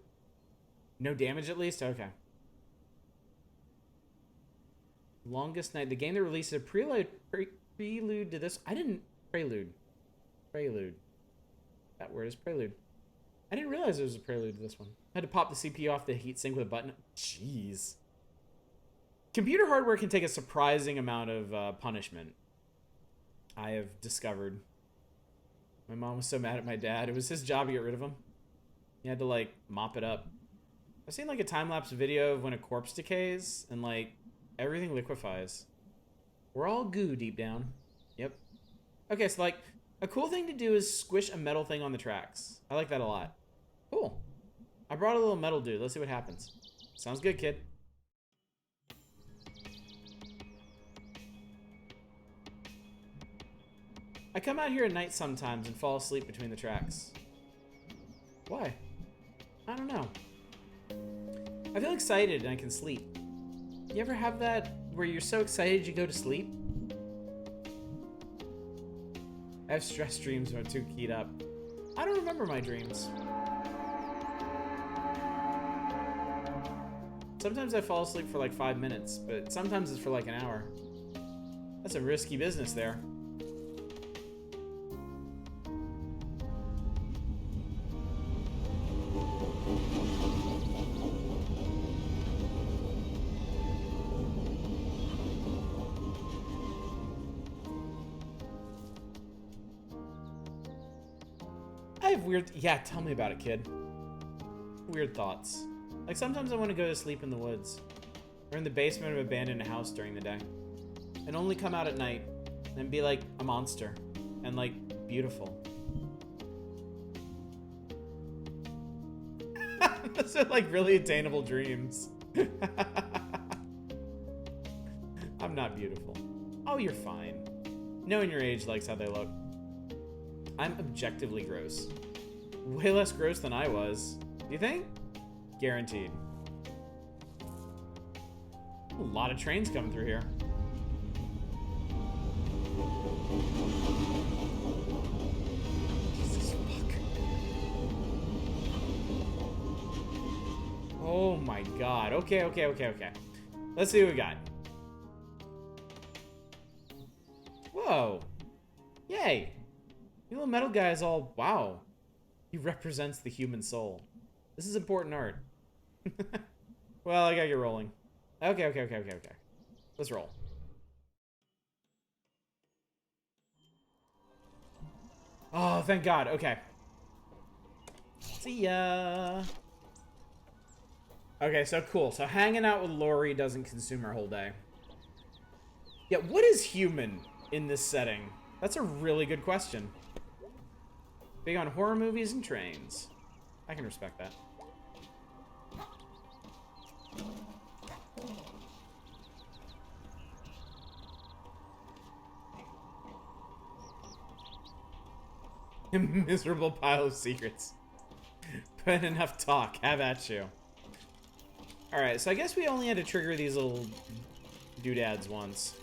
No damage at least? Okay. Longest night. The game that released a prelude to this. I didn't... Prelude. That word is prelude. I didn't realize there was a prelude to this one. I had to pop the CPU off the heatsink with a button. Jeez. Computer hardware can take a surprising amount of punishment. I have discovered. My mom was so mad at my dad. It was his job to get rid of him. He had to, like, mop it up. I've seen, like, a time-lapse video of when a corpse decays and, like, everything liquefies. We're all goo deep down. Yep. Okay, so, like, a cool thing to do is squish a metal thing on the tracks. I like that a lot. Cool. I brought a little metal dude. Let's see what happens. Sounds good, kid. I come out here at night sometimes and fall asleep between the tracks. Why? I don't know. I feel excited and I can sleep. You ever have that where you're so excited you go to sleep? I have stress dreams when I'm too keyed up. I don't remember my dreams. Sometimes I fall asleep for like 5 minutes, but sometimes it's for like an hour. That's a risky business there. I have weird... Yeah, tell me about it, kid. Weird thoughts. Like, sometimes I want to go to sleep in the woods. Or in the basement of an abandoned house during the day. And only come out at night. And be like a monster. And, like, beautiful. Those are, like, really attainable dreams. I'm not beautiful. Oh, you're fine. Knowing your age likes how they look. I'm objectively gross. Way less gross than I was. Do you think? Guaranteed. A lot of trains coming through here. Jesus fuck. Oh my god. Okay. Let's see what we got. Whoa. Yay. The little metal guy is all, wow. He represents the human soul. This is important art. Well, I gotta get rolling. Okay. Let's roll. Oh, thank God. Okay. See ya. Okay, so cool. So hanging out with Lori doesn't consume her whole day. Yeah, what is human in this setting? That's a really good question. Big on horror movies and trains. I can respect that. A miserable pile of secrets. But enough talk. Have at you. Alright, so I guess we only had to trigger these little doodads once.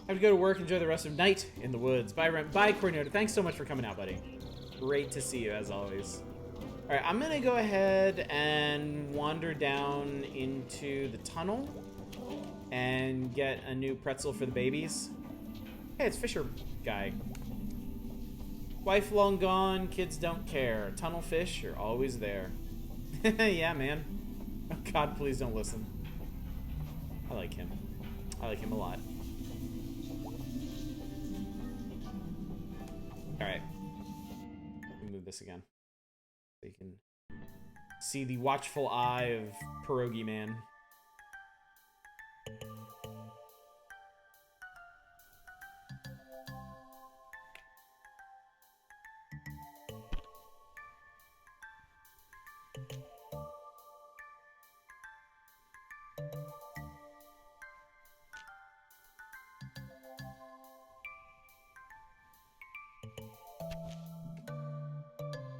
I have to go to work, enjoy the rest of night in the woods. Bye, Cornota. Thanks so much for coming out, buddy. Great to see you, as always. Alright, I'm gonna go ahead and wander down into the tunnel and get a new pretzel for the babies. Hey, it's Fisher guy. Wife long gone, kids don't care. Tunnel fish are always there. Yeah, man. Oh God, please don't listen. I like him. I like him a lot. Alright. Let me move this again. So you can see the watchful eye of Pierogi Man.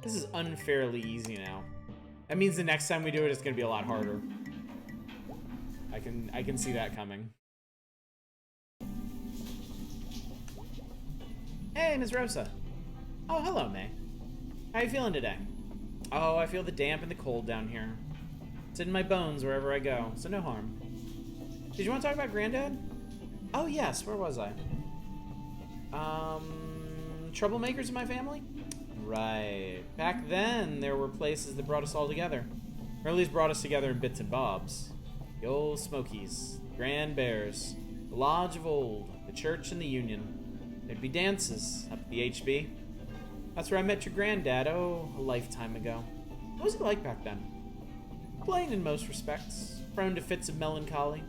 This is unfairly easy now. That means the next time we do it, it's gonna be a lot harder. I can see that coming. Hey, Ms. Rosa. Oh, hello, May. How you feeling today? Oh, I feel the damp and the cold down here. It's in my bones wherever I go, so no harm. Did you want to talk about Granddad? Oh, yes. Where was I? Troublemakers in my family? Right. Back then, there were places that brought us all together. Or at least brought us together in bits and bobs. The old Smokies. Grand Bears. The lodge of old, the church and the union. There'd be dances up at the HB. That's where I met your granddad, oh, a lifetime ago. What was he like back then? Plain in most respects, prone to fits of melancholy,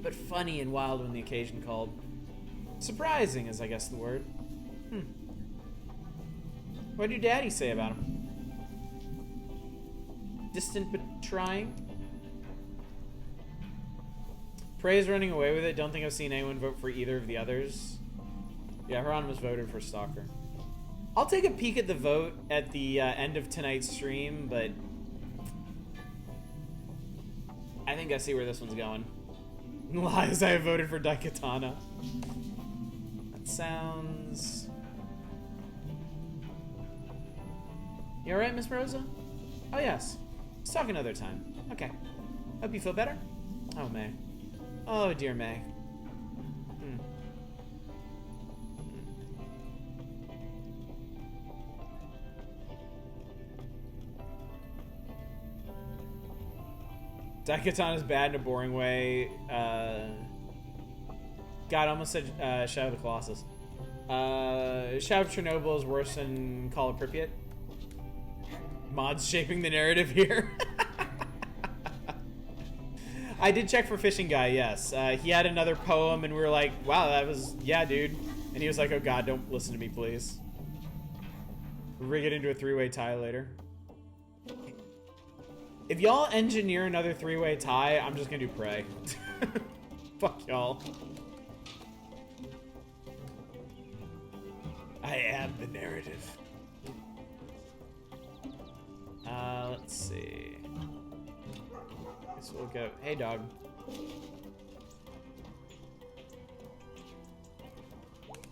but funny and wild when the occasion called. Surprising is, I guess, the word. What did your daddy say about him? Distant but trying? Prey's running away with it. Don't think I've seen anyone vote for either of the others. Yeah, Hieronymus voted for Stalker. I'll take a peek at the vote at the end of tonight's stream, but I think I see where this one's going. Lies, I have voted for Daikatana. That sounds... You alright, Miss Rosa? Oh, yes. Let's talk another time. Okay. Hope you feel better? Oh, May. Oh, dear May. Daikatana's bad in a boring way. God, I almost said Shadow of the Colossus. Shadow of Chernobyl is worse than Call of Pripyat. Mods shaping the narrative here. I did check for Fishing Guy, yes. He had another poem, and we were like, wow, that was... Yeah, dude. And he was like, oh god, don't listen to me, please. Rig it into a three-way tie later. If y'all engineer another three-way tie, I'm just gonna do Prey. Fuck y'all. I am the narrative. Let's see. Guess we'll go. Hey, dog.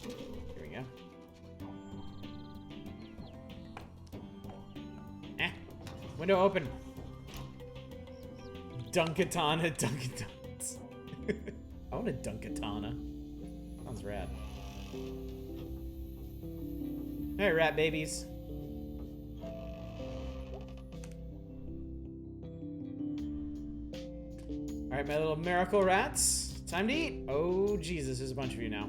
Here we go. Window open. Dunkatana, Dunkatons. I want a Dunkatana. Sounds rad. Hey, rat babies. Alright, my little miracle rats. Time to eat. Oh, Jesus, there's a bunch of you now.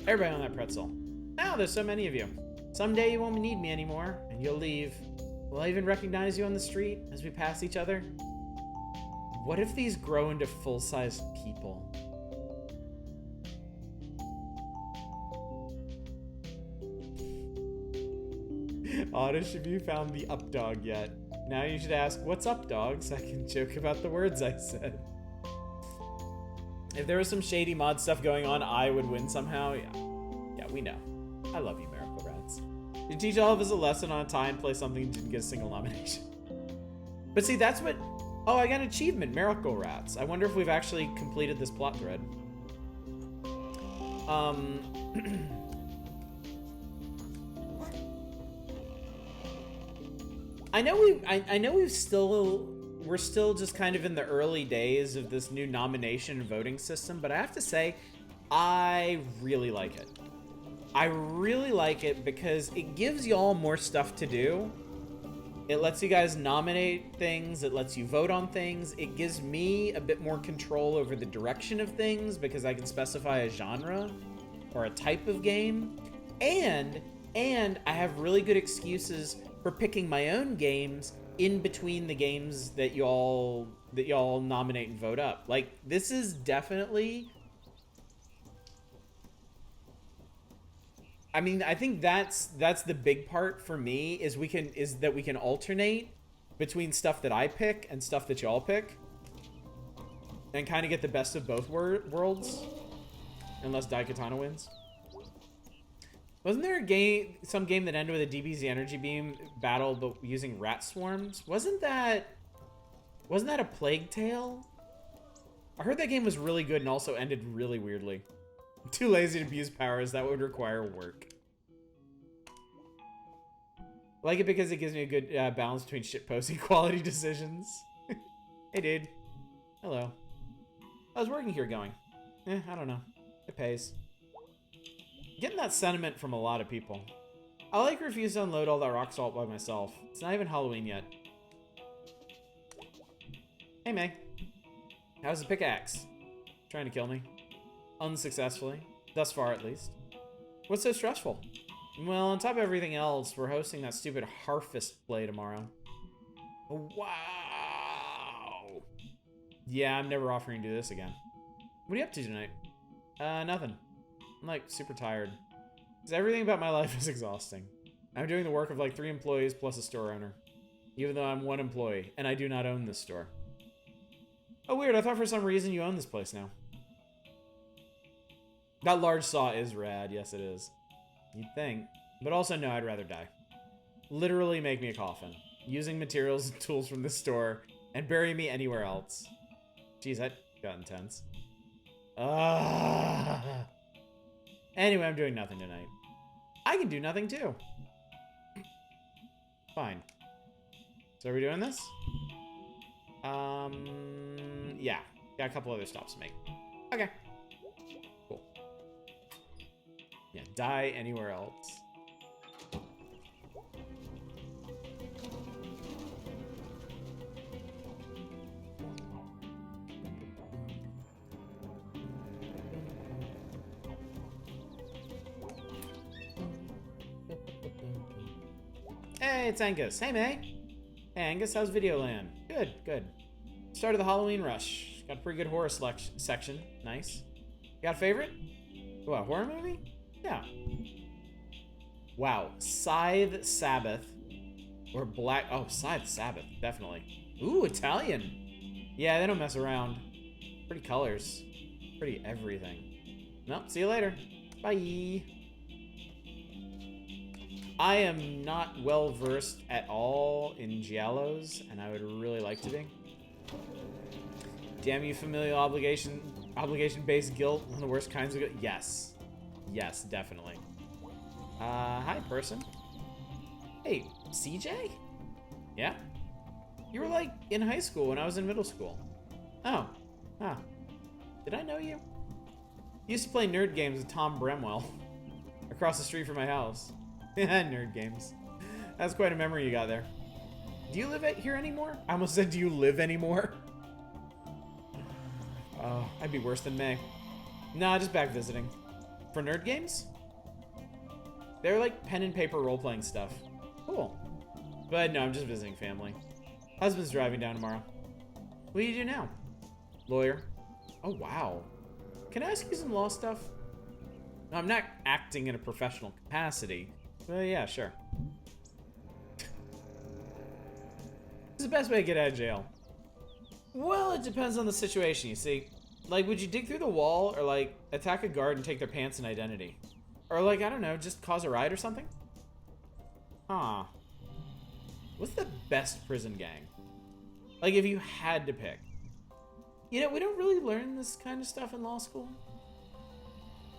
Everybody on that pretzel. Now there's so many of you. Someday you won't need me anymore, and you'll leave. Will I even recognize you on the street as we pass each other? What if these grow into full-sized people? Oddish, have you found the up dog yet? Now you should ask, what's up, dogs? I can joke about the words I said. If there was some shady mod stuff going on, I would win somehow. Yeah, we know. I love you, Miracle Rats. You teach all of us a lesson on a tie and play something and didn't get a single nomination. But see, that's what... Oh, I got an achievement, Miracle Rats. I wonder if we've actually completed this plot thread. I know we're still just kind of in the early days of this new nomination and voting system, but I have to say, I really like it. I really like it because it gives y'all more stuff to do. It lets you guys nominate things. It lets you vote on things. It gives me a bit more control over the direction of things because I can specify a genre or a type of game. And I have really good excuses for picking my own games in between the games that y'all nominate and vote up. Like, this is definitely... I mean, I think that's the big part for me is that we can alternate between stuff that I pick and stuff that y'all pick, and kind of get the best of both worlds, unless Daikatana wins. Wasn't there some game that ended with a DBZ energy beam battle, but using rat swarms? Wasn't that a Plague Tale? I heard that game was really good and also ended really weirdly. I'm too lazy to abuse powers. That would require work. I like it because it gives me a good balance between shitposting quality decisions. Hey, dude. Hello. How's working here going? I don't know. It pays. Getting that sentiment from a lot of people. I refuse to unload all that rock salt by myself. It's not even Halloween yet. Hey, May. How's the pickaxe? Trying to kill me. Unsuccessfully. Thus far, at least. What's so stressful? Well, on top of everything else, we're hosting that stupid harvest play tomorrow. Wow! Yeah, I'm never offering to do this again. What are you up to tonight? Nothing. I'm, like, super tired. Because everything about my life is exhausting. I'm doing the work of, like, 3 employees plus a store owner. Even though I'm 1 employee, and I do not own this store. Oh, weird. I thought for some reason you own this place now. That large saw is rad. Yes, it is. You'd think. But also, no, I'd rather die. Literally make me a coffin. Using materials and tools from this store, and bury me anywhere else. Jeez, that got intense. Anyway, I'm doing nothing tonight. I can do nothing too. Fine. So are we doing this? Yeah. Got a couple other stops to make. Okay. Cool. Yeah, die anywhere else. Hey, it's Angus. Hey, May. Hey, Angus, how's Videoland? Good, good. Started the Halloween rush. Got a pretty good horror section. Nice. Got a favorite? What, horror movie? Yeah. Wow. Scythe Sabbath. Or Black... Oh, Scythe Sabbath. Definitely. Ooh, Italian. Yeah, they don't mess around. Pretty colors. Pretty everything. Well, see you later. Bye. I am not well versed at all in giallos, and I would really like to be. Damn you, familial obligation-based guilt, one of the worst kinds of guilt. Yes. Yes, definitely. Hi, person. Hey, CJ? Yeah? You were, like, in high school when I was in middle school. Oh. Huh. Did I know you? I used to play nerd games with Tom Bramwell. Across the street from my house. Nerd games. That's quite a memory you got there. Do you live here anymore? I almost said, do you live anymore? Oh, I'd be worse than May. Nah, just back visiting. For nerd games? They're like pen and paper role-playing stuff. Cool. But no, I'm just visiting family. Husband's driving down tomorrow. What do you do now? Lawyer. Oh, wow. Can I ask you some law stuff? No, I'm not acting in a professional capacity. Well, yeah, sure. This is the best way to get out of jail. Well, it depends on the situation, you see. Like, would you dig through the wall, or, like, attack a guard and take their pants and identity? Or, like, I don't know, just cause a riot or something? Huh. What's the best prison gang? Like, if you had to pick. You know, we don't really learn this kind of stuff in law school.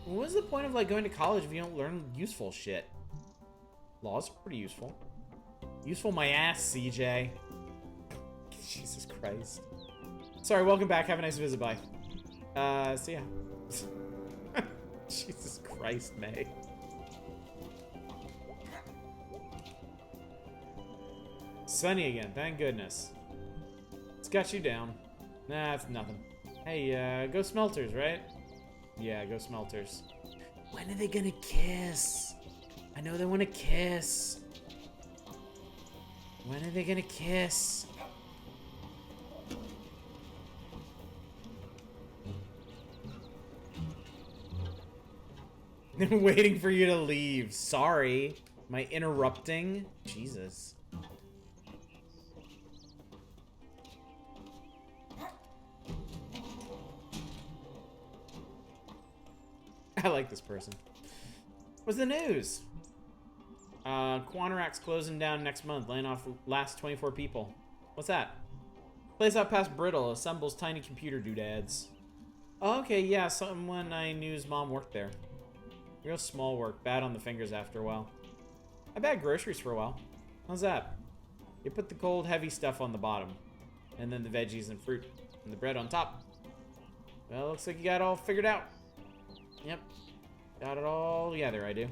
What's the point of, like, going to college if you don't learn useful shit? Law's pretty useful. Useful my ass, CJ. Jesus Christ. Sorry, welcome back. Have a nice visit. Bye. See ya. Jesus Christ, May. Sunny again, thank goodness. It's got you down. Nah, it's nothing. Hey, go Smelters, right? Yeah, go Smelters. When are they gonna kiss? I know they want to kiss. When are they gonna kiss? I'm waiting for you to leave. Sorry. Am I interrupting? Jesus. I like this person. What's the news? Quantarac's closing down next month, laying off last 24 people. What's that? Place out past Brittle assembles tiny computer doodads. Oh, okay, yeah, someone I knew's mom worked there. Real small work, bad on the fingers after a while. I bagged groceries for a while. How's that? You put the cold, heavy stuff on the bottom, and then the veggies and fruit, and the bread on top. Well, looks like you got it all figured out. Yep, got it all together, I do.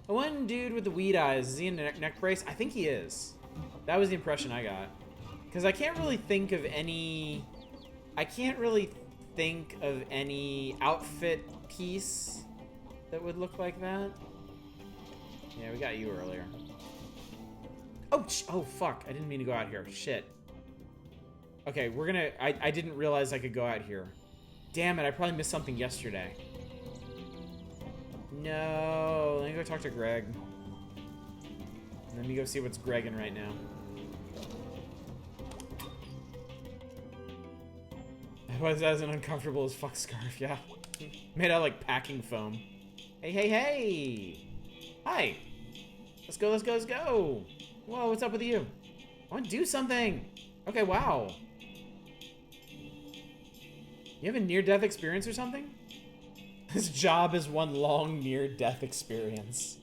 The one dude with the weed eyes, is he in a neck brace? I think he is. That was the impression I got. Because I can't really think of any... I can't really think of any outfit piece that would look like that. Yeah, we got you earlier. Oh, oh, fuck. I didn't mean to go out here. Shit. Okay, we're gonna... I didn't realize I could go out here. Damn it, I probably missed something yesterday. No. Let me go talk to Greg. Let me go see what's Gregging right now. Was as uncomfortable as fuck scarf, yeah. Made out of, like, packing foam. Hey, hey, hey! Hi! Let's go, let's go, let's go! Whoa, what's up with you? I want to do something! Okay, wow. You have a near-death experience or something? This job is one long near-death experience.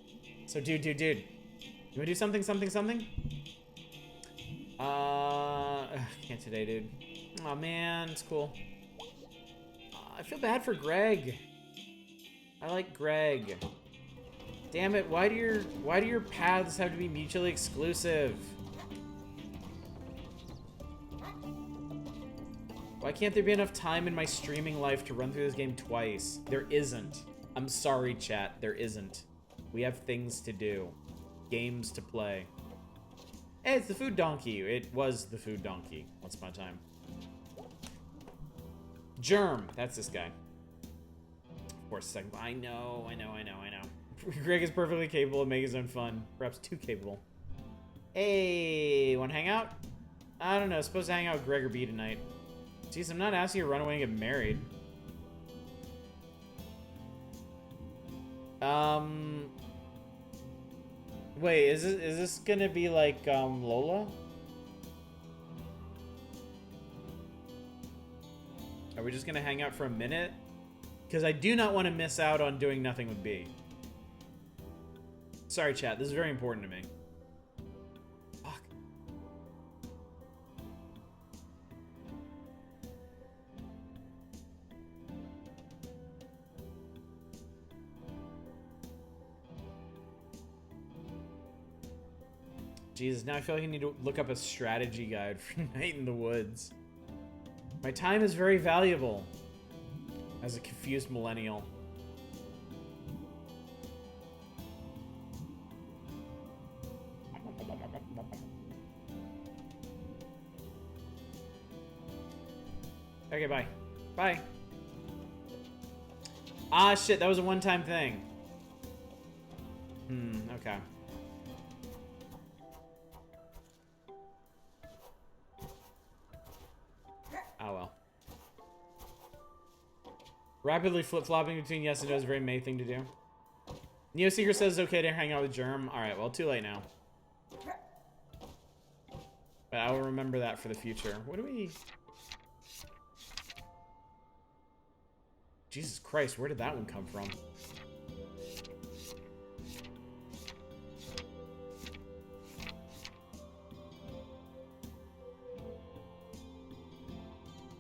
So, dude. You wanna do something? Can't today, dude. Aw, man, it's cool. I feel bad for Greg. I like Greg. Damn it, why do your paths have to be mutually exclusive? Why can't there be enough time in my streaming life to run through this game twice? There isn't. I'm sorry, chat, there isn't. We have things to do. Games to play. Hey, it's the food donkey. It was the food donkey once upon a time. Germ. That's this guy. Of course, second. I know. Greg is perfectly capable of making his own fun. Perhaps too capable. Hey, wanna hang out? I don't know. Supposed to hang out with Greg or B tonight. Jeez, I'm not asking you to run away and get married. Wait, is this gonna be like, Lola? Are we just gonna hang out for a minute? Because I do not want to miss out on doing nothing with B. Sorry, chat. This is very important to me. Fuck. Jesus, now I feel like I need to look up a strategy guide for Night in the Woods. My time is very valuable as a confused millennial. Okay, bye. Bye. Ah, shit, that was a one-time thing. Okay. Oh, well. Rapidly flip-flopping between yes and no is a very May thing to do. Neo Seeker says it's okay to hang out with Germ. Alright, well, too late now. But I will remember that for the future. What do we... Jesus Christ, where did that one come from?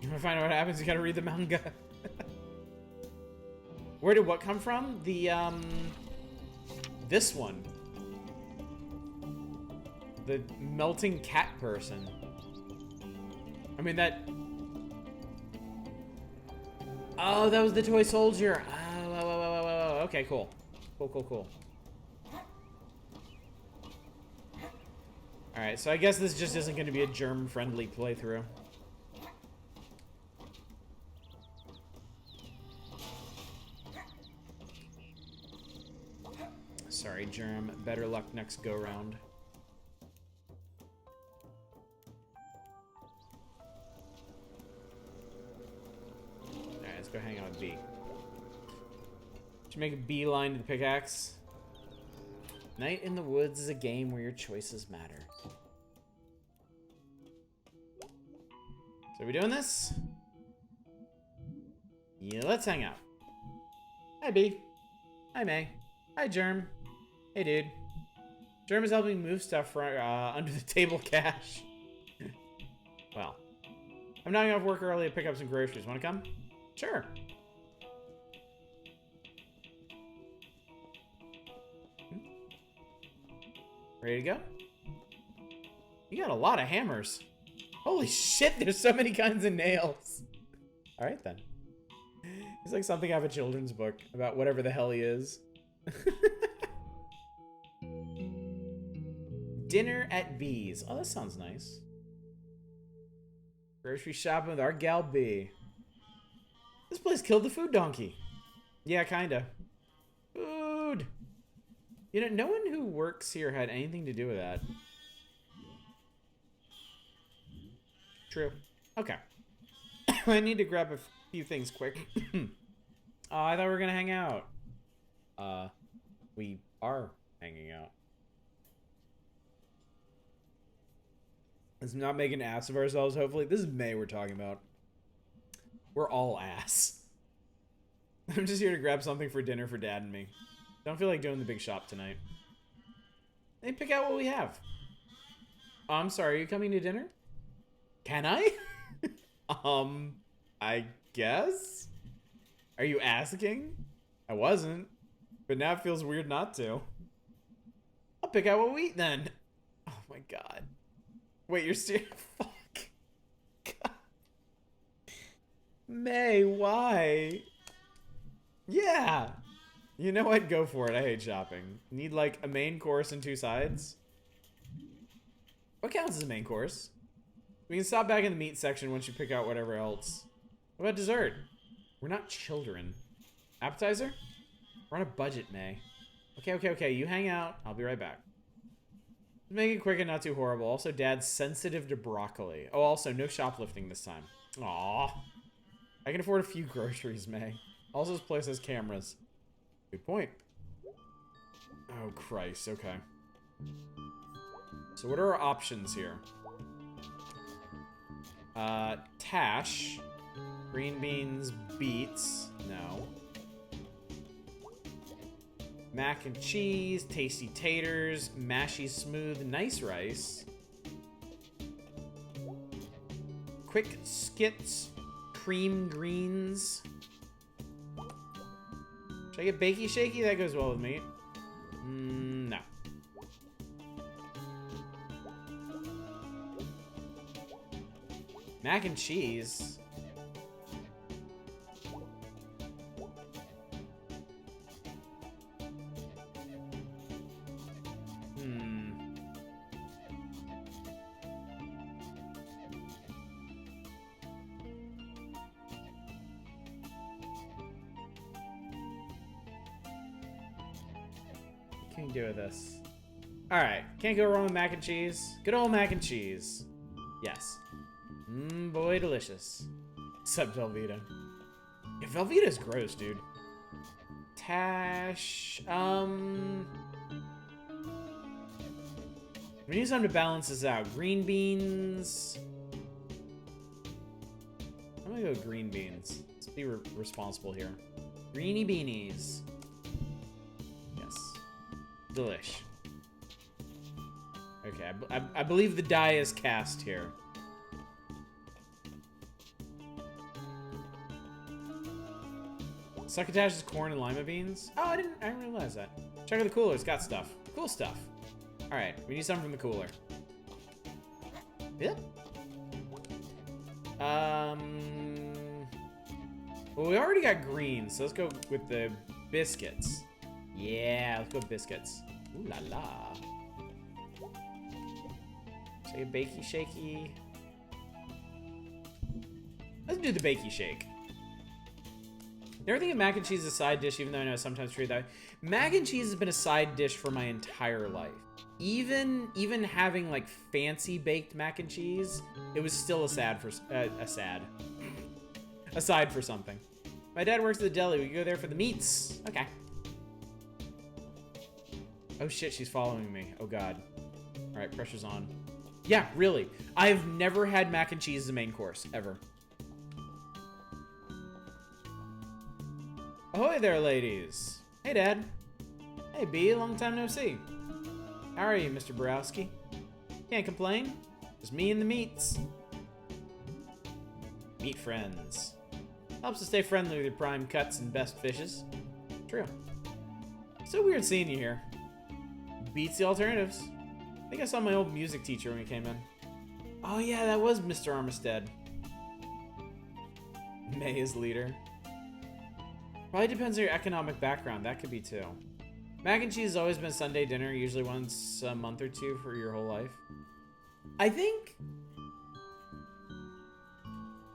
You wanna find out what happens? You gotta read the manga. Where did what come from? The, this one. The melting cat person. I mean, that... Oh, that was the toy soldier. Oh. Okay, cool. Cool. Alright, so I guess this just isn't going to be a germ-friendly playthrough. Sorry, Germ. Better luck next go-round. Alright, let's go hang out with B. Should make a beeline to the pickaxe. Night in the Woods is a game where your choices matter. So are we doing this? Yeah, let's hang out. Hi, B. Hi, May. Hi, Germ. Hey, dude. Germ is helping move stuff for, under the table cash. Well. I'm not off work early to pick up some groceries. Wanna come? Sure. Ready to go? You got a lot of hammers. Holy shit, there's so many kinds of nails. All right, then. It's like something out of a children's book about whatever the hell he is. Dinner at B's. Oh, that sounds nice. Grocery shopping with our gal B. This place killed the food donkey. Yeah, kinda. Food. You know, no one who works here had anything to do with that. True. Okay. I need to grab a few things quick. Oh, I thought we were gonna hang out. We are hanging out. Let's not make an ass of ourselves, hopefully. This is May we're talking about. We're all ass. I'm just here to grab something for dinner for Dad and me. Don't feel like doing the big shop tonight. Hey, pick out what we have. Oh, I'm sorry, are you coming to dinner? Can I? I guess? Are you asking? I wasn't. But now it feels weird not to. I'll pick out what we eat then. Oh my god. Wait, you're still... Fuck. God. May, why? Yeah. You know I'd go for it. I hate shopping. Need like a main course and 2 sides? What counts as a main course? We can stop back in the meat section once you pick out whatever else. What about dessert? We're not children. Appetizer? We're on a budget, May. Okay. You hang out. I'll be right back. Make it quick and not too horrible. Also, Dad's sensitive to broccoli. Oh, also, no shoplifting this time. Aww. I can afford a few groceries, May. Also, this place has cameras. Good point. Oh, Christ. Okay. So what are our options here? Tash. Green beans, beets. No. Mac and cheese, tasty taters, mashy smooth, nice rice. Quick skits, cream greens. Should I get bakey shaky? That goes well with meat. No. Mac and cheese. What can you do with this? Alright, can't go wrong with mac and cheese. Good old mac and cheese. Yes. Boy, delicious. Except Velveeta. Yeah, Velveeta is gross, dude. Tash, we need something to balance this out. Green beans. I'm gonna go with green beans. Let's be responsible here. Greeny beanies. Yes. Delish. Okay, I believe the die is cast here. Succotash's corn and lima beans? Oh, I didn't realize that. Check out the cooler, it's got stuff. Cool stuff. Alright, we need something from the cooler. Yep. Well, we already got greens, so let's go with the biscuits. Yeah, let's go with biscuits. Ooh la la. Say a bakey shaky. Let's do the bakey shake. Never think of mac and cheese as a side dish, even though I know it's sometimes treated that way. Mac and cheese has been a side dish for my entire life. Even having like fancy baked mac and cheese, it was still aside for something. My dad works at the deli. We go there for the meats. Okay. Oh shit, she's following me. Oh god. All right, pressure's on. Yeah, really. I've never had mac and cheese as a main course ever. Ahoy there, ladies. Hey, Dad. Hey, B, long time no see. How are you, Mr. Borowski? Can't complain. Just me and the meats. Meat friends. Helps to stay friendly with your prime cuts and best fishes. True. So weird seeing you here. Beats the alternatives. I think I saw my old music teacher when we came in. Oh yeah, that was Mr. Armistead. May is leader. Probably depends on your economic background. That could be too. Mac and cheese has always been Sunday dinner, usually once a month or two for your whole life. I think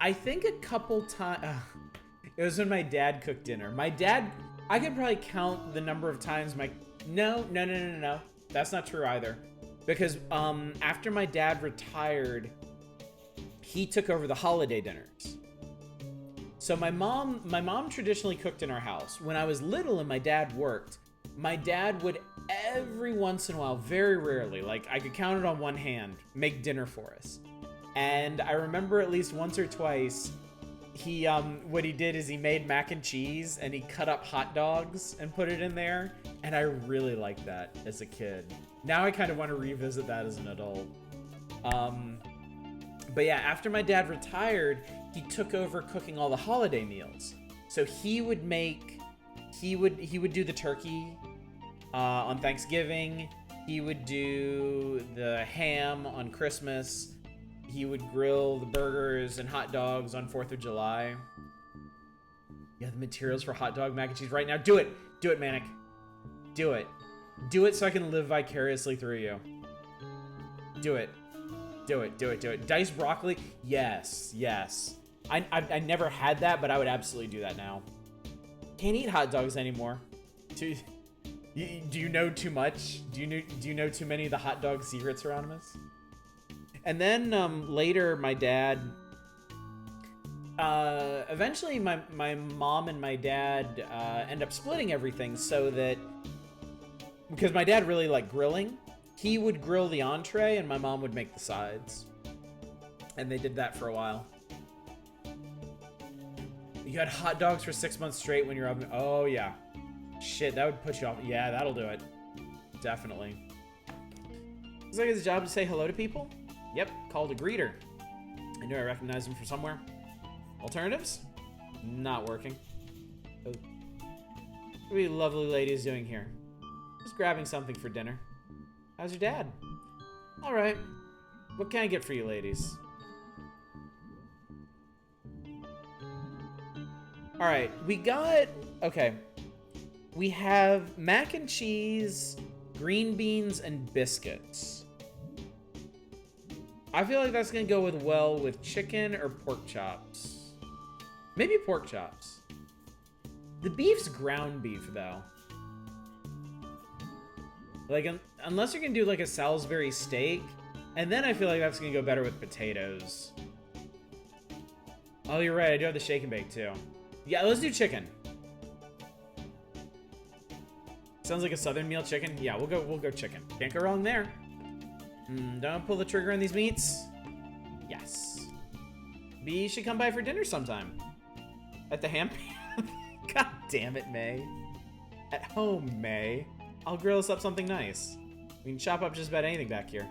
a couple times. It was when my dad cooked dinner. My dad, I could probably count the number of times No. That's not true either. Because after my dad retired, he took over the holiday dinners. So my mom traditionally cooked in our house. When I was little and my dad worked, my dad would every once in a while, very rarely, like I could count it on one hand, make dinner for us. And I remember at least once or twice, he what he did is he made mac and cheese and he cut up hot dogs and put it in there, and I really liked that as a kid. Now I kind of want to revisit that as an adult. But yeah, after my dad retired, he took over cooking all the holiday meals. So he would do the turkey on Thanksgiving. He would do the ham on Christmas. He would grill the burgers and hot dogs on 4th of July. Yeah, the materials for hot dog mac and cheese right now. Do it. Do it, Manic. Do it. Do it so I can live vicariously through you. Do it. Do it. Do it. Do it. Diced broccoli. Yes. Yes. I never had that, but I would absolutely do that now. Can't eat hot dogs anymore. Do you know too much? Do you know too many of the hot dog secrets around us? And then later, my dad. Eventually, my mom and my dad end up splitting everything so that, because my dad really liked grilling, he would grill the entree and my mom would make the sides. And they did that for a while. You had hot dogs for 6 months straight when you're up. Oh yeah, shit, that would push you off. Yeah, that'll do it. Definitely. Looks like it's a job to say hello to people. Yep, called a greeter. I knew I recognized him from somewhere. Alternatives? Not working. Oh. What are you lovely ladies doing here? Just grabbing something for dinner. How's your dad? All right. What can I get for you ladies? All right, we got... Okay. We have mac and cheese, green beans, and biscuits. I feel like that's gonna go well with chicken or pork chops. Maybe pork chops. The beef's ground beef, though. Like, unless you're gonna do like a Salisbury steak, and then I feel like that's gonna go better with potatoes. Oh, you're right. I do have the shake and bake too. Yeah, let's do chicken. Sounds like a southern meal chicken. Yeah, we'll go chicken. Can't go wrong there. Don't pull the trigger on these meats. Yes. B should come by for dinner sometime. At the ham. God damn it, May. At home, May. I'll grill us up something nice. We can chop up just about anything back here.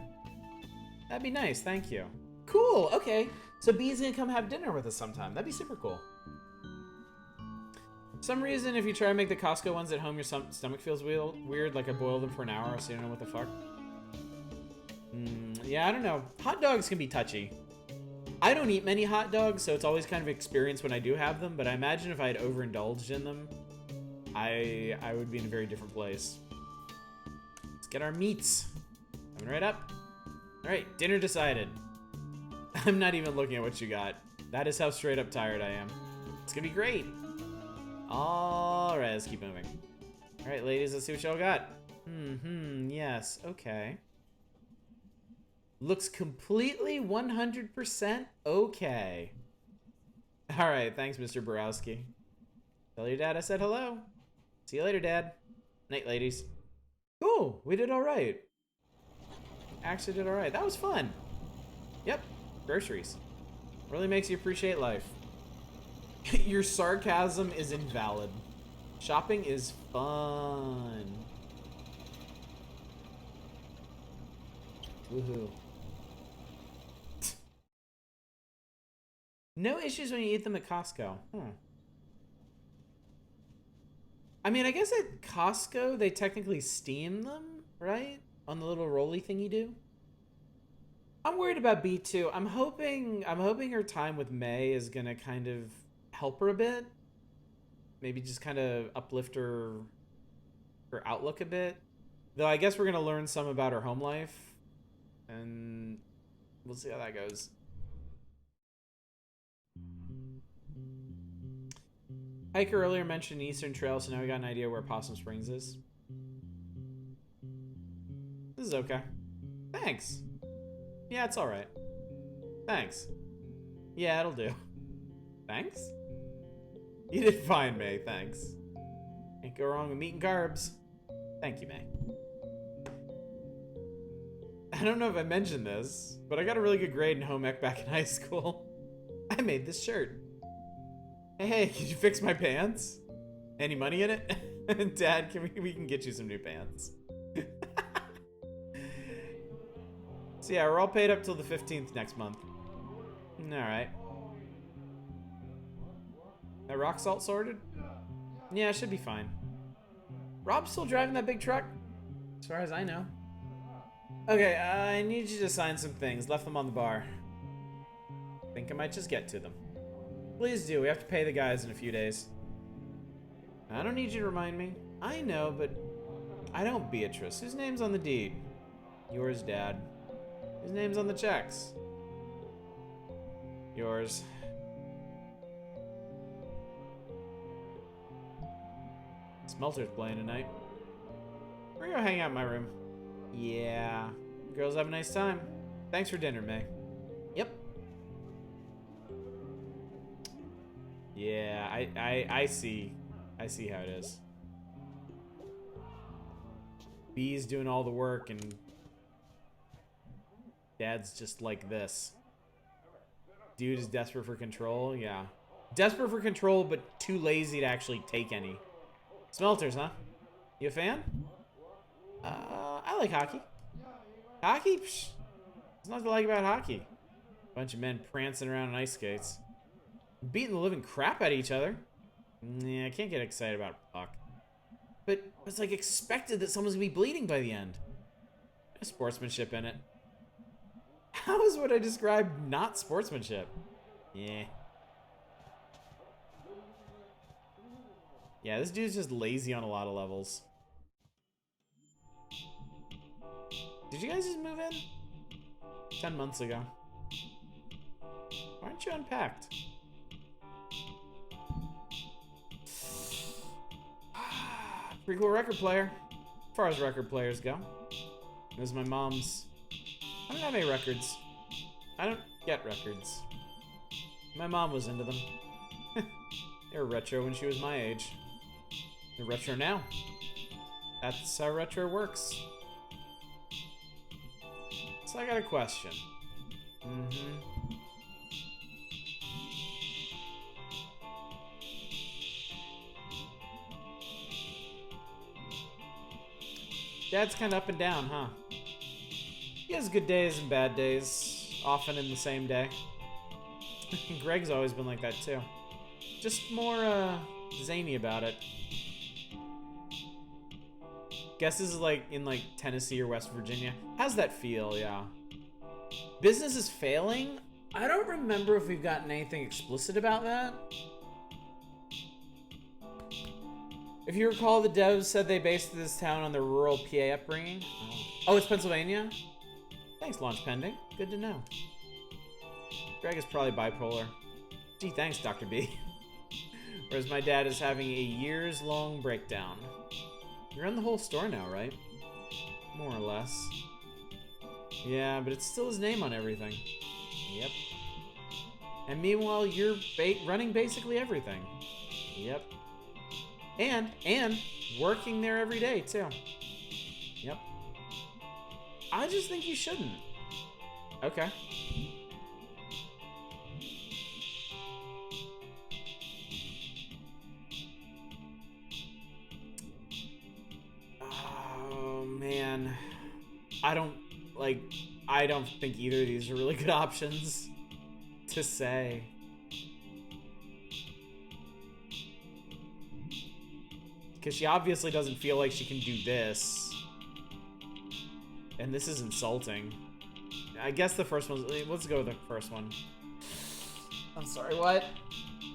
That'd be nice, thank you. Cool, okay. So B's gonna come have dinner with us sometime. That'd be super cool. For some reason, if you try to make the Costco ones at home, your stomach feels weird, like I boiled them for an hour, so you don't know what the fuck. Yeah, I don't know. Hot dogs can be touchy. I don't eat many hot dogs, so it's always kind of an experience when I do have them, but I imagine if I had overindulged in them, I would be in a very different place. Let's get our meats. Coming right up. Alright, dinner decided. I'm not even looking at what you got. That is how straight up tired I am. It's gonna be great. Alright, let's keep moving. Alright, ladies, let's see what y'all got. Yes, okay. Looks completely 100% okay. Alright, thanks, Mr. Borowski. Tell your dad I said hello. See you later, Dad. Night, ladies. Cool, we did alright. Actually did alright. That was fun. Yep, groceries. Really makes you appreciate life. Your sarcasm is invalid. Shopping is fun. Woohoo. No issues when you eat them at Costco. I mean, I guess at Costco, they technically steam them, right? On the little rolly thing you do. I'm worried about B too. I'm hoping her time with May is gonna kind of help her a bit. Maybe just kind of uplift her outlook a bit. Though I guess we're gonna learn some about her home life, and we'll see how that goes. Hiker earlier mentioned Eastern Trail, so now we got an idea where Possum Springs is. This is okay. Thanks. Yeah, it's alright. Thanks. Yeah, it'll do. Thanks? You did fine, May, thanks. Can't go wrong with meat and carbs. Thank you, May. I don't know if I mentioned this, but I got a really good grade in home ec back in high school. I made this shirt. Hey, can you fix my pants? Any money in it? Dad, we can get you some new pants. So yeah, we're all paid up till the 15th next month. Alright. That rock salt sorted? Yeah, it should be fine. Rob's still driving that big truck? As far as I know. Okay, I need you to sign some things. Left them on the bar. Think I might just get to them. Please do. We have to pay the guys in a few days. I don't need you to remind me. I know, but I don't, Beatrice. Whose name's on the deed? Yours, Dad. Whose name's on the checks? Yours. Smelter's playing tonight. We're gonna hang out in my room. Yeah. Girls have a nice time. Thanks for dinner, May. Yep. Yeah, I see. I see how it is. B's doing all the work and Dad's just like this. Dude is desperate for control, yeah. Desperate for control, but too lazy to actually take any. Smelters, huh? You a fan? I like hockey. Hockey? Psh, there's nothing to like about hockey. Bunch of men prancing around on ice skates. Beating the living crap out of each other. Yeah, I can't get excited about a puck. But it's like expected that someone's gonna be bleeding by the end. There's sportsmanship in it. How is what I described not sportsmanship? Yeah. Yeah, this dude's just lazy on a lot of levels. Did you guys just move in? 10 months ago. Why aren't you unpacked? Pretty cool record player. As far as record players go. This is my mom's. I don't have any records. I don't get records. My mom was into them. They were retro when she was my age. They're retro now. That's how retro works. So I got a question. Dad's kind of up and down, huh? He has good days and bad days, often in the same day. Greg's always been like that too. Just more zany about it. Guess this is like in like Tennessee or West Virginia. How's that feel? Yeah. Business is failing? I don't remember if we've gotten anything explicit about that. If you recall, the devs said they based this town on their rural PA upbringing. Oh, it's Pennsylvania? Thanks, launch pending. Good to know. Greg is probably bipolar. Gee, thanks, Dr. B. Whereas my dad is having a years-long breakdown. You're in the whole store now, right? More or less. Yeah, but it's still his name on everything. Yep. And meanwhile, you're running basically everything. Yep. And working there every day, too. Yep. I just think you shouldn't. Okay. Oh, man. I don't think either of these are really good options to say. Because she obviously doesn't feel like she can do this. And this is insulting. I guess the first one. Let's go with the first one. I'm sorry. What?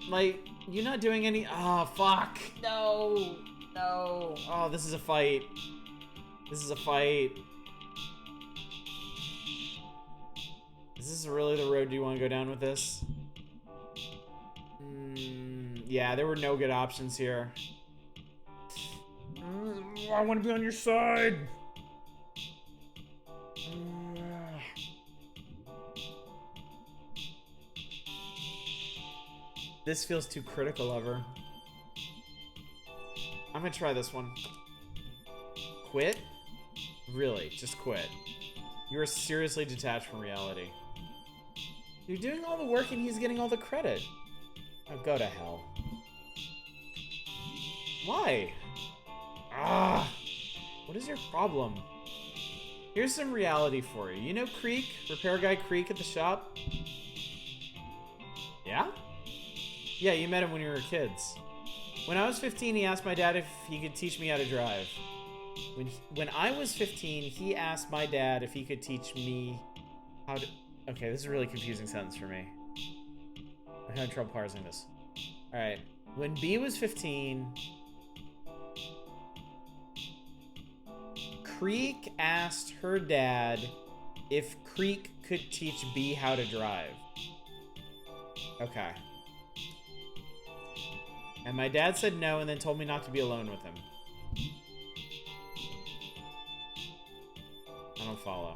Like, you're not doing any. Oh, fuck. No. No. Oh, this is a fight. This is a fight. Is this really the road you want to go down with this? Yeah, there were no good options here. I want to be on your side. This feels too critical of her. I'm gonna try this one. Quit? Really, just quit. You are seriously detached from reality. You're doing all the work and he's getting all the credit. Oh, go to hell. Why? Ah! What is your problem? Here's some reality for you. You know Creek? Repair guy Creek at the shop? Yeah? Yeah, you met him when you were kids. When I was 15, he asked my dad if he could teach me how to drive. When I was 15, he asked my dad if he could teach me how to... Okay, this is a really confusing sentence for me. I'm having trouble parsing this. Alright. When B was 15... Creek asked her dad if Creek could teach B how to drive. Okay. And my dad said no and then told me not to be alone with him. I don't follow.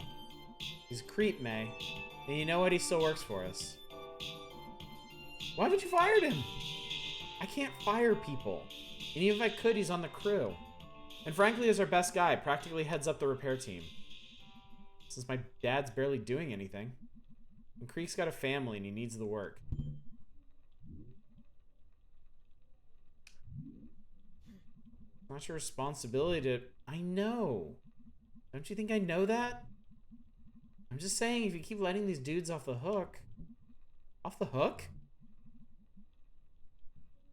He's a creep, May. And you know what? He still works for us. Why haven't you fired him? I can't fire people. And even if I could, he's on the crew. And frankly, is our best guy. Practically heads up the repair team. Since my dad's barely doing anything. And Creek's got a family and he needs the work. Not your responsibility to... I know. Don't you think I know that? I'm just saying, if you keep letting these dudes off the hook... Off the hook?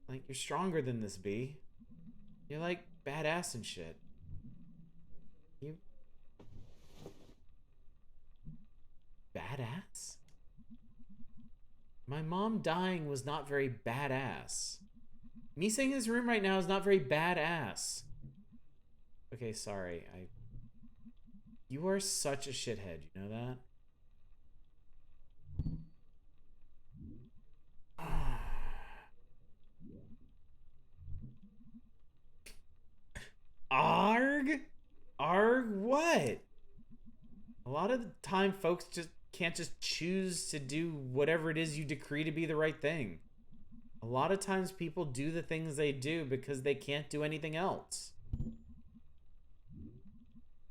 Like, you're stronger than this, B. You're, like, badass and shit. You... Badass? My mom dying was not very badass. Me sitting in this room right now is not very badass. Okay, sorry. You are such a shithead, you know that? Arg? Arg what? A lot of the time, folks just can't just choose to do whatever it is you decree to be the right thing. A lot of times people do the things they do because they can't do anything else.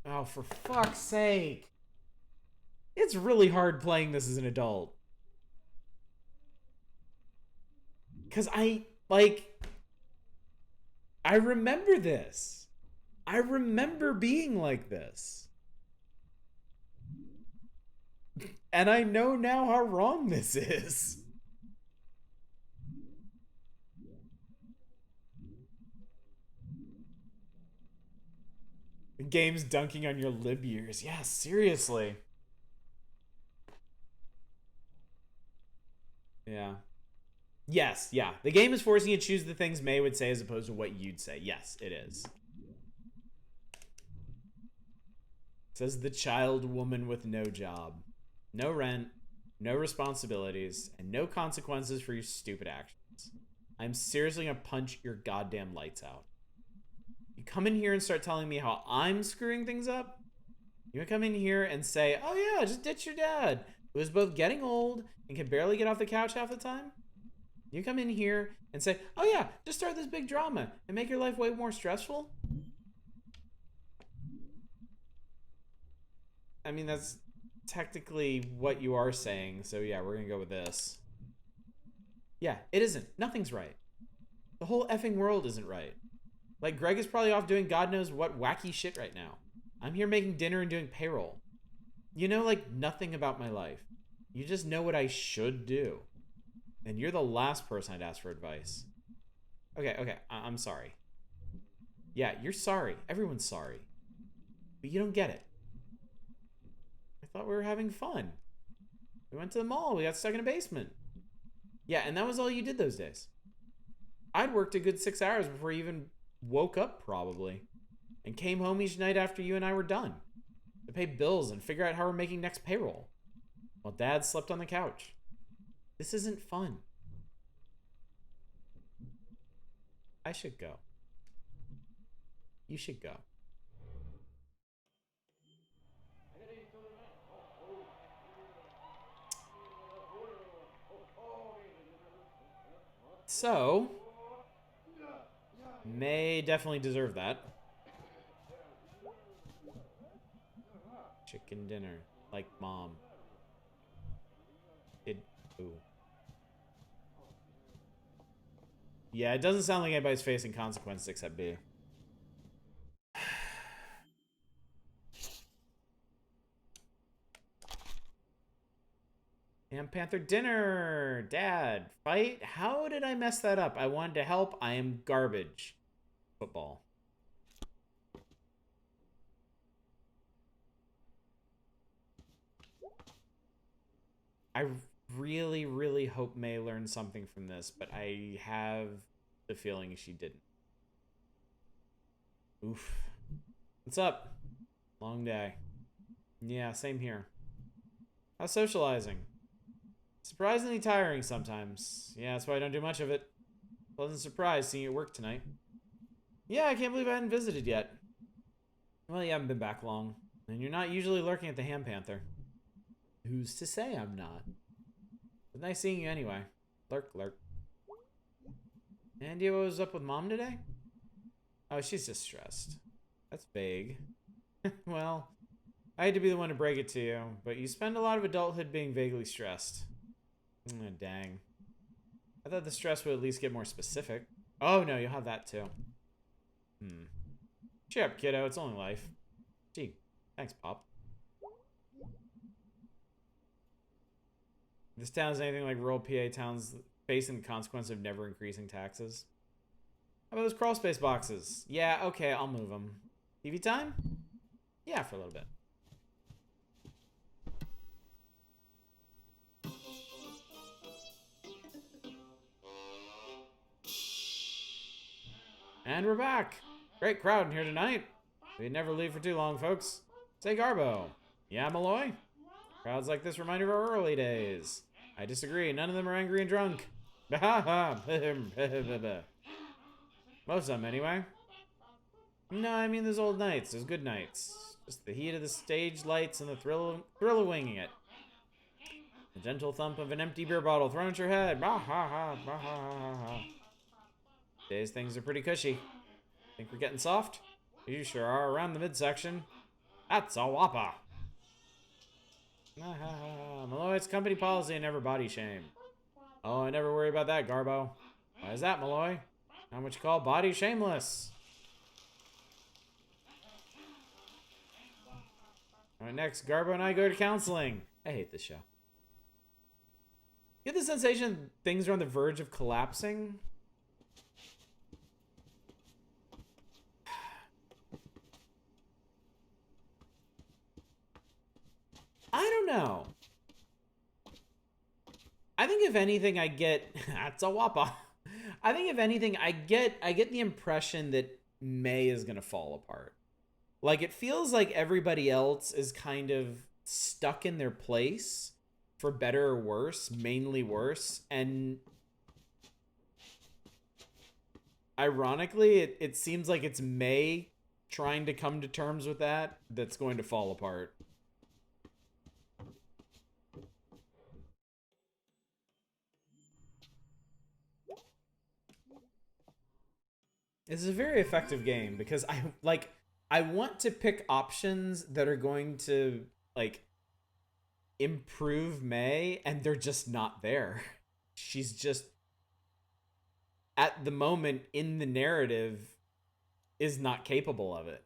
Oh, for fuck's sake. It's really hard playing this as an adult. Because I remember this. I remember being like this. And I know now how wrong this is. The game's dunking on your lib years. Yeah, seriously. Yeah. Yes, yeah. The game is forcing you to choose the things May would say as opposed to what you'd say. Yes, it is. Says the child woman with no job. No rent, no responsibilities, and no consequences for your stupid actions. I'm seriously gonna punch your goddamn lights out. You come in here and start telling me how I'm screwing things up? You come in here and say, oh yeah, just ditch your dad, who is both getting old and can barely get off the couch half the time? You come in here and say, oh yeah, just start this big drama and make your life way more stressful? I mean, that's technically what you are saying, so yeah, we're gonna go with this. Yeah, it isn't. Nothing's right. The whole effing world isn't right. Like, Greg is probably off doing God knows what wacky shit right now. I'm here making dinner and doing payroll. You know, like, nothing about my life. You just know what I should do. And you're the last person I'd ask for advice. Okay, I'm sorry. Yeah, you're sorry. Everyone's sorry. But you don't get it. I Thought we were having fun. We went to the mall. We got stuck in a basement. Yeah, and that was all you did those days. I'd worked a good 6 hours before you even woke up, probably. And came home each night after you and I were done. To pay bills and figure out how we're making next payroll. While Dad slept on the couch. This isn't fun. I should go. You should go. So, May definitely deserve that. Chicken dinner, like mom. Ooh. Yeah, it doesn't sound like anybody's facing consequences except B. Ham Panther dinner! Dad, fight? How did I mess that up? I wanted to help. I am garbage. Football. I really, really hope May learned something from this, but I have the feeling she didn't. Oof. What's up? Long day. Yeah, same here. How's socializing? Surprisingly tiring sometimes. Yeah, that's why I don't do much of it. Pleasant surprise seeing you at work tonight. Yeah, I can't believe I hadn't visited yet. Well, you haven't been back long. And you're not usually lurking at the Ham Panther. Who's to say I'm not? But nice seeing you anyway. Lurk, lurk. Andy, what was up with Mom today? Oh, she's just stressed. That's vague. Well, I hate to be the one to break it to you, but you spend a lot of adulthood being vaguely stressed. Dang. I thought the stress would at least get more specific. Oh, no, you'll have that too. Cheer up, kiddo. It's only life. Gee, thanks, Pop. This town is anything like rural PA towns facing the consequence of never increasing taxes. How about those crawl space boxes? Yeah, okay, I'll move them. TV time? Yeah, for a little bit. And we're back. Great crowd in here tonight. We'd never leave for too long, folks. Say Garbo. Yeah, Malloy? Crowds like this remind me of our early days. I disagree. None of them are angry and drunk. Most of them, anyway. No, I mean those old nights. Those good nights. Just the heat of the stage lights and the thrill of winging it. The gentle thump of an empty beer bottle thrown at your head. Today's things are pretty cushy. Think we're getting soft? You sure are. Around the midsection. That's a whopper. Malloy, it's company policy and never body shame. Oh, I never worry about that, Garbo. Why is that, Malloy? How much you call body shameless? Alright, next, Garbo and I go to counseling. I hate this show. You get the sensation things are on the verge of collapsing? I don't know. I think if anything, I get that's a whopper. I think if anything, I get the impression that May is gonna fall apart. Like it feels like everybody else is kind of stuck in their place, for better or worse, mainly worse, and ironically, it seems like it's May trying to come to terms with that's going to fall apart. This is a very effective game because I want to pick options that are going to like improve May and they're just not there. She's just at the moment in the narrative is not capable of it.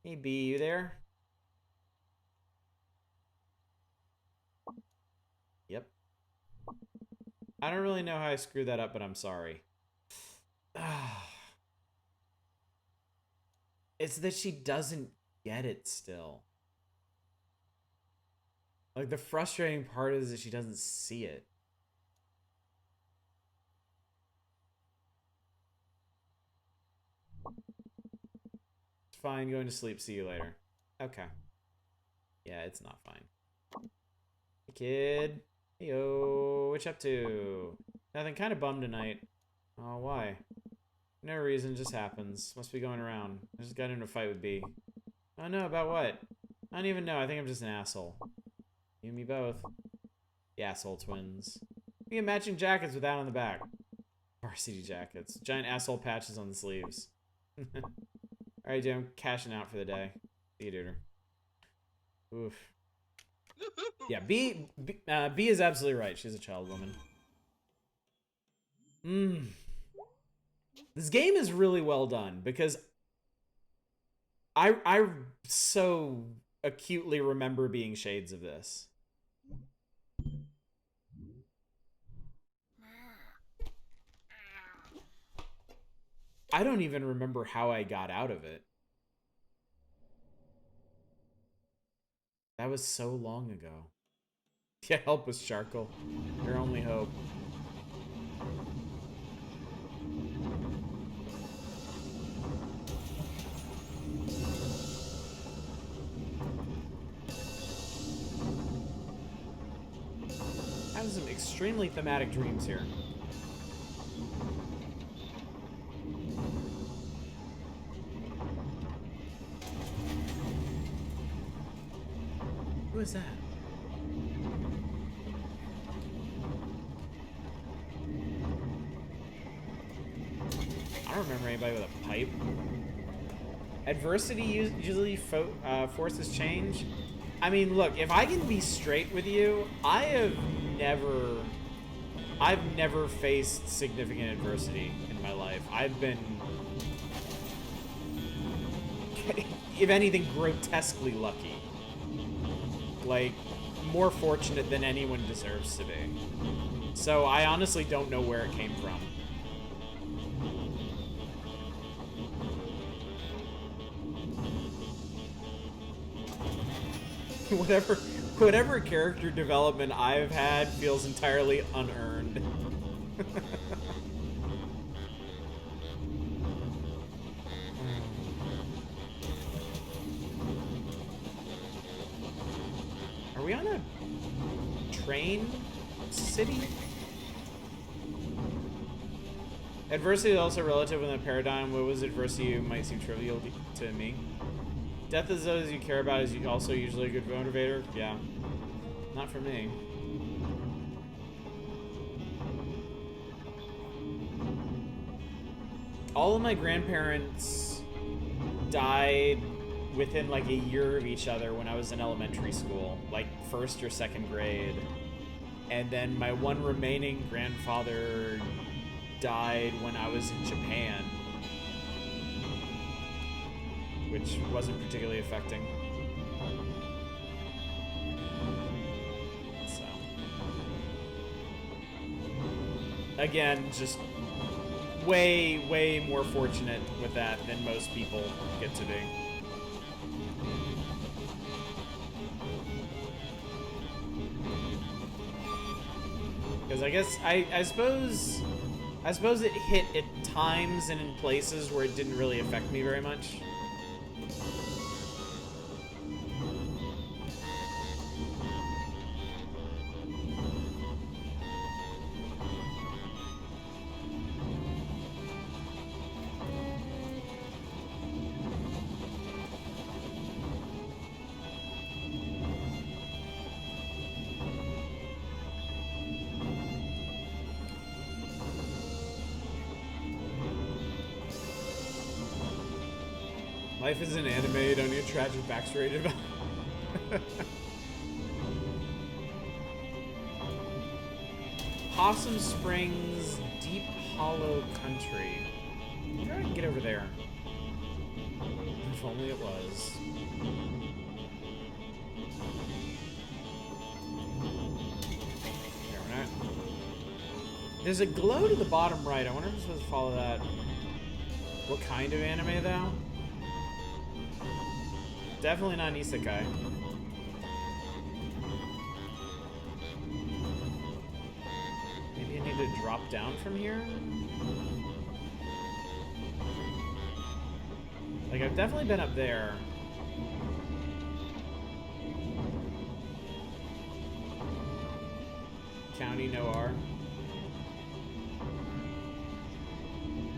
Hey B, you there? Yep. I don't really know how I screwed that up, but I'm sorry. It's that she doesn't get it still. Like, the frustrating part is that she doesn't see it. It's fine, going to sleep, see you later. Okay. Yeah, it's not fine. Hey, kid. Heyo, what you up to? Nothing, kind of bummed tonight. Oh, why? No reason, just happens. Must be going around. I just got into a fight with B. Oh no, about what? I don't even know, I think I'm just an asshole. You and me both. The asshole twins. We get matching jackets with that on the back. Varsity jackets. Giant asshole patches on the sleeves. Alright, dude, I'm cashing out for the day. See you, dude. Oof. Yeah, B is absolutely right. She's a child woman. This game is really well done because I so acutely remember being shades of this. I don't even remember how I got out of it. That was so long ago. Yeah, help us, Charcoal. Your only hope. Having some extremely thematic dreams here. Who is that? I don't remember anybody with a pipe. Adversity usually forces change. I mean, look, if I can be straight with you, I've never faced significant adversity in my life. I've been, if anything, grotesquely lucky. Like, more fortunate than anyone deserves to be. So I honestly don't know where it came from. Whatever character development I've had feels entirely unearned. Are we on a train city? Adversity is also relative in the paradigm. What was adversity you might seem trivial to me? Death is those you care about is also usually a good motivator. Yeah. Not for me. All of my grandparents died within like a year of each other when I was in elementary school, like first or second grade. And then my one remaining grandfather died when I was in Japan, which wasn't particularly affecting. So, again, just way more fortunate with that than most people get to be. Because I guess I suppose it hit at times and in places where it didn't really affect me very much. Life is an anime, you don't need a tragic backstory about. Possum Springs, Deep Hollow Country. Maybe I can get over there. If only it was. There, we're not. There's a glow to the bottom right. I wonder if I'm supposed to follow that. What kind of anime, though? Definitely not an isekai. to drop down from here. Like, I've definitely been up there. County Noir.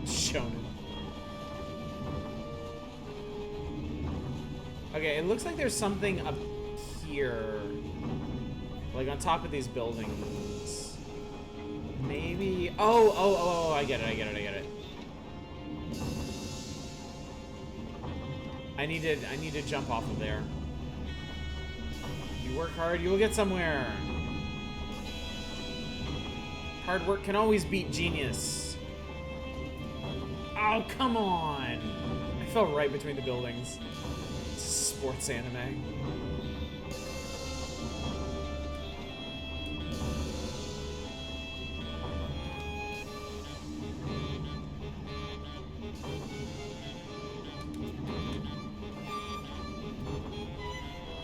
Shonen. Okay, it looks like there's something up here. Like on top of these buildings. Maybe. Oh, I get it. I need to jump off of there. You work hard, you will get somewhere. Hard work can always beat genius. Oh, come on. I fell right between the buildings. Sports anime.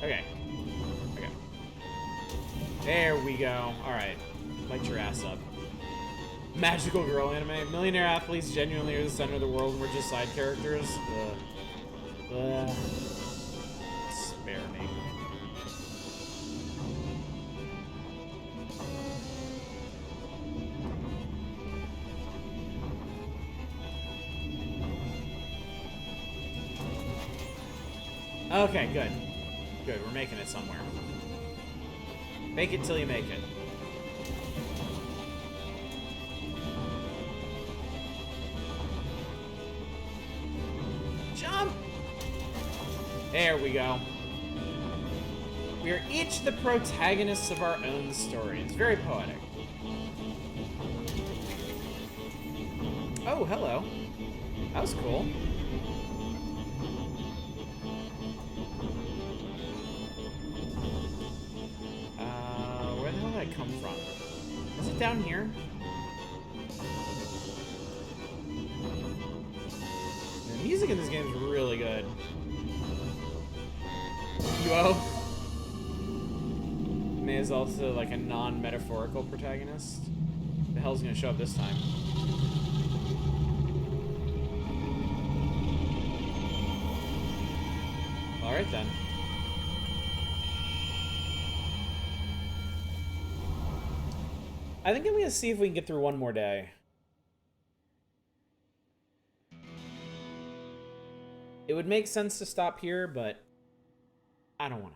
Okay. There we go. Alright. Light your ass up. Magical girl anime. Millionaire athletes genuinely are the center of the world and we're just side characters. Spare me. Okay, good. Good, we're making it somewhere. Make it till you make it. Jump! There we go. We are each the protagonists of our own story. It's very poetic. Oh, hello. That was cool. Where the hell did I come from? Is it down here? The music in this game is really good. Whoa. May is also like a non-metaphorical protagonist. The hell's gonna show up this time? Alright then. I think I'm gonna see if we can get through one more day. It would make sense to stop here, but I don't wanna.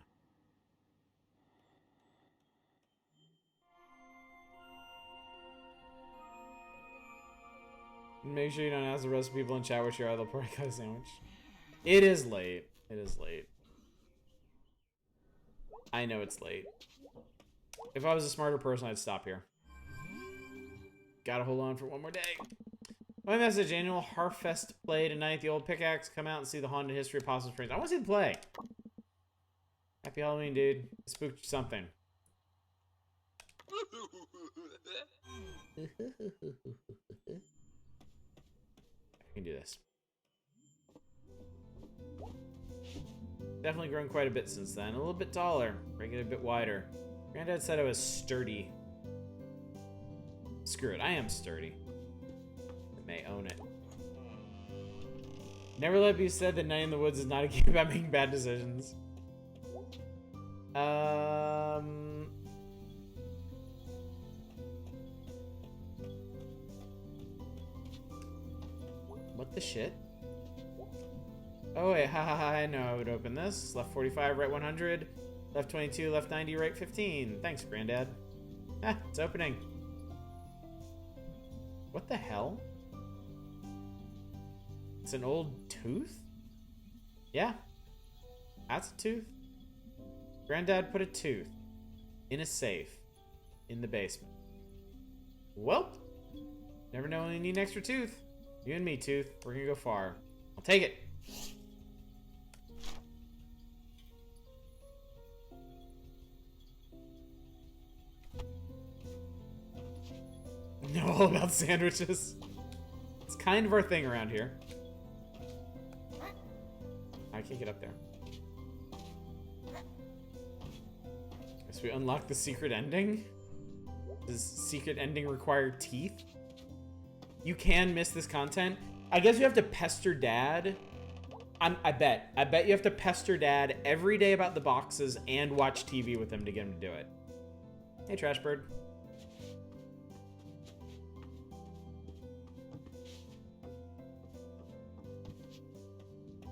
Make sure you don't ask the rest of the people in chat what your other pork pie sandwich. It is late. It is late. I know it's late. If I was a smarter person, I'd stop here. Gotta hold on for one more day. My message, annual Harfest play tonight. The old pickaxe, come out and see the haunted history of Possum Springs. I want to see the play. Happy Halloween, dude. Spooked something. I can do this. Definitely grown quite a bit since then. A little bit taller. Break it a bit wider. Granddad said I was sturdy. Screw it, I am sturdy. I may own it. Never let it be said that Night in the Woods is not a game about making bad decisions. What the shit? Oh wait, haha, I know I would open this. Left 45, right 100. Left 22, left 90, right 15. Thanks, Granddad. Ah, it's opening. What the hell? It's an old tooth? Yeah. That's a tooth. Granddad put a tooth in a safe in the basement. Well, never know when you need an extra tooth. You and me, tooth. We're gonna go far. I'll take it. Know all about sandwiches. It's kind of our thing around here. I can't get up there. Guess we unlock the secret ending. Does secret ending require teeth? You can miss this content. I guess you have to pester Dad. I bet you have to pester Dad every day about the boxes and watch TV with him to get him to do it. Hey, Trash Bird.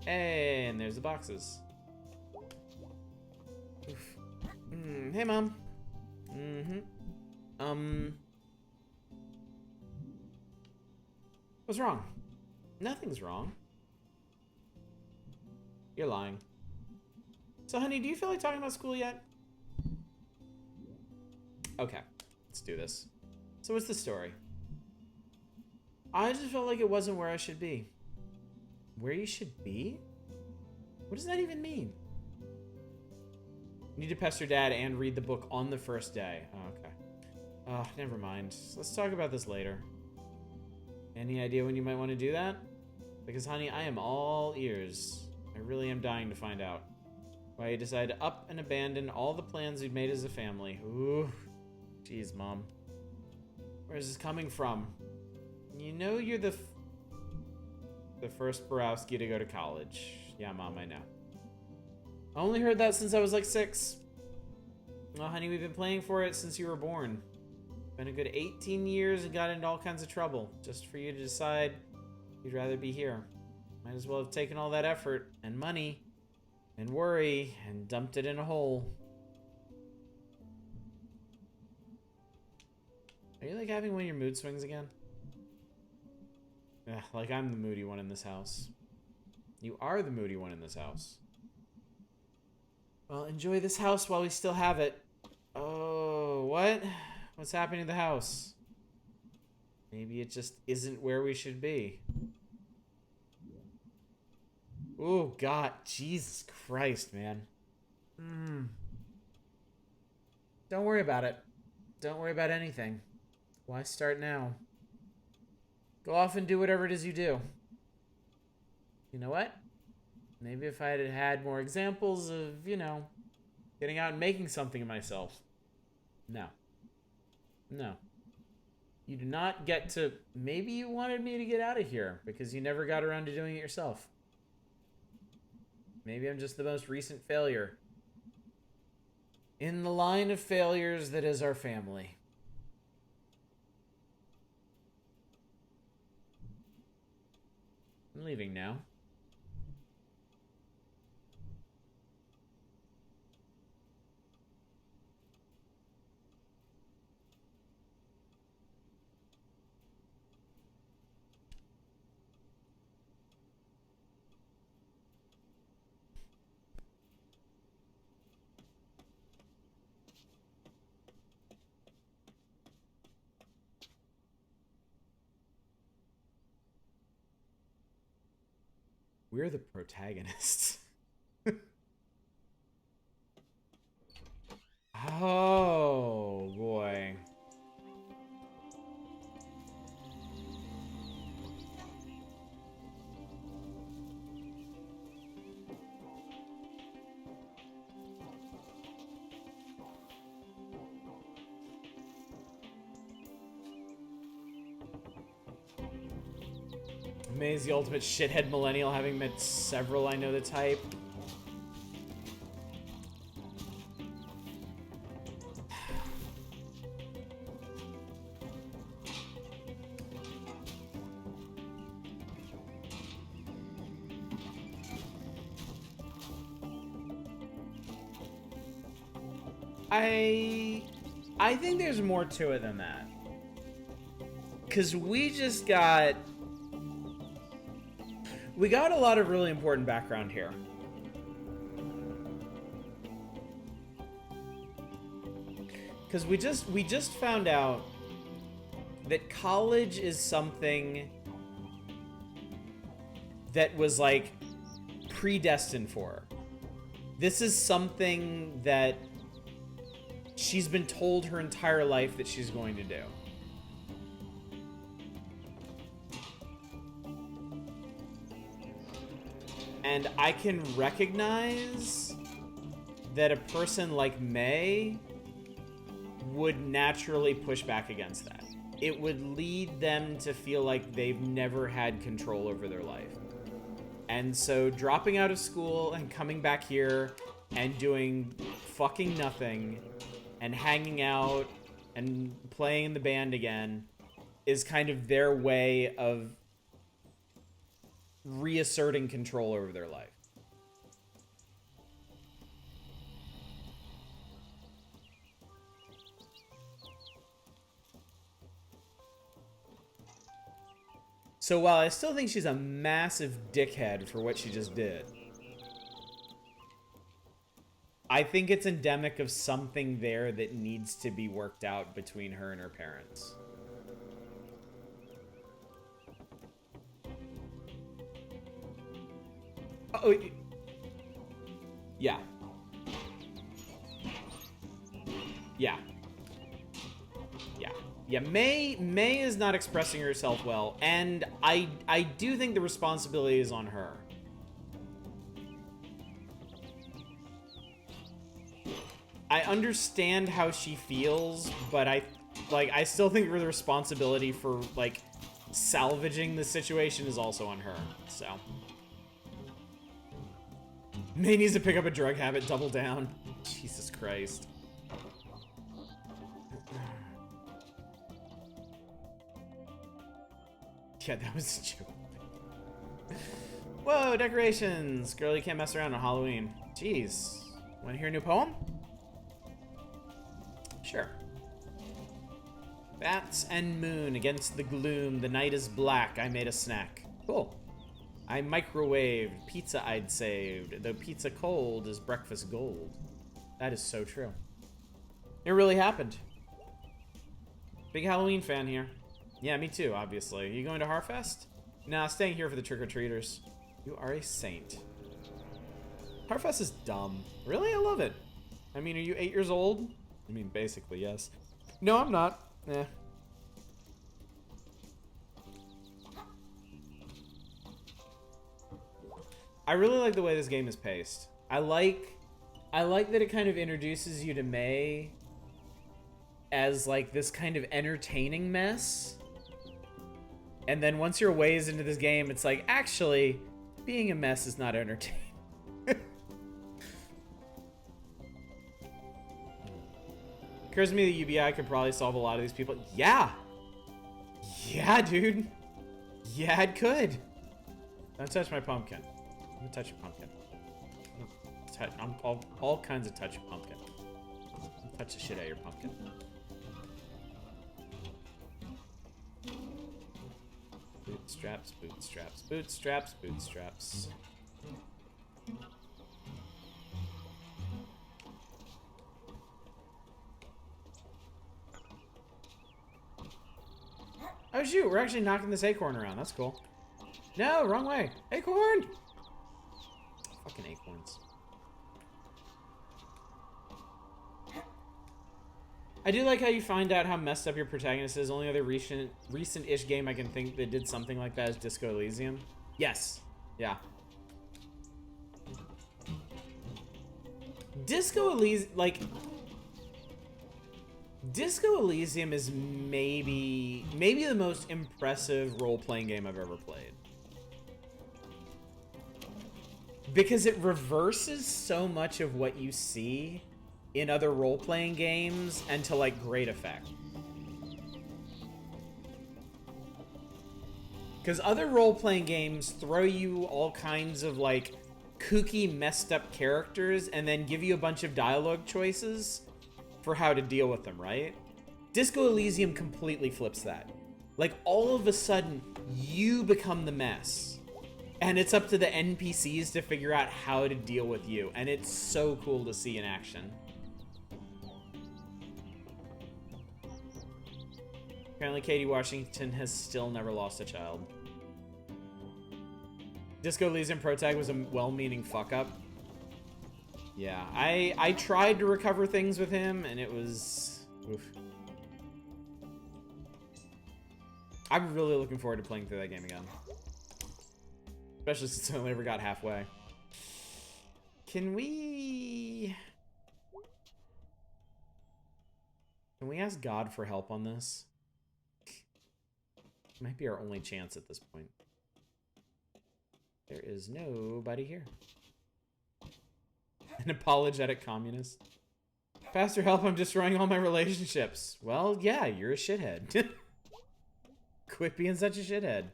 And there's the boxes. Oof. Hey, Mom. What's wrong? Nothing's wrong. You're lying. So, honey, do you feel like talking about school yet? Okay, let's do this. So, what's the story? I just felt like it wasn't where I should be. Where you should be? What does that even mean? You need to pester Dad and read the book on the first day. Oh, okay. Oh, never mind. Let's talk about this later. Any idea when you might want to do that? Because, honey, I am all ears. I really am dying to find out. Why you decided to up and abandon all the plans we'd made as a family. Ooh. Jeez, Mom. Where is this coming from? You know you're the first Borowski to go to college. Yeah, Mom, I know. I only heard that since I was like 6. Oh, honey, we've been playing for it since you were born. Been a good 18 years and got into all kinds of trouble just for you to decide you'd rather be here. Might as well have taken all that effort and money and worry and dumped it in a hole. Are you like having one of your mood swings again? Yeah, like I'm the moody one in this house. You are the moody one in this house. Well, enjoy this house while we still have it. Oh, what? What's happening to the house? Maybe it just isn't where we should be. Oh, God. Jesus Christ, man. Don't worry about it. Don't worry about anything. Why start now? Go off and do whatever it is you do. You know what? Maybe if I had had more examples of, you know, getting out and making something of myself. No. No. You do not get to... Maybe you wanted me to get out of here because you never got around to doing it yourself. Maybe I'm just the most recent failure in the line of failures that is our family. I'm leaving now. We're the protagonists. Oh, boy. May's the ultimate shithead millennial, having met several I know the type. I think there's more to it than that. 'Cause we got a lot of really important background here. Because we just found out that college is something that was like predestined for her. This is something that she's been told her entire life that she's going to do. And I can recognize that a person like May would naturally push back against that. It would lead them to feel like they've never had control over their life. And so dropping out of school and coming back here and doing fucking nothing and hanging out and playing in the band again is kind of their way of reasserting control over their life. So while I still think she's a massive dickhead for what she just did, I think it's endemic of something there that needs to be worked out between her and her parents. Oh, yeah. Yeah. Yeah, May is not expressing herself well, and I do think the responsibility is on her. I understand how she feels, but I still think the responsibility for, like, salvaging the situation is also on her, so. May needs to pick up a drug habit, double down. Jesus Christ. Yeah, that was a joke. Whoa, decorations! Girl, you can't mess around on Halloween. Jeez. Wanna hear a new poem? Sure. Bats and moon against the gloom. The night is black. I made a snack. Cool. I microwaved. Pizza I'd saved. Though pizza cold is breakfast gold. That is so true. It really happened. Big Halloween fan here. Yeah, me too, obviously. You going to Harfest? Nah, staying here for the trick-or-treaters. You are a saint. Harfest is dumb. Really? I love it. I mean, are you 8 years old? I mean, basically, yes. No, I'm not. Eh. I really like the way this game is paced. I like that it kind of introduces you to May as, like, this kind of entertaining mess. And then once you're ways into this game, it's like, actually, being a mess is not entertaining. Occurs to me that UBI could probably solve a lot of these people. Yeah! Yeah, dude! Yeah, it could! Don't touch my pumpkin. I'm gonna touch your pumpkin. I'm all kinds of touch your pumpkin. Touch the shit out of your pumpkin. Bootstraps, bootstraps, bootstraps, bootstraps. Oh shoot, we're actually knocking this acorn around. That's cool. No, wrong way. Acorn! Fucking acorns. I do like how you find out how messed up your protagonist is. Only other recent-ish game I can think that did something like that is Disco Elysium. Yes. Yeah. Disco Elysium is maybe the most impressive role-playing game I've ever played. Because it reverses so much of what you see in other role-playing games, and to, like, great effect. Because other role-playing games throw you all kinds of, like, kooky, messed up characters, and then give you a bunch of dialogue choices for how to deal with them, right? Disco Elysium completely flips that. Like, all of a sudden, you become the mess. And it's up to the NPCs to figure out how to deal with you, and it's so cool to see in action. Apparently Katie Washington has still never lost a child. Disco Elysium Protag was a well-meaning fuck-up. Yeah, I tried to recover things with him, and it was... oof. I'm really looking forward to playing through that game again. Especially since I only ever got halfway. Can we we ask God for help on this? Might be our only chance at this point. There is nobody here. An apologetic communist. Pastor, help, I'm destroying all my relationships. Well, yeah, you're a shithead. Quit being such a shithead.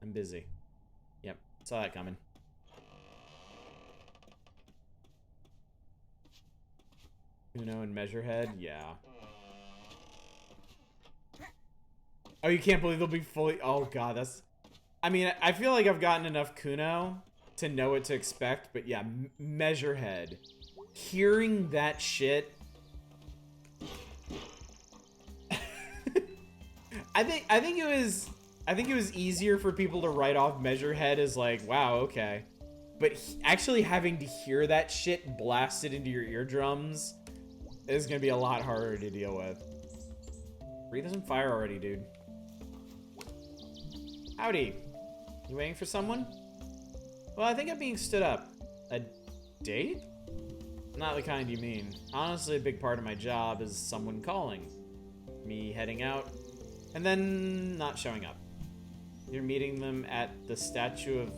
I'm busy. Yep, saw that coming. Uno and Measurehead, yeah. Oh, you can't believe they'll be fully... Oh, God, that's... I mean, I feel like I've gotten enough Kuno to know what to expect, but yeah, Measurehead. Hearing that shit... I think it was easier for people to write off Measurehead as like, wow, okay. But actually having to hear that shit blasted into your eardrums is gonna be a lot harder to deal with. Breathe some fire already, dude. Howdy. You waiting for someone? Well, I think I'm being stood up. A date? Not the kind you mean. Honestly, a big part of my job is someone calling. Me heading out, and then not showing up. You're meeting them at the statue of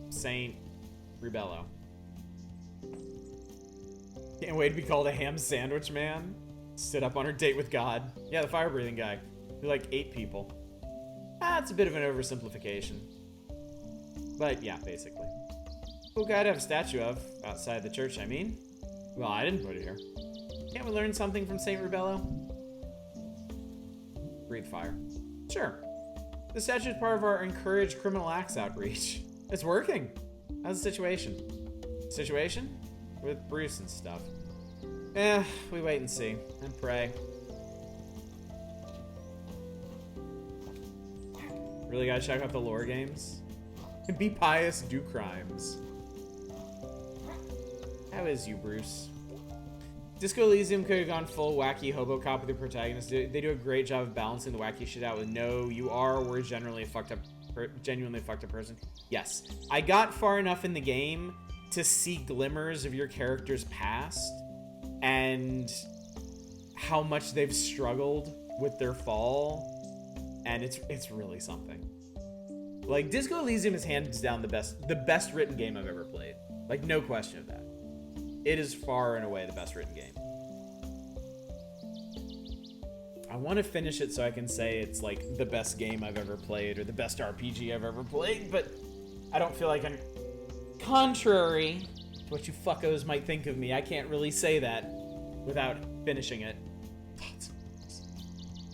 Saint Rebello. Can't wait to be called a ham sandwich man. Stood up on her date with God. Yeah, the fire-breathing guy. Who like 8 people. It's a bit of an oversimplification. But yeah, basically. Cool guy to have a statue of, outside the church, I mean. Well, I didn't put it here. Can't we learn something from Saint Rebello? Breathe fire. Sure. The statue is part of our Encourage Criminal Acts outreach. It's working. How's the situation? Situation? With Bruce and stuff. We wait and see. And pray. Really gotta check out the lore games? Be pious, do crimes. How is you, Bruce? Disco Elysium could have gone full wacky hobo cop with the protagonist. They do a great job of balancing the wacky shit out with no, you are, we're generally a fucked up, genuinely fucked up person. Yes. I got far enough in the game to see glimmers of your character's past and how much they've struggled with their fall, and it's really something. Like, Disco Elysium is hands down the best written game I've ever played. Like, no question of that. It is far and away the best written game. I want to finish it so I can say it's like the best game I've ever played or the best RPG I've ever played, but I don't feel like I'm... Contrary to what you fuckos might think of me, I can't really say that without finishing it.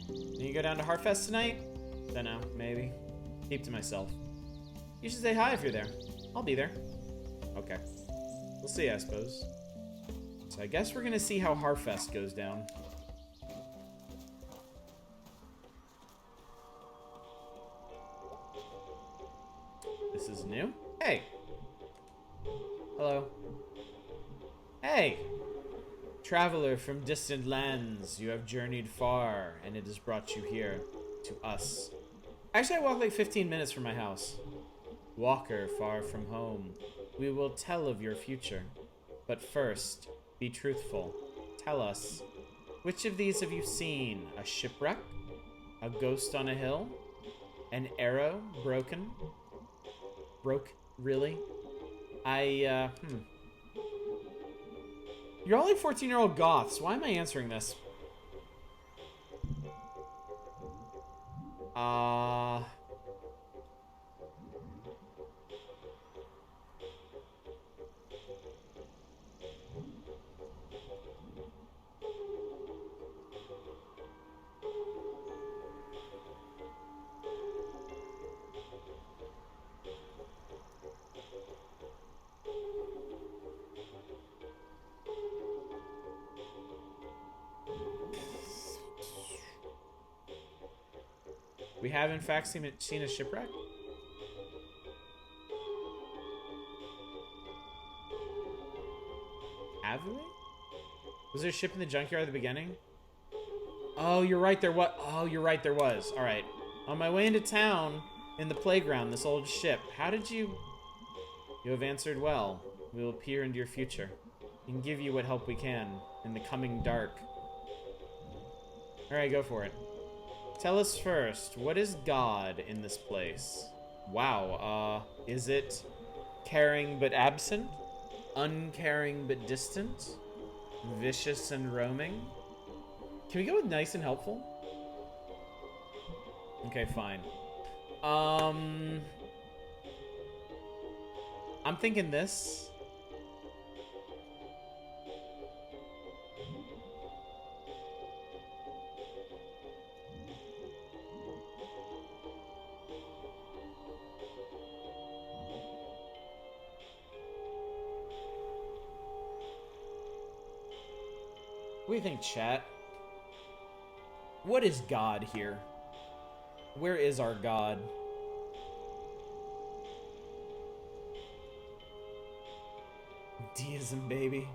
Can you go down to Heartfest tonight? Dunno, maybe. Keep to myself. You should say hi if you're there. I'll be there. Okay. We'll see, I suppose. So I guess we're gonna see how Heartfest goes down. This is new? Hey! Hello. Hey! Traveler from distant lands, you have journeyed far, and it has brought you here, to us. Actually, I walked like 15 minutes from my house. Walker far from home, we will tell of your future. But first, be truthful. Tell us, which of these have you seen? A shipwreck? A ghost on a hill? An arrow broken? Really? You're all like 14-year-old goths. Why am I answering this? We have, in fact, seen a shipwreck? Have we? Was there a ship in the junkyard at the beginning? Oh, you're right, there was. Oh, you're right, there was. All right. On my way into town, in the playground, this old ship. How did you... You have answered well. We will peer into your future. We can give you what help we can in the coming dark. Alright, go for it. Tell us first, what is God in this place? Wow, is it caring but absent? Uncaring but distant? Vicious and roaming? Can we go with nice and helpful? Okay, fine. I'm thinking this. What do you think, chat? What is God here? Where is our God? Deism, baby.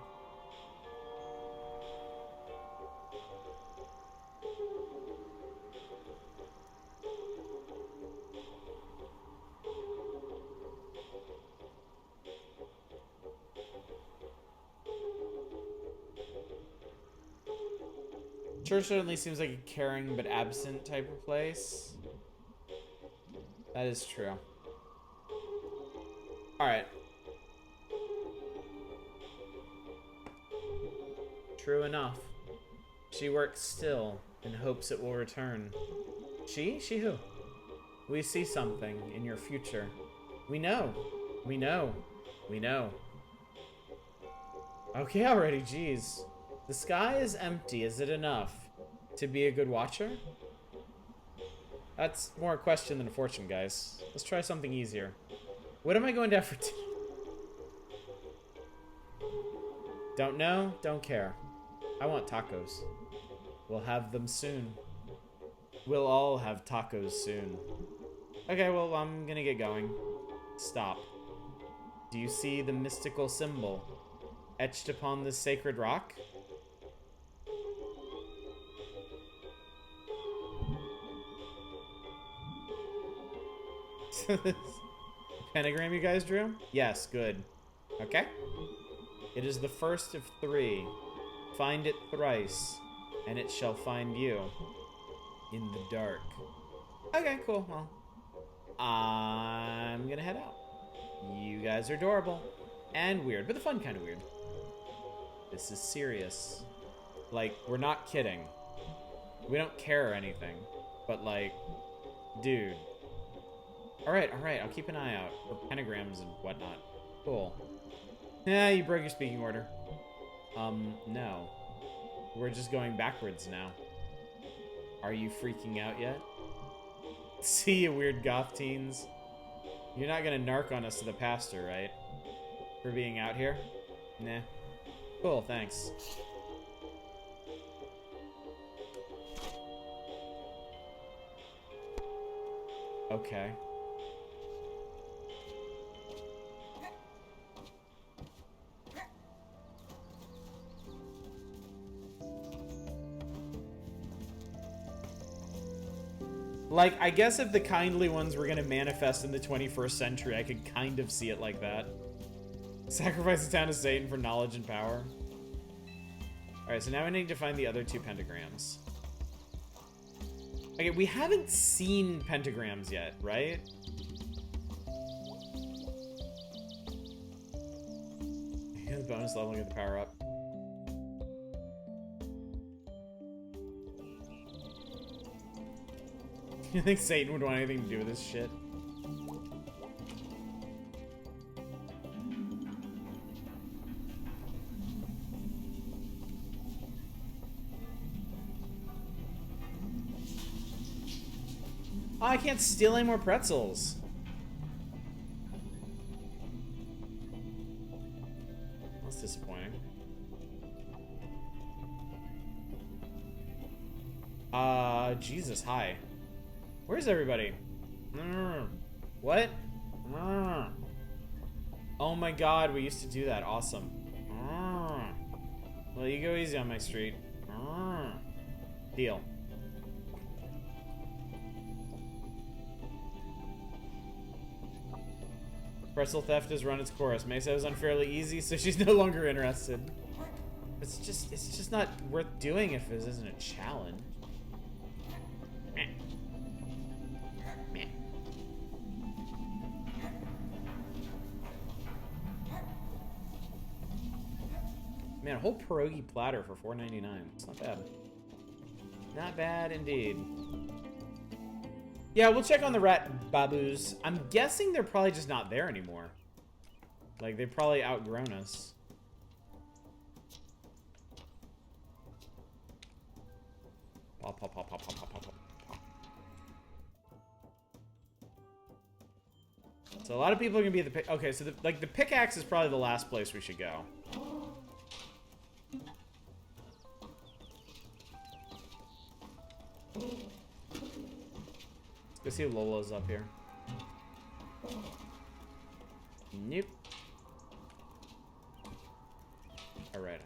Church certainly seems like a caring but absent type of place. That is true. Alright. True enough. She works still in hopes it will return. She? She who? We see something in your future. We know. We know. We know. Okay already, jeez. The sky is empty. Is it enough to be a good watcher? That's more a question than a fortune, guys. Let's try something easier. What am I going to have for tea? Don't know, don't care. I want tacos. We'll have them soon. We'll all have tacos soon. Okay, well, I'm gonna get going. Stop. Do you see the mystical symbol etched upon this sacred rock? Pentagram you guys drew? Yes, good. Okay. It is the first of 3. Find it thrice, and it shall find you in the dark. Okay, cool. Well, I'm gonna head out. You guys are adorable and weird, but the fun kind of weird. This is serious. Like, we're not kidding. We don't care or anything, but like, dude. Alright, I'll keep an eye out for pentagrams and whatnot. Cool. Yeah, you broke your speaking order. No. We're just going backwards now. Are you freaking out yet? See you, weird goth teens. You're not gonna narc on us to the pastor, right? For being out here? Nah. Cool, thanks. Okay. Like, I guess if the kindly ones were gonna manifest in the 21st century, I could kind of see it like that. Sacrifice the town to Satan for knowledge and power. Alright, so now we need to find the other 2 pentagrams. Okay, we haven't seen pentagrams yet, right? The bonus level, get the power up. You think Satan would want anything to do with this shit? Oh, I can't steal any more pretzels. That's disappointing. Jesus, hi. Where's everybody? What? Oh my god, we used to do that. Awesome. Well, you go easy on my street. Deal. Pretzel theft has run its course. Mesa was unfairly easy, so she's no longer interested. It's just not worth doing if it isn't a challenge. Meh. Meh. Man, a whole pierogi platter for $4.99. It's not bad. Not bad indeed. Yeah, we'll check on the rat babus. I'm guessing they're probably just not there anymore. Like, they've probably outgrown us. Pop, pop, pop, pop, pop, pop, pop, pop. So a lot of people are gonna be at the pick. Okay, so the pickaxe is probably the last place we should go. Let's go see if Lola's up here. Nope. All right.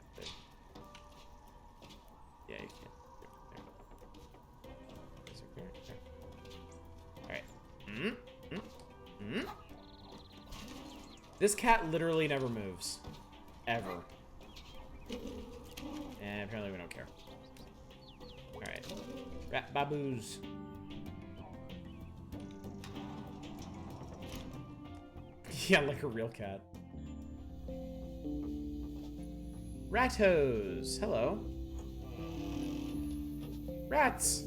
Yeah, you can. Alright. This cat literally never moves. Ever. And apparently we don't care. Alright. Rat baboos. Yeah, like a real cat. Ratos. Hello. Rats.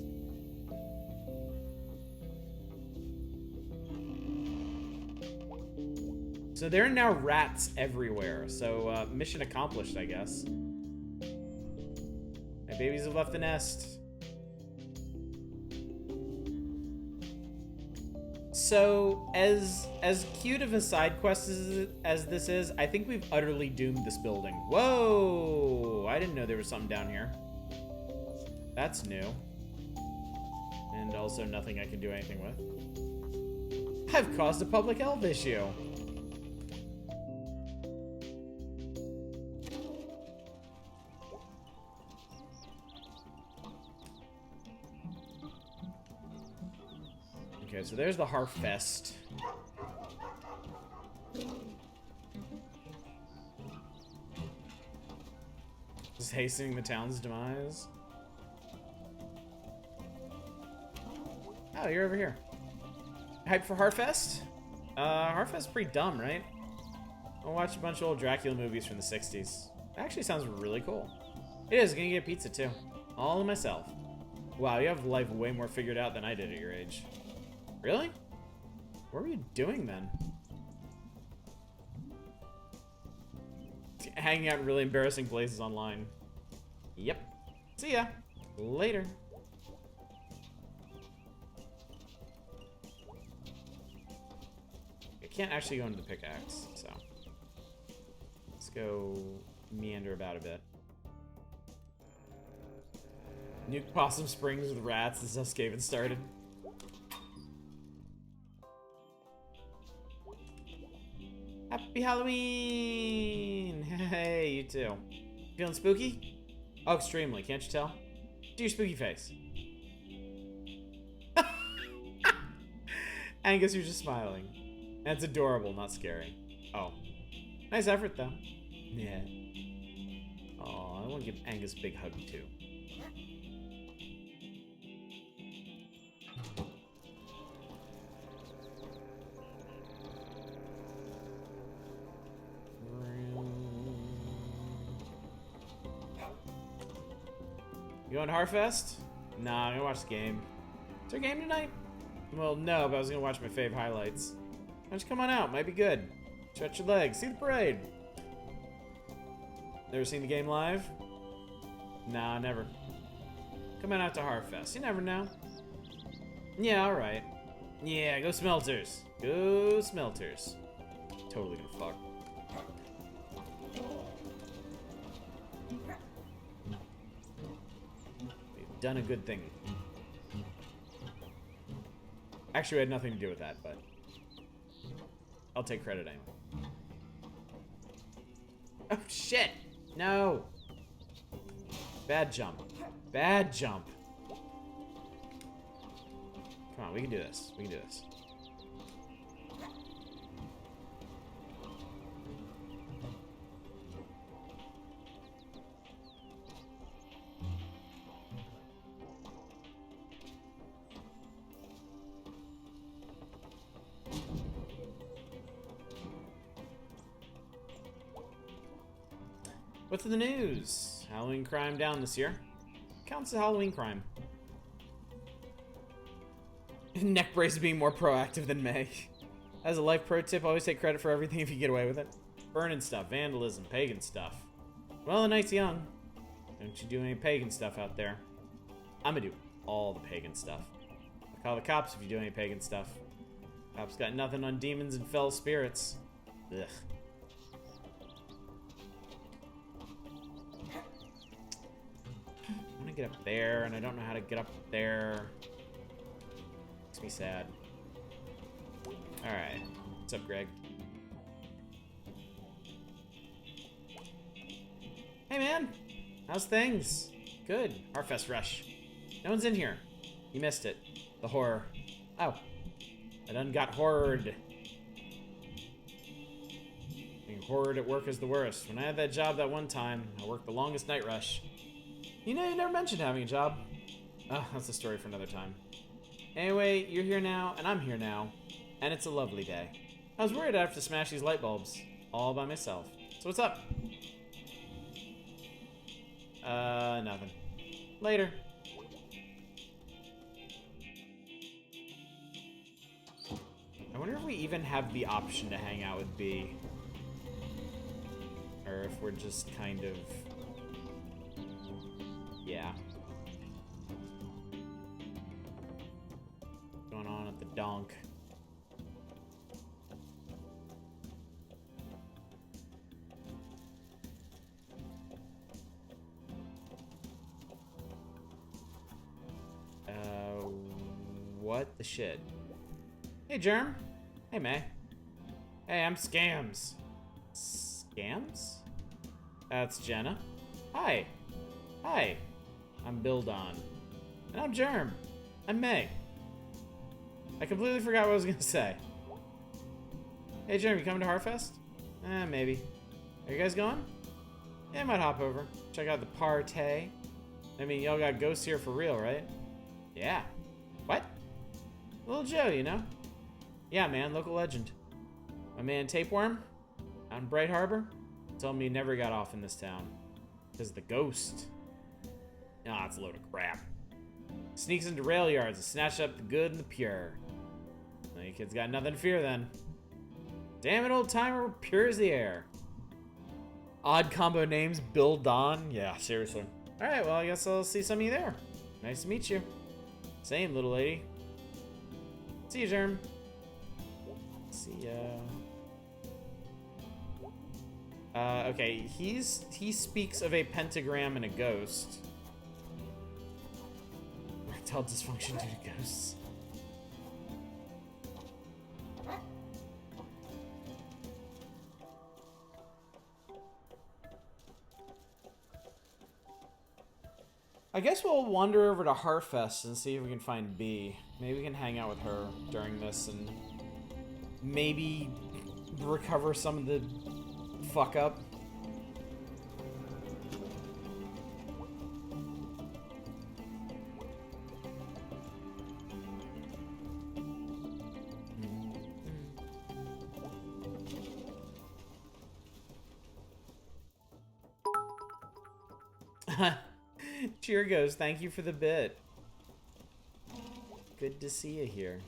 So there are now rats everywhere. So mission accomplished, I guess. My babies have left the nest. So as cute of a side quest as this is, I think we've utterly doomed this building. Whoa! I didn't know there was something down here. That's new. And also nothing I can do anything with. I've caused a public health issue. Okay, so there's the Harfest. Just hastening the town's demise. Oh, you're over here. Hype for Harfest? Harfest's pretty dumb, right? I'll watch a bunch of old Dracula movies from the 60s. It actually sounds really cool. It is, gonna get pizza too. All to myself. Wow, you have life way more figured out than I did at your age. Really? What were you doing then? Hanging out in really embarrassing places online. Yep. See ya. Later. I can't actually go into the pickaxe, so. Let's go meander about a bit. Nuke Possum Springs with rats. This is how Skaven started. Happy Halloween! Hey, you too. Feeling spooky? Oh, extremely. Can't you tell? Do your spooky face. Angus, you're just smiling. That's adorable, not scary. Oh. Nice effort, though. Yeah. Oh, I want to give Angus a big hug, too. You going to Harfest? Nah, I'm gonna watch the game. Is there a game tonight? Well, no, but I was gonna watch my fave highlights. Why don't you come on out? Might be good. Stretch your legs. See the parade. Never seen the game live? Nah, never. Come on out to Harfest. You never know. Yeah, alright. Yeah, go Smelters. Go Smelters. Totally gonna fuck. Done a good thing. Actually, I had nothing to do with that, but I'll take credit anyway. Oh, shit! No! Bad jump. Bad jump. Come on, we can do this. We can do this. What's in the news? Halloween crime down this year. Counts as Halloween crime. Neck brace being more proactive than May. As a life pro tip, always take credit for everything if you get away with it. Burning stuff, vandalism, pagan stuff. Well, the night's young. Don't you do any pagan stuff out there. I'm gonna do all the pagan stuff. I'll call the cops if you do any pagan stuff. Cops got nothing on demons and fell spirits. Ugh. I want to get up there, and I don't know how to get up there. Makes me sad. Alright. What's up, Greg? Hey, man. How's things? Good. Harfest rush. No one's in here. You missed it. The horror. Oh. I done got horrored. Being horrored at work is the worst. When I had that job that one time, I worked the longest night rush. You know, you never mentioned having a job. Oh, that's a story for another time. Anyway, you're here now, and I'm here now. And it's a lovely day. I was worried I'd have to smash these light bulbs. All by myself. So what's up? Nothing. Later. I wonder if we even have the option to hang out with B. Or if we're just kind of... Yeah. What's going on at the donk? What the shit? Hey, Germ. Hey, May. Hey, I'm Scams. Scams? That's Jenna. Hi. Hi. I'm Bill Don. And I'm Germ. I'm May. I completely forgot what I was gonna say. Hey, Germ, you coming to Harfest? Maybe. Are you guys going? Yeah, I might hop over. Check out the partay. I mean, y'all got ghosts here for real, right? Yeah. What? Little Joe, you know? Yeah, man, local legend. My man Tapeworm, out in Bright Harbor, told me he never got off in this town. Because the ghost. Ah, it's a load of crap. Sneaks into rail yards and snatches up the good and the pure. Well, you kids got nothing to fear then. Damn it, old timer, pure as the air. Odd combo names, Bill Don. Yeah, seriously. Alright, well, I guess I'll see some of you there. Nice to meet you. Same, little lady. See you, Germ. See ya. Okay, he speaks of a pentagram and a ghost. Erectile dysfunction due to ghosts. I guess we'll wander over to Harfest and see if we can find B. Maybe we can hang out with her during this and maybe recover some of the fuck up. Cheer goes, thank you for the bit. Good to see you here.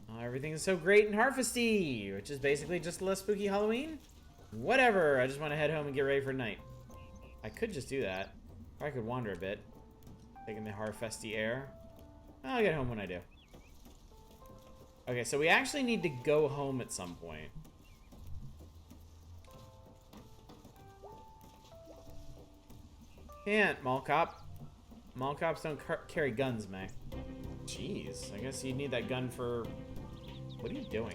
Oh, everything is so great and harfesty, which is basically just a less spooky Halloween. Whatever, I just want to head home and get ready for night. I could just do that. Or I could wander a bit. Taking the harfesty air. I'll get home when I do. Okay, so we actually need to go home at some point. Can't, mall cop. Mall cops don't carry guns, May. Jeez, I guess you need that gun for... What are you doing?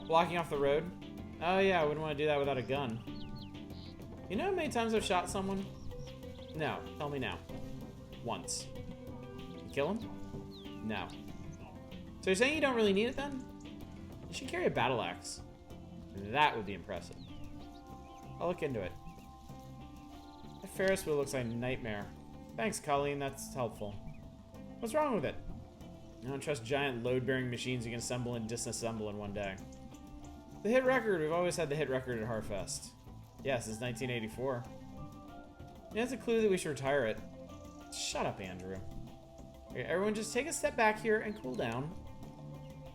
Blocking off the road? Oh yeah, I wouldn't want to do that without a gun. You know how many times I've shot someone? No, tell me now. Once. You kill him? No. So you're saying you don't really need it then? You should carry a battle axe. That would be impressive. I'll look into it. That Ferris wheel looks like a nightmare. Thanks, Colleen, that's helpful. What's wrong with it? I don't trust giant load-bearing machines you can assemble and disassemble in one day. The hit record. We've always had the hit record at Harfest. Yeah, since 1984. Yeah, that's a clue that we should retire it. Shut up, Andrew. Okay, everyone just take a step back here and cool down.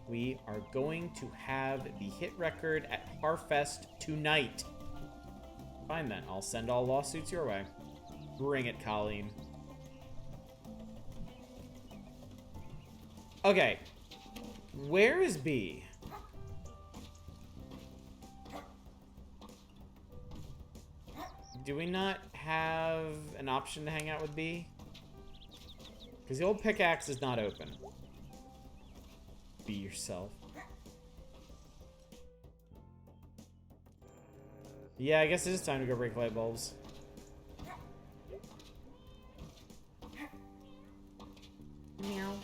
We are going to have the hit record at Harfest tonight. Fine then, I'll send all lawsuits your way. Bring it, Colleen. Okay. Where is B? Do we not have an option to hang out with B? Because the old pickaxe is not open. Be yourself. Yeah, I guess it is time to go break light bulbs. Meow.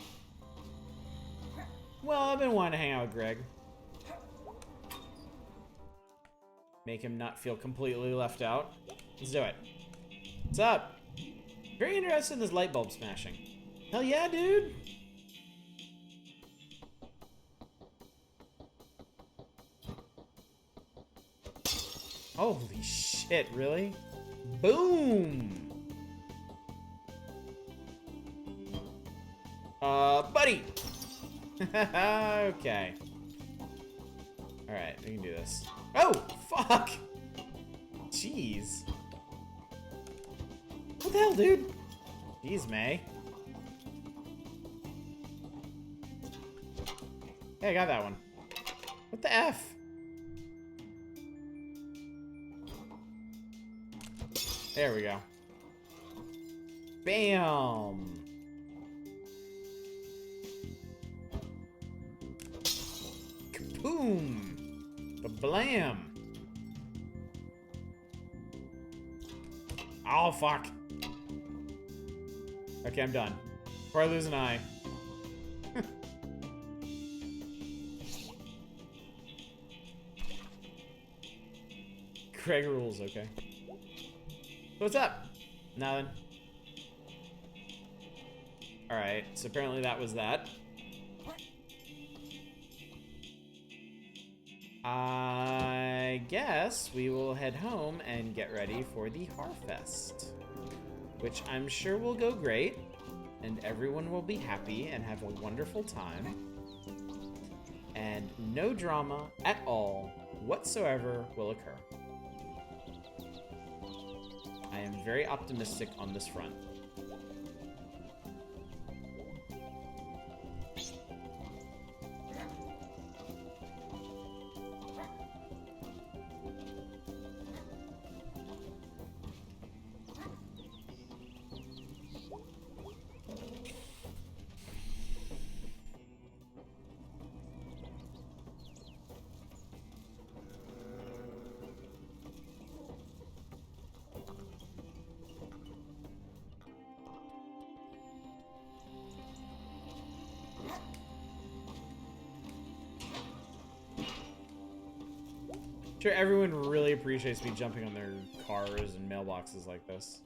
Well, I've been wanting to hang out with Greg. Make him not feel completely left out. Let's do it. What's up? Very interested in this light bulb smashing. Hell yeah, dude! Holy shit, really? Boom! Buddy! Okay. Alright, we can do this. Oh, fuck! Jeez. What the hell, dude? Jeez, May. Hey, I got that one. What the F? There we go. Bam! Kaboom! Ba-blam! Oh, fuck. Okay, I'm done. Before I lose an eye. Craig rules, okay. So what's up? Nothing. Alright, so apparently that was that. I guess we will head home and get ready for the Harfest. Which I'm sure will go great, and everyone will be happy and have a wonderful time. And no drama at all whatsoever will occur. I am very optimistic on this front. Sure, everyone really appreciates me jumping on their cars and mailboxes like this.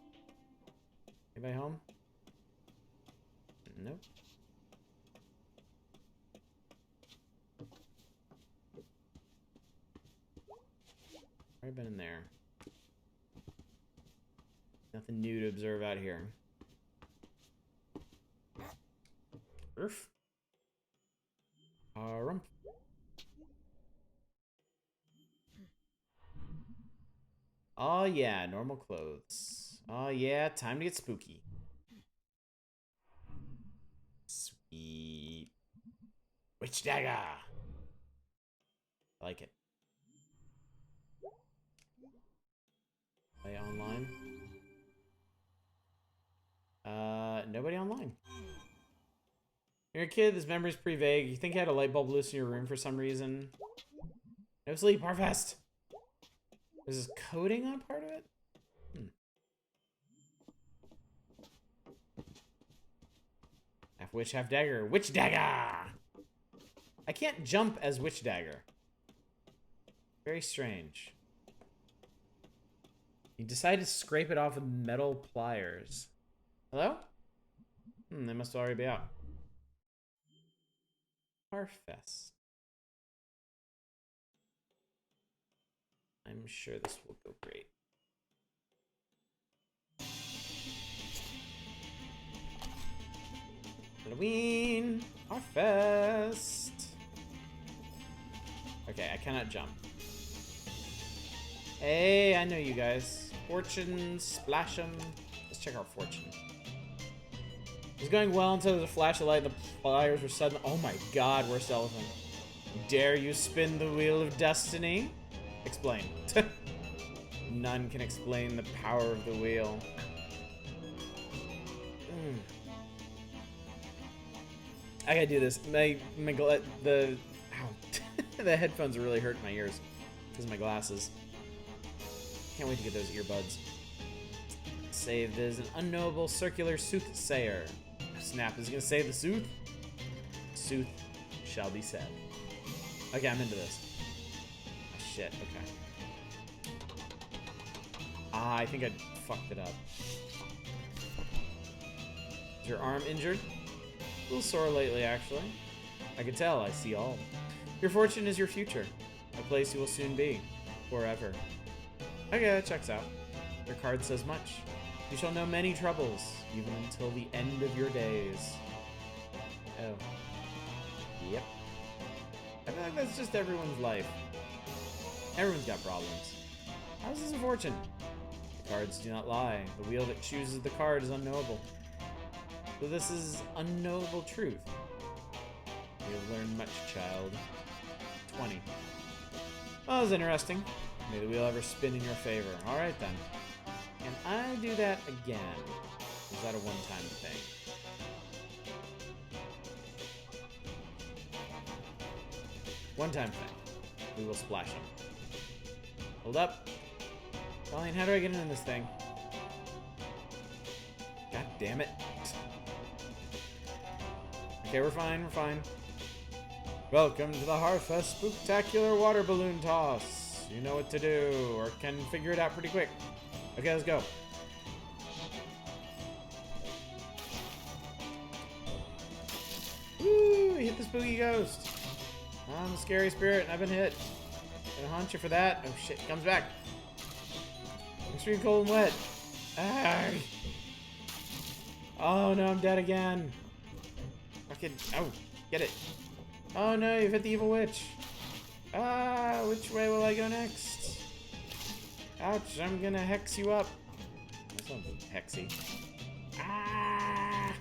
Anybody home? Nope. I've been in there. Nothing new to observe out here. Earth. Rump. Oh yeah, normal clothes. Oh yeah, time to get spooky. Sweet. Witch dagger. I like it. Play online. Nobody online. You're a kid, this memory's pretty vague. You think you had a light bulb loose in your room for some reason? No sleep, Harfest! Is this coding on part of it? Half witch, half dagger. Witch dagger! I can't jump as witch dagger. Very strange. You decide to scrape it off with metal pliers. Hello? They must already be out. Harfest. I'm sure this will go great. Halloween! Our fest! Okay, I cannot jump. Hey, I know you guys. Fortune, splash 'em. Let's check our fortune. It was going well until there was a flash of light and the flyers were sudden. Oh my god, worst elephant. Dare you spin the wheel of destiny? Explain. None can explain the power of the wheel. I gotta do this. The the headphones are really hurting my ears because of my glasses. Can't wait to get those earbuds. Save is an unknowable circular soothsayer. Snap is gonna say the sooth. Sooth shall be said. Okay, I'm into this. Oh, shit, okay. Ah, I think I fucked it up. Is your arm injured? A little sore lately, actually. I can tell, I see all. Your fortune is your future. A place you will soon be. Forever. Okay, that checks out. Your card says much. You shall know many troubles, even until the end of your days. Oh. Yep. I feel like that's just everyone's life. Everyone's got problems. How's this a fortune? The cards do not lie. The wheel that chooses the card is unknowable. So this is unknowable truth. You have learned much, child. 20. Well, that was interesting. May the wheel ever spin in your favor. Alright then. Can I do that again? Is that a one-time thing? One-time thing. We will splash him. Hold up. Colleen, how do I get in this thing? God damn it. Okay, we're fine, we're fine. Welcome to the Harfest Spooktacular Water Balloon Toss. You know what to do, or can figure it out pretty quick. Okay, let's go. Woo! Hit the spooky ghost. I'm a scary spirit and I've been hit. Gonna haunt you for that. Oh shit, he comes back. Extreme cold and wet. Ah. Oh no, I'm dead again. Fucking, oh, get it. Oh no, you've hit the evil witch. Ah, which way will I go next? Ouch, I'm gonna hex you up. That sounds hexy. Ah!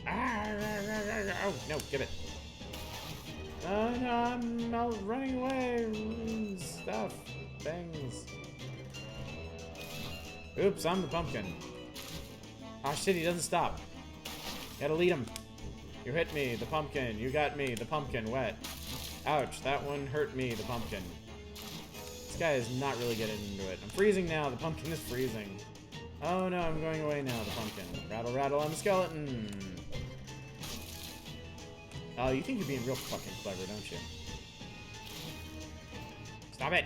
Ah! Oh, no, give it. Oh no, I'm running away. Stuff. Things. Oops, I'm the pumpkin. Ah, shit, he doesn't stop. Gotta lead him. You hit me, the pumpkin. You got me, the pumpkin wet. Ouch, that one hurt me, the pumpkin. This guy is not really getting into it. I'm freezing now, the pumpkin is freezing. Oh no, I'm going away now, the pumpkin. Rattle, rattle, I'm a skeleton. Oh, you think you're being real fucking clever, don't you? Stop it!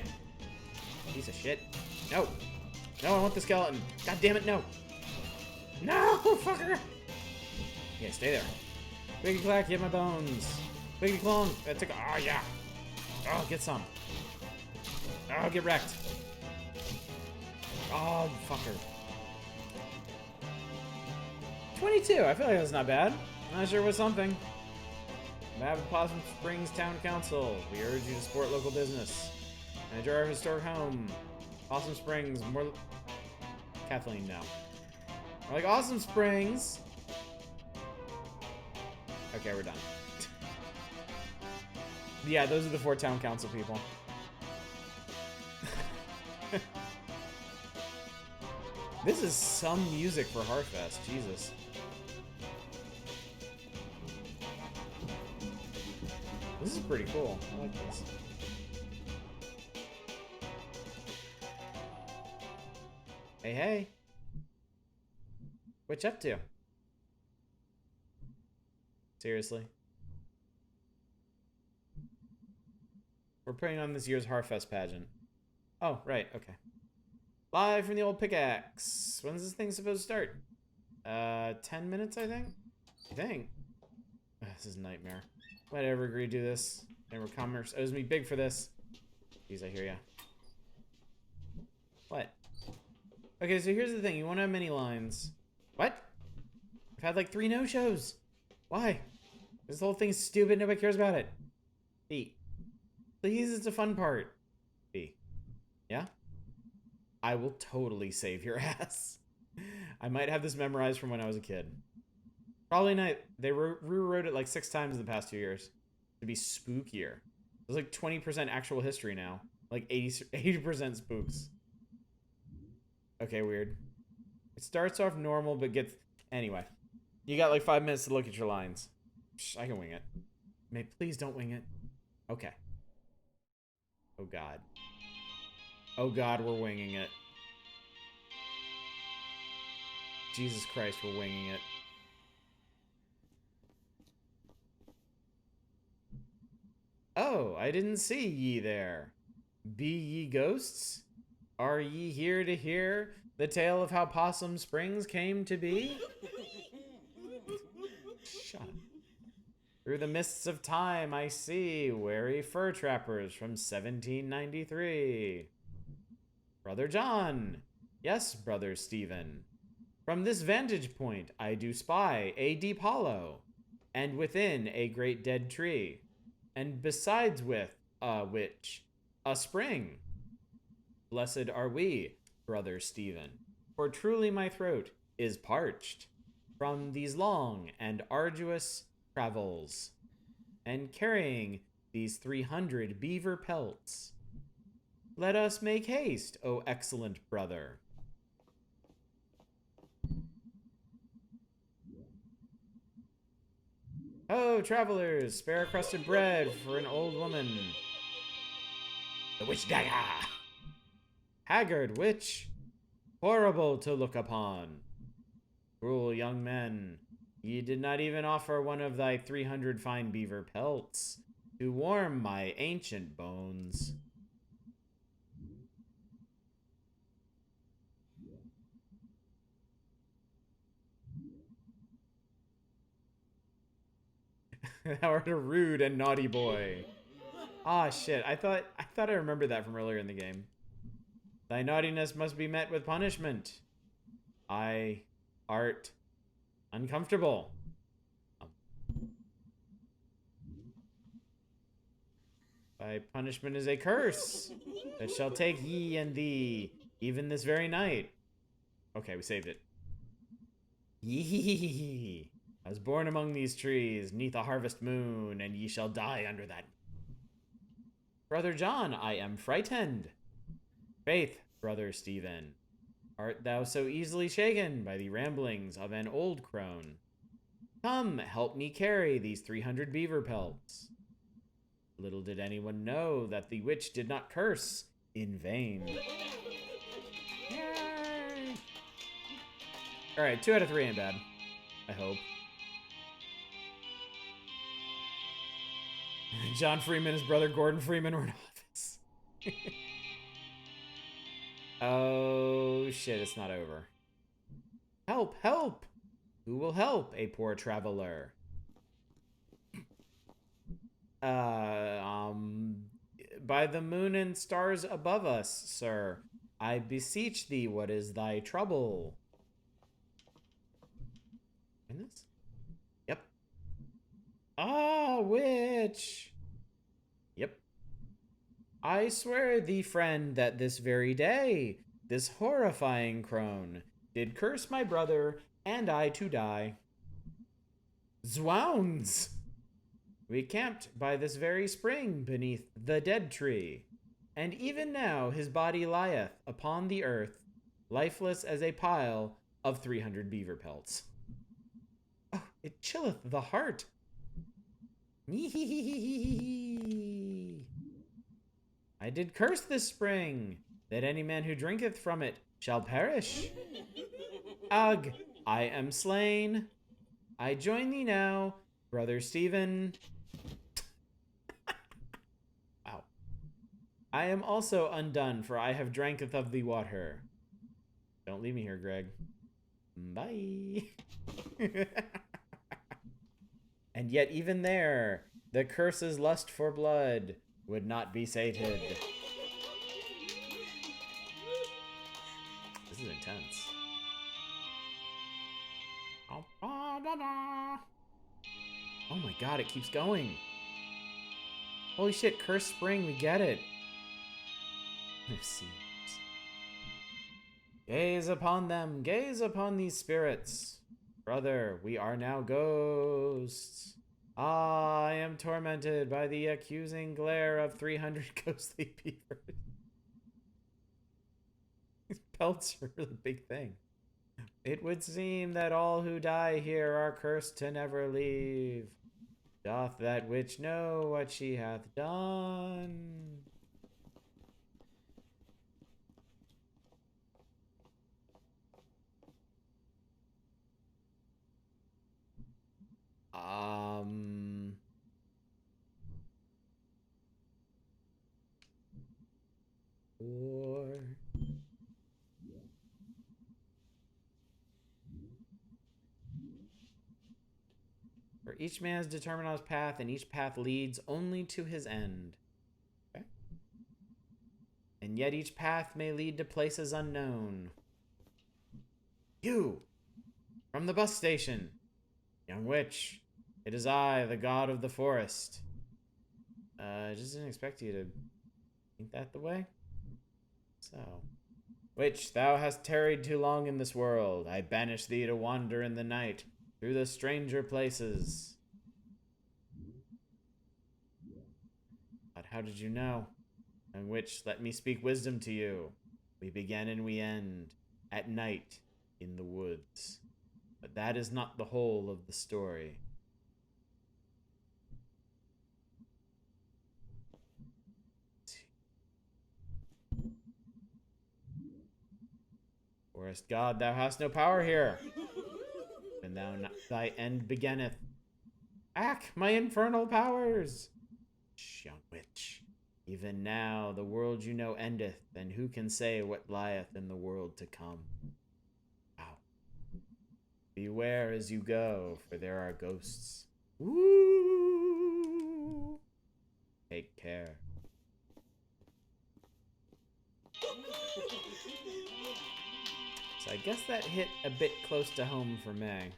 Piece of shit. No! No, I want the skeleton. God damn it, no! No, fucker! Okay, stay there. Quickly clack, hit my bones. Quickly clone. That took. Oh, yeah. Oh, get some. Oh, get wrecked. Oh, fucker. 22. I feel like that's not bad. Not sure what's something. Maverick Possum Springs Town Council. We urge you to support local business and enjoy our historic home. Possum Springs. More. Kathleen, no. We're like Awesome Springs. Okay, we're done. Yeah, those are the 4 town council people. This is some music for Heartfest. Jesus. This is pretty cool. I like this. Hey, hey. What you up to? Seriously? We're putting on this year's Harfest pageant. Oh, right, okay. Live from the old pickaxe. When's this thing supposed to start? 10 minutes, I think? This is a nightmare. Whatever, agree to do this. Never Commerce owes me big for this. Jeez, I hear ya. What? Okay, so here's the thing. You won't have many lines. What? I've had like 3 no-shows. Why? This whole thing's stupid. Nobody cares about it. B. Please, it's a fun part. B. Yeah? I will totally save your ass. I might have this memorized from when I was a kid. Probably not. They rewrote it like 6 times in the past 2 years to be spookier. There's like 20% actual history now. Like 80% spooks. Okay, weird. It starts off normal, but gets... Anyway. You got like 5 minutes to look at your lines. I can wing it. Please don't wing it. Okay. Oh, God. Oh, God, we're winging it. Jesus Christ, we're winging it. Oh, I didn't see ye there. Be ye ghosts? Are ye here to hear the tale of how Possum Springs came to be? Shut up. Through the mists of time I see wary fur trappers from 1793. Brother John. Yes, Brother Stephen. From this vantage point I do spy a deep hollow, and within a great dead tree, and besides with which a spring. Blessed are we, Brother Stephen, for truly my throat is parched from these long and arduous travels, and carrying these 300 beaver pelts. Let us make haste, O excellent brother. Oh, travelers, spare crusted bread for an old woman. The witch dagger. Haggard witch, horrible to look upon. Cruel young men, ye did not even offer one of thy 300 fine beaver pelts to warm my ancient bones. Thou art a rude and naughty boy. Ah, shit. I thought I remembered that from earlier in the game. Thy naughtiness must be met with punishment. I art uncomfortable. Thy punishment is a curse that shall take ye and thee even this very night. Okay, we saved it. Yee. I was born among these trees, neath a harvest moon, and ye shall die under that. Brother John, I am frightened. Faith, Brother Stephen, art thou so easily shaken by the ramblings of an old crone? Come, help me carry these 300 beaver pelts. Little did anyone know that the witch did not curse in vain. Yay! Alright, 2 out of 3 ain't bad. I hope. John Freeman, his brother Gordon Freeman were in office. Oh, shit, it's not over. Help, help! Who will help a poor traveler? By the moon and stars above us, sir, I beseech thee, what is thy trouble? In this? Yep. Ah, witch! Yep. I swear thee, friend, that this very day, this horrifying crone did curse my brother, and I to die. Zounds! We camped by this very spring beneath the dead tree, and even now his body lieth upon the earth, lifeless as a pile of 300 beaver pelts. Oh, it chilleth the heart. I did curse this spring, that any man who drinketh from it shall perish. Ugh, I am slain. I join thee now, Brother Stephen. Wow. I am also undone, for I have dranketh of the water. Don't leave me here, Greg. Bye. And yet even there, the curse's lust for blood would not be sated. This is intense. Oh my god, it keeps going. Holy shit, Cursed Spring, we get it. I've seen it. Gaze upon them, gaze upon these spirits. Brother, we are now ghosts. Ah, I am tormented by the accusing glare of 300 ghostly beavers. These pelts are a really big thing. It would seem that all who die here are cursed to never leave. Doth that witch know what she hath done? Or... For each man is determined on his path, and each path leads only to his end. Okay. And yet each path may lead to places unknown. You! From the bus station! Young witch, it is I, the god of the forest. I just didn't expect you to think that the way. So... Witch, thou hast tarried too long in this world. I banish thee to wander in the night, through the stranger places. But how did you know? And witch, let me speak wisdom to you. We begin and we end, at night, in the woods. But that is not the whole of the story. Forest god, thou hast no power here. And thou thy end beginneth. Ack, my infernal powers! Young witch, even now the world you know endeth, and who can say what lieth in the world to come? Wow. Beware as you go, for there are ghosts. Woo! Take care. So I guess that hit a bit close to home for May.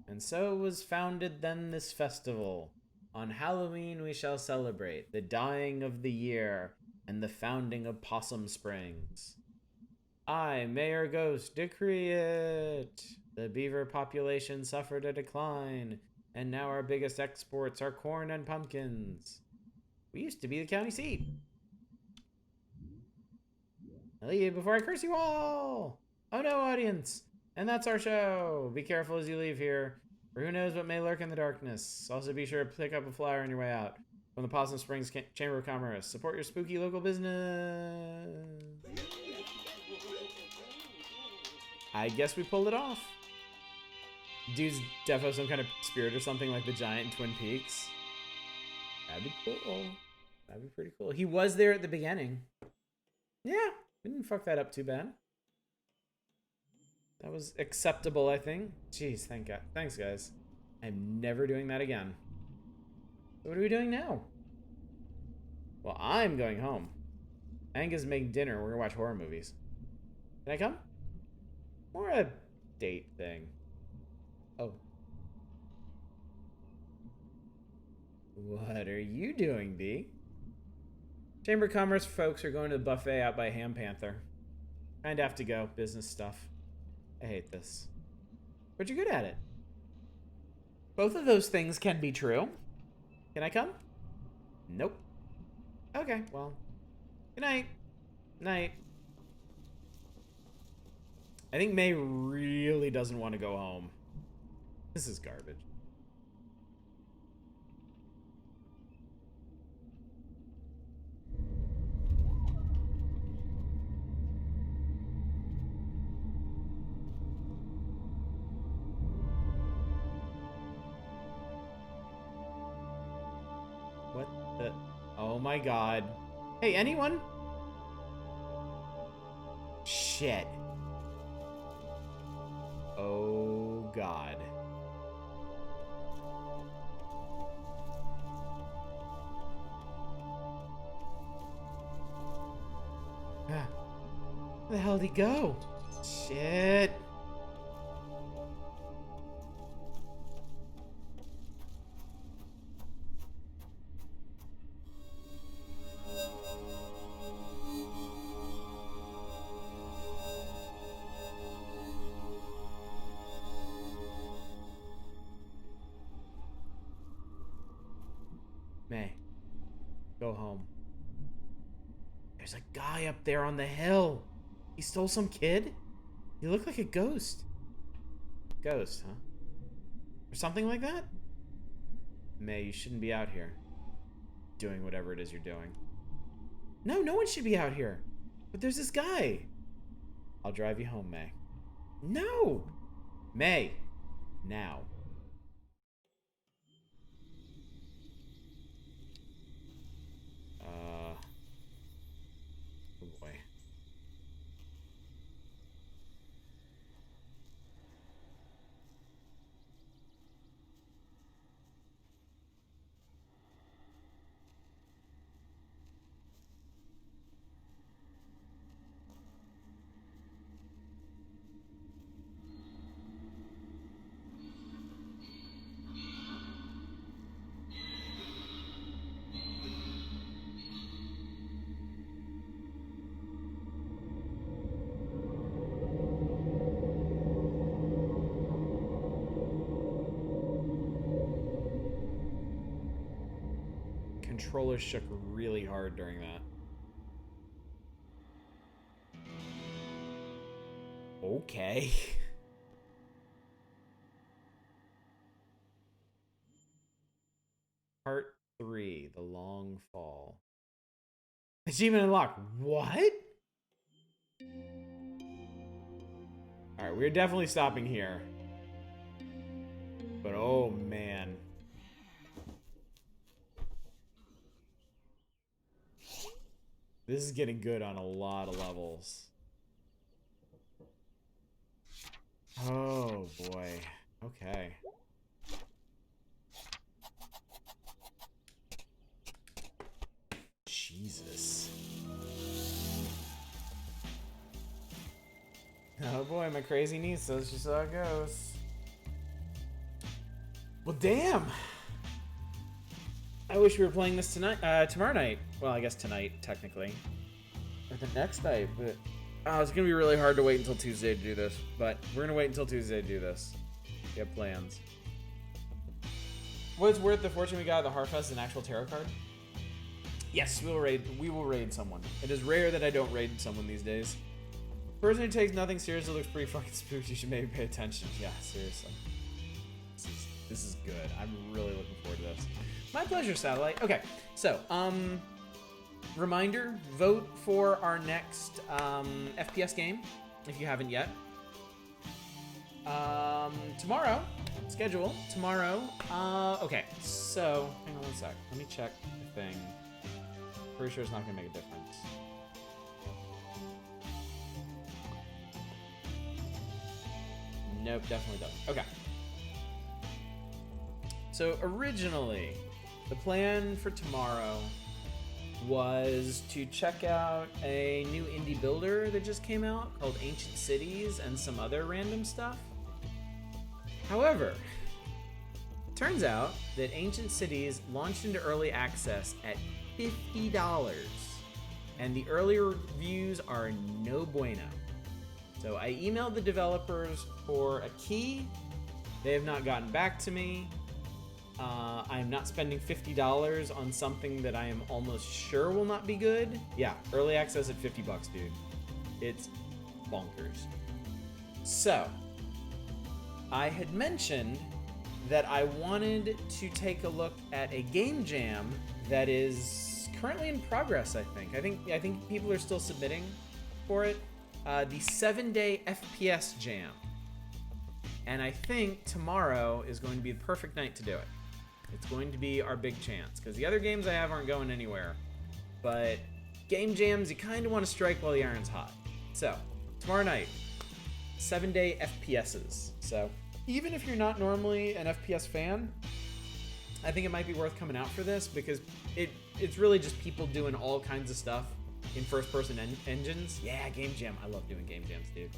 And so was founded then this festival. On Halloween we shall celebrate the dying of the year and the founding of Possum Springs. I, Mayor Ghost, decree it. The beaver population suffered a decline, and now our biggest exports are corn and pumpkins. We used to be the county seat. I leave before I curse you all! Oh no, audience! And that's our show! Be careful as you leave here, for who knows what may lurk in the darkness. Also be sure to pick up a flyer on your way out. From the Possum Springs Chamber of Commerce. Support your spooky local business! I guess we pulled it off. Dude's defo some kind of spirit or something like the giant in Twin Peaks. That'd be cool. That'd be pretty cool. He was there at the beginning. Yeah. Didn't fuck that up too bad. That was acceptable, I think. Jeez, thank God. Thanks, guys. I'm never doing that again. So what are we doing now? Well, I'm going home. Anga's making dinner. We're gonna watch horror movies. Can I come? Or a date thing. Oh. What are you doing, B? Chamber of Commerce folks are going to the buffet out by Ham Panther. Kinda have to go. Business stuff. I hate this. But you're good at it. Both of those things can be true. Can I come? Nope. Okay, well. Good night. Night. I think May really doesn't want to go home. This is garbage. What the? Oh my god. Hey, anyone? Shit. Oh god. Where the hell did he go? Shit. May, go home. There's a guy up there on the hill. He stole some kid? You look like a ghost. Ghost, huh? Or something like that? May, you shouldn't be out here doing whatever it is you're doing. No, no one should be out here. But there's this guy. I'll drive you home, May. No! May, now. Oh boy. Controller shook really hard during that. Okay. Part 3, The Long Fall. Achievement unlocked. What? Alright, we're definitely stopping here. But oh man. This is getting good on a lot of levels. Oh boy. Okay. Jesus. Oh boy, my crazy niece, so that's just how it goes. Well, damn. I wish we were playing this tonight, tomorrow night. Well, I guess tonight, technically. Or the next night, but... Oh, it's gonna be really hard to wait until Tuesday to do this. But we're gonna wait until Tuesday to do this. We have plans. What's worth the fortune we got at the Harfest an actual tarot card? Yes, we will raid someone. It is rare that I don't raid someone these days. Person who takes nothing seriously looks pretty fucking spooky. You should maybe pay attention. Yeah, seriously. This is good. I'm really looking forward to this. My pleasure, Satellite. Okay, so, reminder, vote for our next FPS game, if you haven't yet. Tomorrow, schedule, tomorrow. Okay, so, hang on one sec. Let me check the thing. Pretty sure it's not gonna make a difference. Nope, definitely doesn't. Okay. So originally, the plan for tomorrow was to check out a new indie builder that just came out called Ancient Cities and some other random stuff. However, turns out that Ancient Cities launched into early access at $50, and the early reviews are no bueno. So I emailed the developers for a key. They have not gotten back to me. I'm not spending $50 on something that I am almost sure will not be good. Yeah, early access at $50, dude. It's bonkers. So, I had mentioned that I wanted to take a look at a game jam that is currently in progress, I think. I think people are still submitting for it. The 7-day FPS jam. And I think tomorrow is going to be the perfect night to do it. It's going to be our big chance, because the other games I have aren't going anywhere. But game jams, you kind of want to strike while the iron's hot. So, tomorrow night, 7-day FPSs. So, even if you're not normally an FPS fan, I think it might be worth coming out for this, because it's really just people doing all kinds of stuff in first-person engines. Yeah, game jam. I love doing game jams, dude.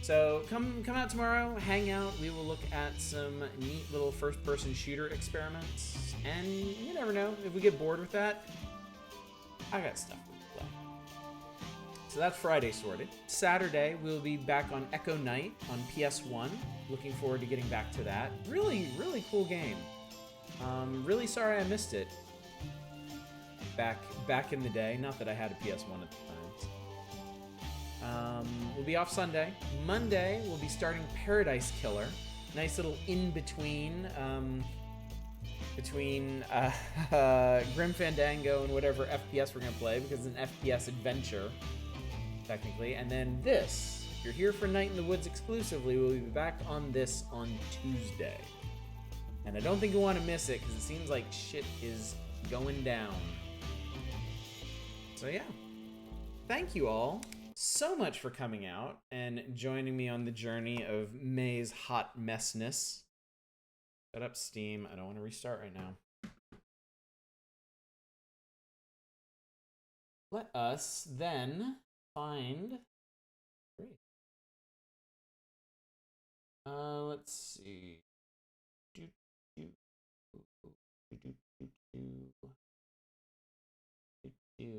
So come out tomorrow, hang out. We will look at some neat little first-person shooter experiments, and you never know, if we get bored with that, I got stuff we can play. So that's Friday sorted. Saturday we'll be back on Echo Knight on PS1. Looking forward to getting back to that. Really, really cool game. Really sorry I missed it back in the day. Not that I had a PS1 at the time. We'll be off Sunday. Monday, we'll be starting Paradise Killer. Nice little in-between between Grim Fandango and whatever FPS we're going to play, because it's an FPS adventure, technically. And then this, if you're here for Night in the Woods exclusively, we'll be back on this on Tuesday. And I don't think you want to miss it, because it seems like shit is going down. So yeah. Thank you all so much for coming out and joining me on the journey of May's hot messness. Shut up, Steam. I don't want to restart right now. Let us then find... let's see. Let's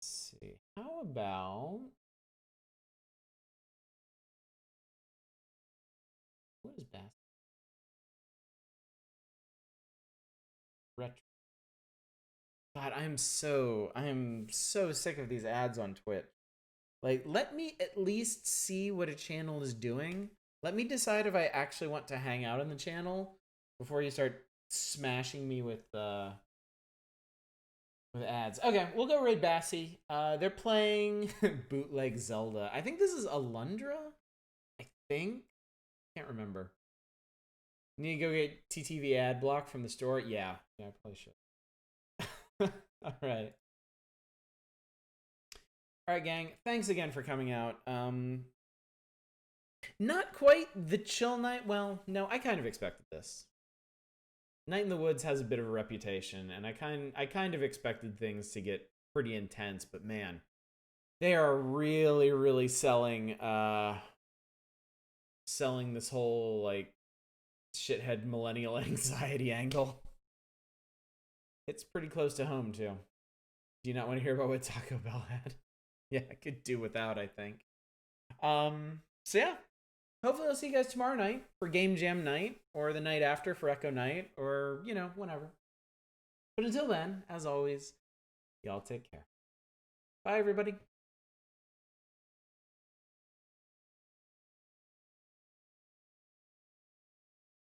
see. How about... What is Bass? Retro. God, I am so sick of these ads on Twitch. Like, let me at least see what a channel is doing. Let me decide if I actually want to hang out on the channel before you start smashing me with ads. Okay, we'll go raid Bassie. They're playing bootleg Zelda. I think this is Alundra. I think. Can't remember. Need to go get TTV ad block from the store? Yeah, I probably should. All right. All right, gang. Thanks again for coming out. Not quite the chill night. Well, no, I kind of expected this. Night in the Woods has a bit of a reputation, and I kind of expected things to get pretty intense, but man, they are really, really selling this whole like shithead millennial anxiety angle. It's pretty close to home too. Do you not want to hear about what Taco Bell had? Yeah, I could do without, I think. So yeah. Hopefully I'll see you guys tomorrow night for Game Jam night, or the night after for Echo Night, or, you know, whenever. But until then, as always, y'all take care. Bye, everybody.